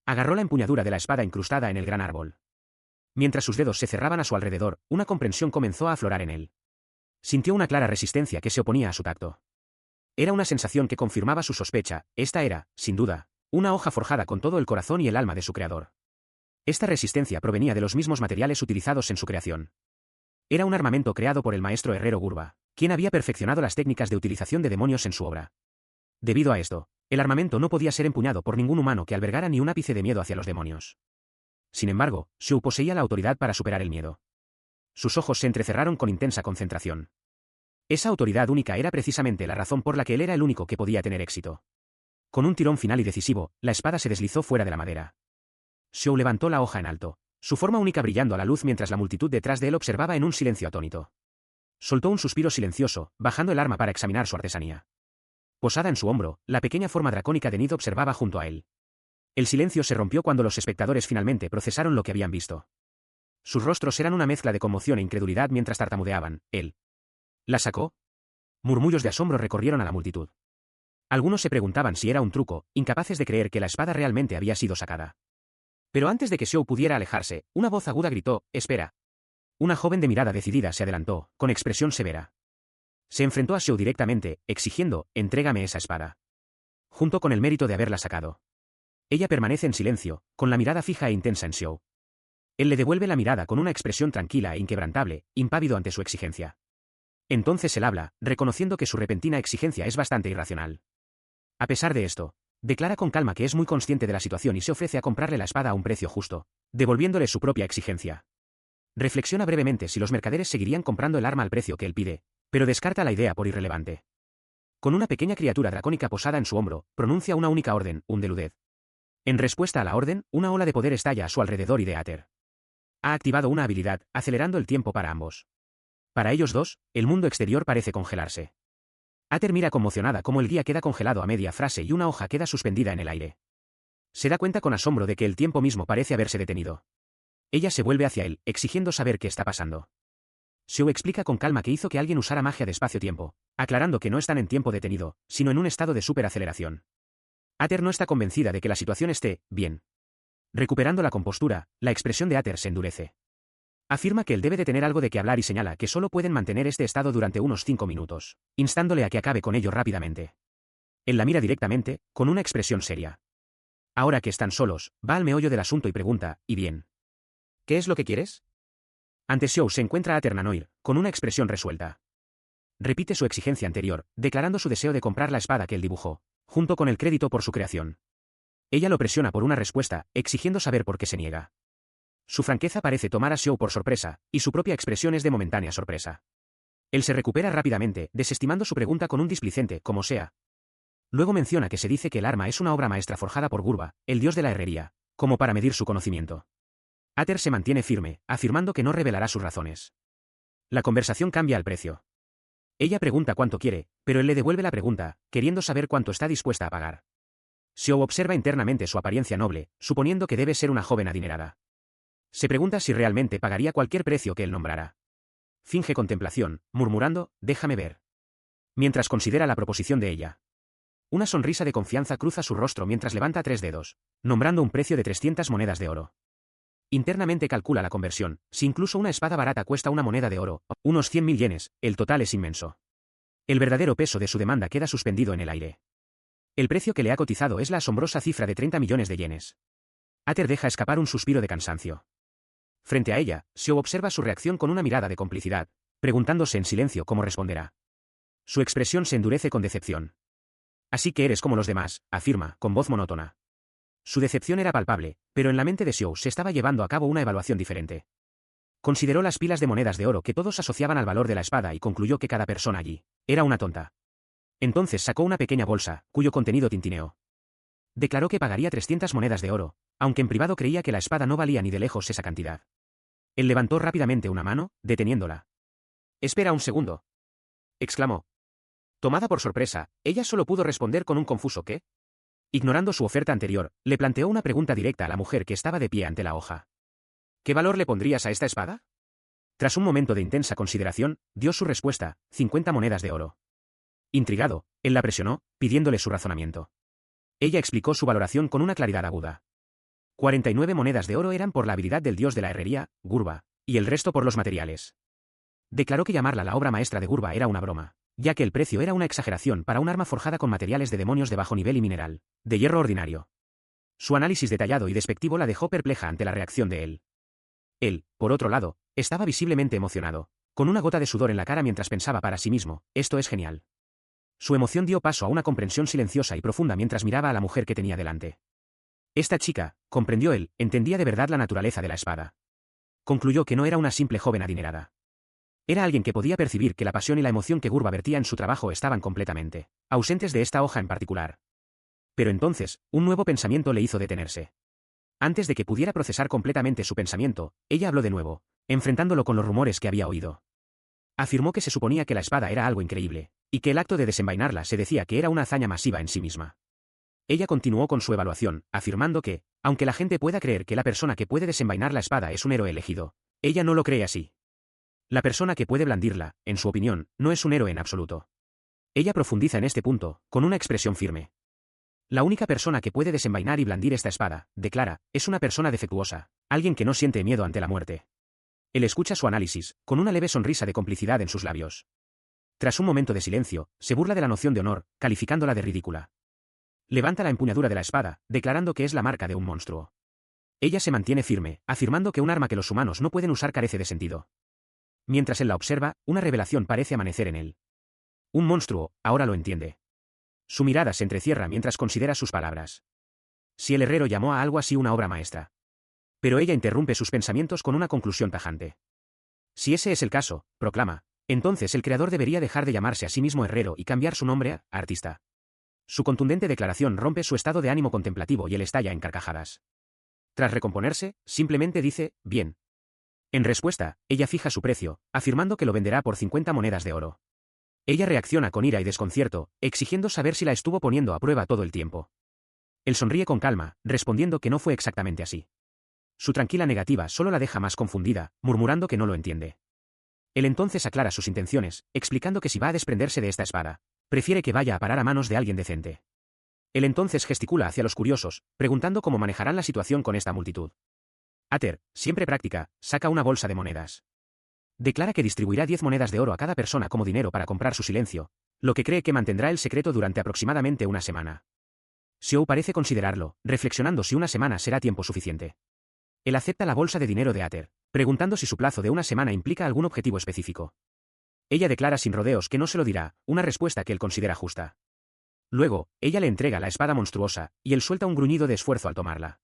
Agarró la empuñadura de la espada incrustada en el gran árbol. Mientras sus dedos se cerraban a su alrededor, una comprensión comenzó a aflorar en él. Sintió una clara resistencia que se oponía a su tacto. Era una sensación que confirmaba su sospecha: esta era, sin duda, una hoja forjada con todo el corazón y el alma de su creador. Esta resistencia provenía de los mismos materiales utilizados en su creación. Era un armamento creado por el maestro herrero Gurba, quien había perfeccionado las técnicas de utilización de demonios en su obra. Debido a esto, el armamento no podía ser empuñado por ningún humano que albergara ni un ápice de miedo hacia los demonios. Sin embargo, Xiao poseía la autoridad para superar el miedo. Sus ojos se entrecerraron con intensa concentración. Esa autoridad única era precisamente la razón por la que él era el único que podía tener éxito. Con un tirón final y decisivo, la espada se deslizó fuera de la madera. Xiao levantó la hoja en alto, su forma única brillando a la luz mientras la multitud detrás de él observaba en un silencio atónito. Soltó un suspiro silencioso, bajando el arma para examinar su artesanía. Posada en su hombro, la pequeña forma dracónica de Nid observaba junto a él. El silencio se rompió cuando los espectadores finalmente procesaron lo que habían visto. Sus rostros eran una mezcla de conmoción e incredulidad mientras tartamudeaban. ¿Él la sacó? Murmullos de asombro recorrieron a la multitud. Algunos se preguntaban si era un truco, incapaces de creer que la espada realmente había sido sacada. Pero antes de que Xiao pudiera alejarse, una voz aguda gritó: «¡Espera!». Una joven de mirada decidida se adelantó, con expresión severa. Se enfrentó a Xiao directamente, exigiendo: «Entrégame esa espada». Junto con el mérito de haberla sacado. Ella permanece en silencio, con la mirada fija e intensa en Xiao. Él le devuelve la mirada con una expresión tranquila e inquebrantable, impávido ante su exigencia. Entonces él habla, reconociendo que su repentina exigencia es bastante irracional. A pesar de esto, declara con calma que es muy consciente de la situación y se ofrece a comprarle la espada a un precio justo, devolviéndole su propia exigencia. Reflexiona brevemente si los mercaderes seguirían comprando el arma al precio que él pide, pero descarta la idea por irrelevante. Con una pequeña criatura dracónica posada en su hombro, pronuncia una única orden: un deluded. En respuesta a la orden, una ola de poder estalla a su alrededor y de Ater. Ha activado una habilidad, acelerando el tiempo para ambos. Para ellos dos, el mundo exterior parece congelarse. Ater mira conmocionada cómo el guía queda congelado a media frase y una hoja queda suspendida en el aire. Se da cuenta con asombro de que el tiempo mismo parece haberse detenido. Ella se vuelve hacia él, exigiendo saber qué está pasando. Xiao explica con calma que hizo que alguien usara magia de espacio-tiempo, aclarando que no están en tiempo detenido, sino en un estado de superaceleración. Ater no está convencida de que la situación esté bien. Recuperando la compostura, la expresión de Ater se endurece. Afirma que él debe de tener algo de qué hablar y señala que solo pueden mantener este estado durante unos 5 minutos, instándole a que acabe con ello rápidamente. Él la mira directamente, con una expresión seria. Ahora que están solos, va al meollo del asunto y pregunta: ¿y bien? ¿Qué es lo que quieres? Ante Xiao se encuentra Ater Nanoir, con una expresión resuelta. Repite su exigencia anterior, declarando su deseo de comprar la espada que él dibujó, junto con el crédito por su creación. Ella lo presiona por una respuesta, exigiendo saber por qué se niega. Su franqueza parece tomar a Xiao por sorpresa, y su propia expresión es de momentánea sorpresa. Él se recupera rápidamente, desestimando su pregunta con un displicente, como sea. Luego menciona que se dice que el arma es una obra maestra forjada por Gurba, el dios de la herrería, como para medir su conocimiento. Ater se mantiene firme, afirmando que no revelará sus razones. La conversación cambia al precio. Ella pregunta cuánto quiere, pero él le devuelve la pregunta, queriendo saber cuánto está dispuesta a pagar. Xiao observa internamente su apariencia noble, suponiendo que debe ser una joven adinerada. Se pregunta si realmente pagaría cualquier precio que él nombrara. Finge contemplación, murmurando: «Déjame ver». Mientras considera la proposición de ella. Una sonrisa de confianza cruza su rostro mientras levanta 3 dedos, nombrando un precio de 300 monedas de oro. Internamente calcula la conversión: si incluso una espada barata cuesta una moneda de oro, unos 100.000 yenes, el total es inmenso. El verdadero peso de su demanda queda suspendido en el aire. El precio que le ha cotizado es la asombrosa cifra de 30 millones de yenes. Ater deja escapar un suspiro de cansancio. Frente a ella, Xiao observa su reacción con una mirada de complicidad, preguntándose en silencio cómo responderá. Su expresión se endurece con decepción. «Así que eres como los demás», afirma, con voz monótona. Su decepción era palpable, pero en la mente de Xiao se estaba llevando a cabo una evaluación diferente. Consideró las pilas de monedas de oro que todos asociaban al valor de la espada y concluyó que cada persona allí era una tonta. Entonces sacó una pequeña bolsa, cuyo contenido tintineó. Declaró que pagaría 300 monedas de oro, aunque en privado creía que la espada no valía ni de lejos esa cantidad. Él levantó rápidamente una mano, deteniéndola. «Espera un segundo», exclamó. Tomada por sorpresa, ella solo pudo responder con un confuso «¿qué?». Ignorando su oferta anterior, le planteó una pregunta directa a la mujer que estaba de pie ante la hoja. «¿Qué valor le pondrías a esta espada?». Tras un momento de intensa consideración, dio su respuesta: 50 monedas de oro. Intrigado, él la presionó, pidiéndole su razonamiento. Ella explicó su valoración con una claridad aguda. 49 monedas de oro eran por la habilidad del dios de la herrería, Gurba, y el resto por los materiales. Declaró que llamarla la obra maestra de Gurba era una broma, ya que el precio era una exageración para un arma forjada con materiales de demonios de bajo nivel y mineral, de hierro ordinario. Su análisis detallado y despectivo la dejó perpleja ante la reacción de él. Él, por otro lado, estaba visiblemente emocionado, con una gota de sudor en la cara mientras pensaba para sí mismo: «Esto es genial». Su emoción dio paso a una comprensión silenciosa y profunda mientras miraba a la mujer que tenía delante. Esta chica, comprendió él, entendía de verdad la naturaleza de la espada. Concluyó que no era una simple joven adinerada. Era alguien que podía percibir que la pasión y la emoción que Gurba vertía en su trabajo estaban completamente ausentes de esta hoja en particular. Pero entonces, un nuevo pensamiento le hizo detenerse. Antes de que pudiera procesar completamente su pensamiento, ella habló de nuevo, enfrentándolo con los rumores que había oído. Afirmó que se suponía que la espada era algo increíble, y que el acto de desenvainarla se decía que era una hazaña masiva en sí misma. Ella continuó con su evaluación, afirmando que, aunque la gente pueda creer que la persona que puede desenvainar la espada es un héroe elegido, ella no lo cree así. La persona que puede blandirla, en su opinión, no es un héroe en absoluto. Ella profundiza en este punto, con una expresión firme. La única persona que puede desenvainar y blandir esta espada, declara, es una persona defectuosa, alguien que no siente miedo ante la muerte. Él escucha su análisis, con una leve sonrisa de complicidad en sus labios. Tras un momento de silencio, se burla de la noción de honor, calificándola de ridícula. Levanta la empuñadura de la espada, declarando que es la marca de un monstruo. Ella se mantiene firme, afirmando que un arma que los humanos no pueden usar carece de sentido. Mientras él la observa, una revelación parece amanecer en él. Un monstruo, ahora lo entiende. Su mirada se entrecierra mientras considera sus palabras. Si el herrero llamó a algo así una obra maestra. Pero ella interrumpe sus pensamientos con una conclusión tajante. Si ese es el caso, proclama, entonces el creador debería dejar de llamarse a sí mismo herrero y cambiar su nombre a artista. Su contundente declaración rompe su estado de ánimo contemplativo y él estalla en carcajadas. Tras recomponerse, simplemente dice, bien. En respuesta, ella fija su precio, afirmando que lo venderá por 50 monedas de oro. Ella reacciona con ira y desconcierto, exigiendo saber si la estuvo poniendo a prueba todo el tiempo. Él sonríe con calma, respondiendo que no fue exactamente así. Su tranquila negativa solo la deja más confundida, murmurando que no lo entiende. Él entonces aclara sus intenciones, explicando que si va a desprenderse de esta espada, prefiere que vaya a parar a manos de alguien decente. Él entonces gesticula hacia los curiosos, preguntando cómo manejarán la situación con esta multitud. Ater, siempre práctica, saca una bolsa de monedas. Declara que distribuirá 10 monedas de oro a cada persona como dinero para comprar su silencio, lo que cree que mantendrá el secreto durante aproximadamente una semana. Xiao parece considerarlo, reflexionando si una semana será tiempo suficiente. Él acepta la bolsa de dinero de Ater, preguntando si su plazo de una semana implica algún objetivo específico. Ella declara sin rodeos que no se lo dirá, una respuesta que él considera justa. Luego, ella le entrega la espada monstruosa, y él suelta un gruñido de esfuerzo al tomarla.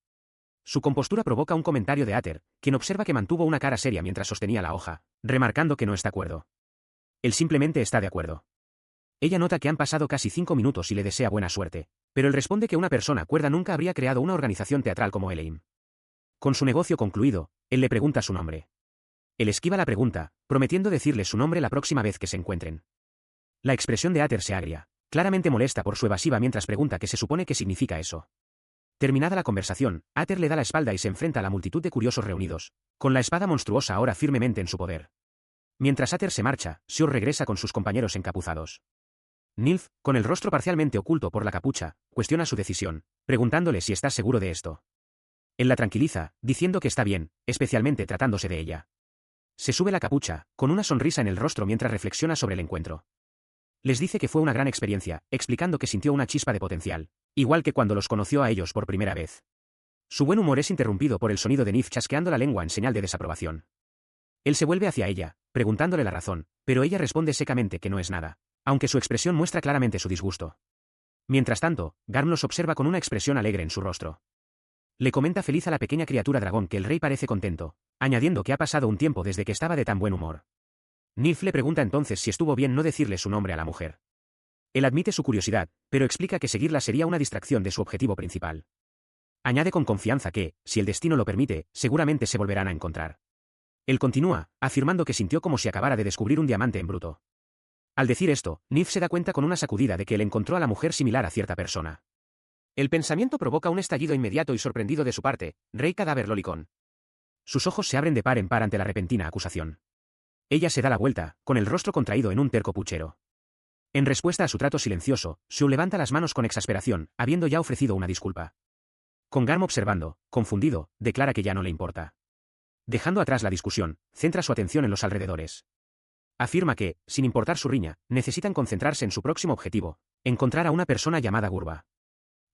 Su compostura provoca un comentario de Ater, quien observa que mantuvo una cara seria mientras sostenía la hoja, remarcando que no está de acuerdo. Él simplemente está de acuerdo. Ella nota que han pasado casi 5 minutos y le desea buena suerte, pero él responde que una persona cuerda nunca habría creado una organización teatral como Eleim. Con su negocio concluido, él le pregunta su nombre. Él esquiva la pregunta, prometiendo decirle su nombre la próxima vez que se encuentren. La expresión de Ater se agria, claramente molesta por su evasiva mientras pregunta qué se supone que significa eso. Terminada la conversación, Ater le da la espalda y se enfrenta a la multitud de curiosos reunidos, con la espada monstruosa ahora firmemente en su poder. Mientras Ater se marcha, Xiao regresa con sus compañeros encapuzados. Nilf, con el rostro parcialmente oculto por la capucha, cuestiona su decisión, preguntándole si está seguro de esto. Él la tranquiliza, diciendo que está bien, especialmente tratándose de ella. Se sube la capucha, con una sonrisa en el rostro mientras reflexiona sobre el encuentro. Les dice que fue una gran experiencia, explicando que sintió una chispa de potencial, igual que cuando los conoció a ellos por primera vez. Su buen humor es interrumpido por el sonido de Nif chasqueando la lengua en señal de desaprobación. Él se vuelve hacia ella, preguntándole la razón, pero ella responde secamente que no es nada, aunque su expresión muestra claramente su disgusto. Mientras tanto, Garm los observa con una expresión alegre en su rostro. Le comenta feliz a la pequeña criatura dragón que el rey parece contento, añadiendo que ha pasado un tiempo desde que estaba de tan buen humor. Nilf le pregunta entonces si estuvo bien no decirle su nombre a la mujer. Él admite su curiosidad, pero explica que seguirla sería una distracción de su objetivo principal. Añade con confianza que, si el destino lo permite, seguramente se volverán a encontrar. Él continúa, afirmando que sintió como si acabara de descubrir un diamante en bruto. Al decir esto, Nilf se da cuenta con una sacudida de que él encontró a la mujer similar a cierta persona. El pensamiento provoca un estallido inmediato y sorprendido de su parte, Rey Cadáver Lolicón. Sus ojos se abren de par en par ante la repentina acusación. Ella se da la vuelta, con el rostro contraído en un terco puchero. En respuesta a su trato silencioso, Sue levanta las manos con exasperación, habiendo ya ofrecido una disculpa. Con Garm observando, confundido, declara que ya no le importa. Dejando atrás la discusión, centra su atención en los alrededores. Afirma que, sin importar su riña, necesitan concentrarse en su próximo objetivo, encontrar a una persona llamada Gurba.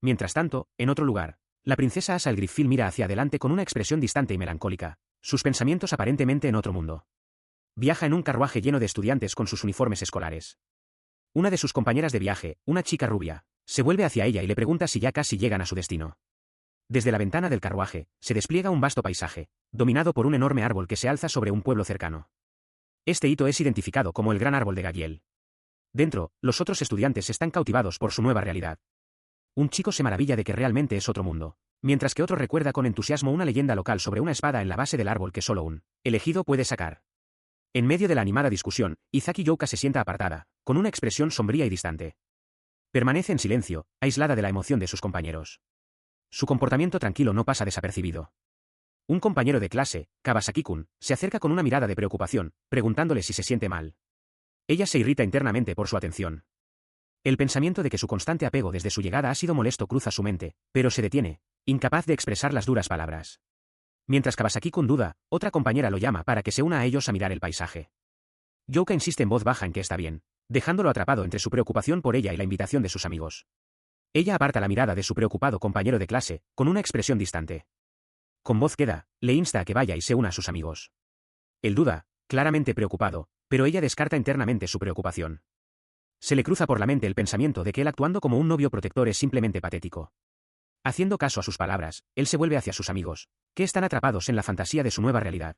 Mientras tanto, en otro lugar, la princesa Asa el Griffil mira hacia adelante con una expresión distante y melancólica, sus pensamientos aparentemente en otro mundo. Viaja en un carruaje lleno de estudiantes con sus uniformes escolares. Una de sus compañeras de viaje, una chica rubia, se vuelve hacia ella y le pregunta si ya casi llegan a su destino. Desde la ventana del carruaje, se despliega un vasto paisaje, dominado por un enorme árbol que se alza sobre un pueblo cercano. Este hito es identificado como el Gran Árbol de Gagiel. Dentro, los otros estudiantes están cautivados por su nueva realidad. Un chico se maravilla de que realmente es otro mundo, mientras que otro recuerda con entusiasmo una leyenda local sobre una espada en la base del árbol que solo un elegido puede sacar. En medio de la animada discusión, Izaki Youka se sienta apartada, con una expresión sombría y distante. Permanece en silencio, aislada de la emoción de sus compañeros. Su comportamiento tranquilo no pasa desapercibido. Un compañero de clase, Kawasaki-kun, se acerca con una mirada de preocupación, preguntándole si se siente mal. Ella se irrita internamente por su atención. El pensamiento de que su constante apego desde su llegada ha sido molesto cruza su mente, pero se detiene, incapaz de expresar las duras palabras. Mientras Kawasaki-kun duda, otra compañera lo llama para que se una a ellos a mirar el paisaje. Youka insiste en voz baja en que está bien, dejándolo atrapado entre su preocupación por ella y la invitación de sus amigos. Ella aparta la mirada de su preocupado compañero de clase, con una expresión distante. Con voz queda, le insta a que vaya y se una a sus amigos. Él duda, claramente preocupado, pero ella descarta internamente su preocupación. Se le cruza por la mente el pensamiento de que él actuando como un novio protector es simplemente patético. Haciendo caso a sus palabras, él se vuelve hacia sus amigos, que están atrapados en la fantasía de su nueva realidad.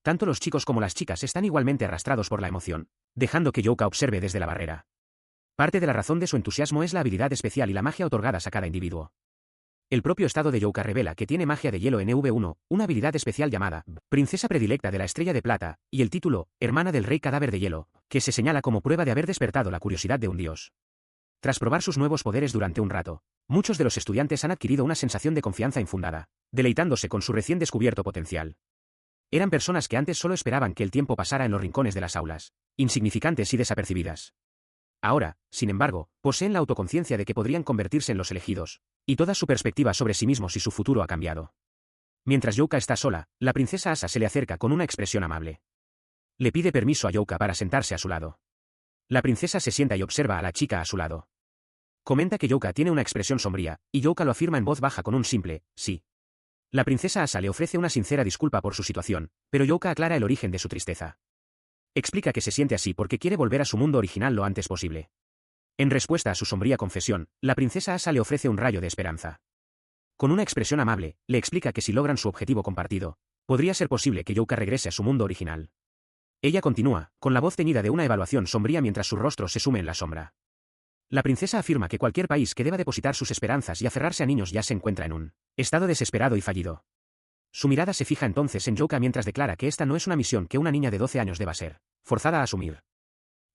Tanto los chicos como las chicas están igualmente arrastrados por la emoción, dejando que Youka observe desde la barrera. Parte de la razón de su entusiasmo es la habilidad especial y la magia otorgadas a cada individuo. El propio estado de Youka revela que tiene magia de hielo en EV1, una habilidad especial llamada Princesa Predilecta de la Estrella de Plata, y el título Hermana del Rey Cadáver de Hielo, que se señala como prueba de haber despertado la curiosidad de un dios. Tras probar sus nuevos poderes durante un rato, muchos de los estudiantes han adquirido una sensación de confianza infundada, deleitándose con su recién descubierto potencial. Eran personas que antes solo esperaban que el tiempo pasara en los rincones de las aulas, insignificantes y desapercibidas. Ahora, sin embargo, poseen la autoconciencia de que podrían convertirse en los elegidos, y toda su perspectiva sobre sí mismos y su futuro ha cambiado. Mientras Youka está sola, la princesa Asa se le acerca con una expresión amable. Le pide permiso a Youka para sentarse a su lado. La princesa se sienta y observa a la chica a su lado. Comenta que Youka tiene una expresión sombría, y Youka lo afirma en voz baja con un simple sí. La princesa Asa le ofrece una sincera disculpa por su situación, pero Youka aclara el origen de su tristeza. Explica que se siente así porque quiere volver a su mundo original lo antes posible. En respuesta a su sombría confesión, la princesa Asa le ofrece un rayo de esperanza. Con una expresión amable, le explica que si logran su objetivo compartido, podría ser posible que Youka regrese a su mundo original. Ella continúa, con la voz teñida de una evaluación sombría mientras su rostro se sume en la sombra. La princesa afirma que cualquier país que deba depositar sus esperanzas y aferrarse a niños ya se encuentra en un estado desesperado y fallido. Su mirada se fija entonces en Youka mientras declara que esta no es una misión que una niña de 12 años deba ser forzada a asumir.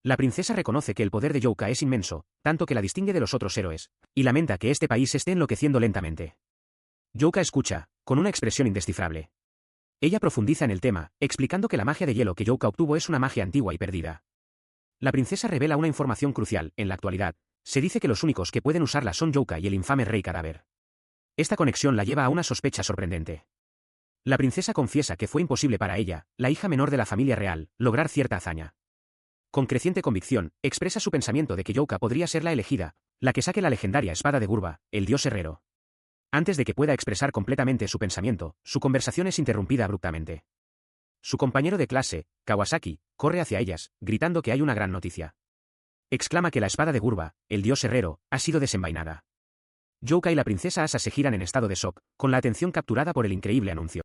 La princesa reconoce que el poder de Youka es inmenso, tanto que la distingue de los otros héroes, y lamenta que este país esté enloqueciendo lentamente. Youka escucha, con una expresión indescifrable. Ella profundiza en el tema, explicando que la magia de hielo que Youka obtuvo es una magia antigua y perdida. La princesa revela una información crucial. En la actualidad, se dice que los únicos que pueden usarla son Youka y el infame Rey Cadáver. Esta conexión la lleva a una sospecha sorprendente. La princesa confiesa que fue imposible para ella, la hija menor de la familia real, lograr cierta hazaña. Con creciente convicción, expresa su pensamiento de que Youka podría ser la elegida, la que saque la legendaria espada de Gurba, el dios herrero. Antes de que pueda expresar completamente su pensamiento, su conversación es interrumpida abruptamente. Su compañero de clase, Kawasaki, corre hacia ellas, gritando que hay una gran noticia. Exclama que la espada de Gurba, el dios herrero, ha sido desenvainada. Youka y la princesa Asa se giran en estado de shock, con la atención capturada por el increíble anuncio.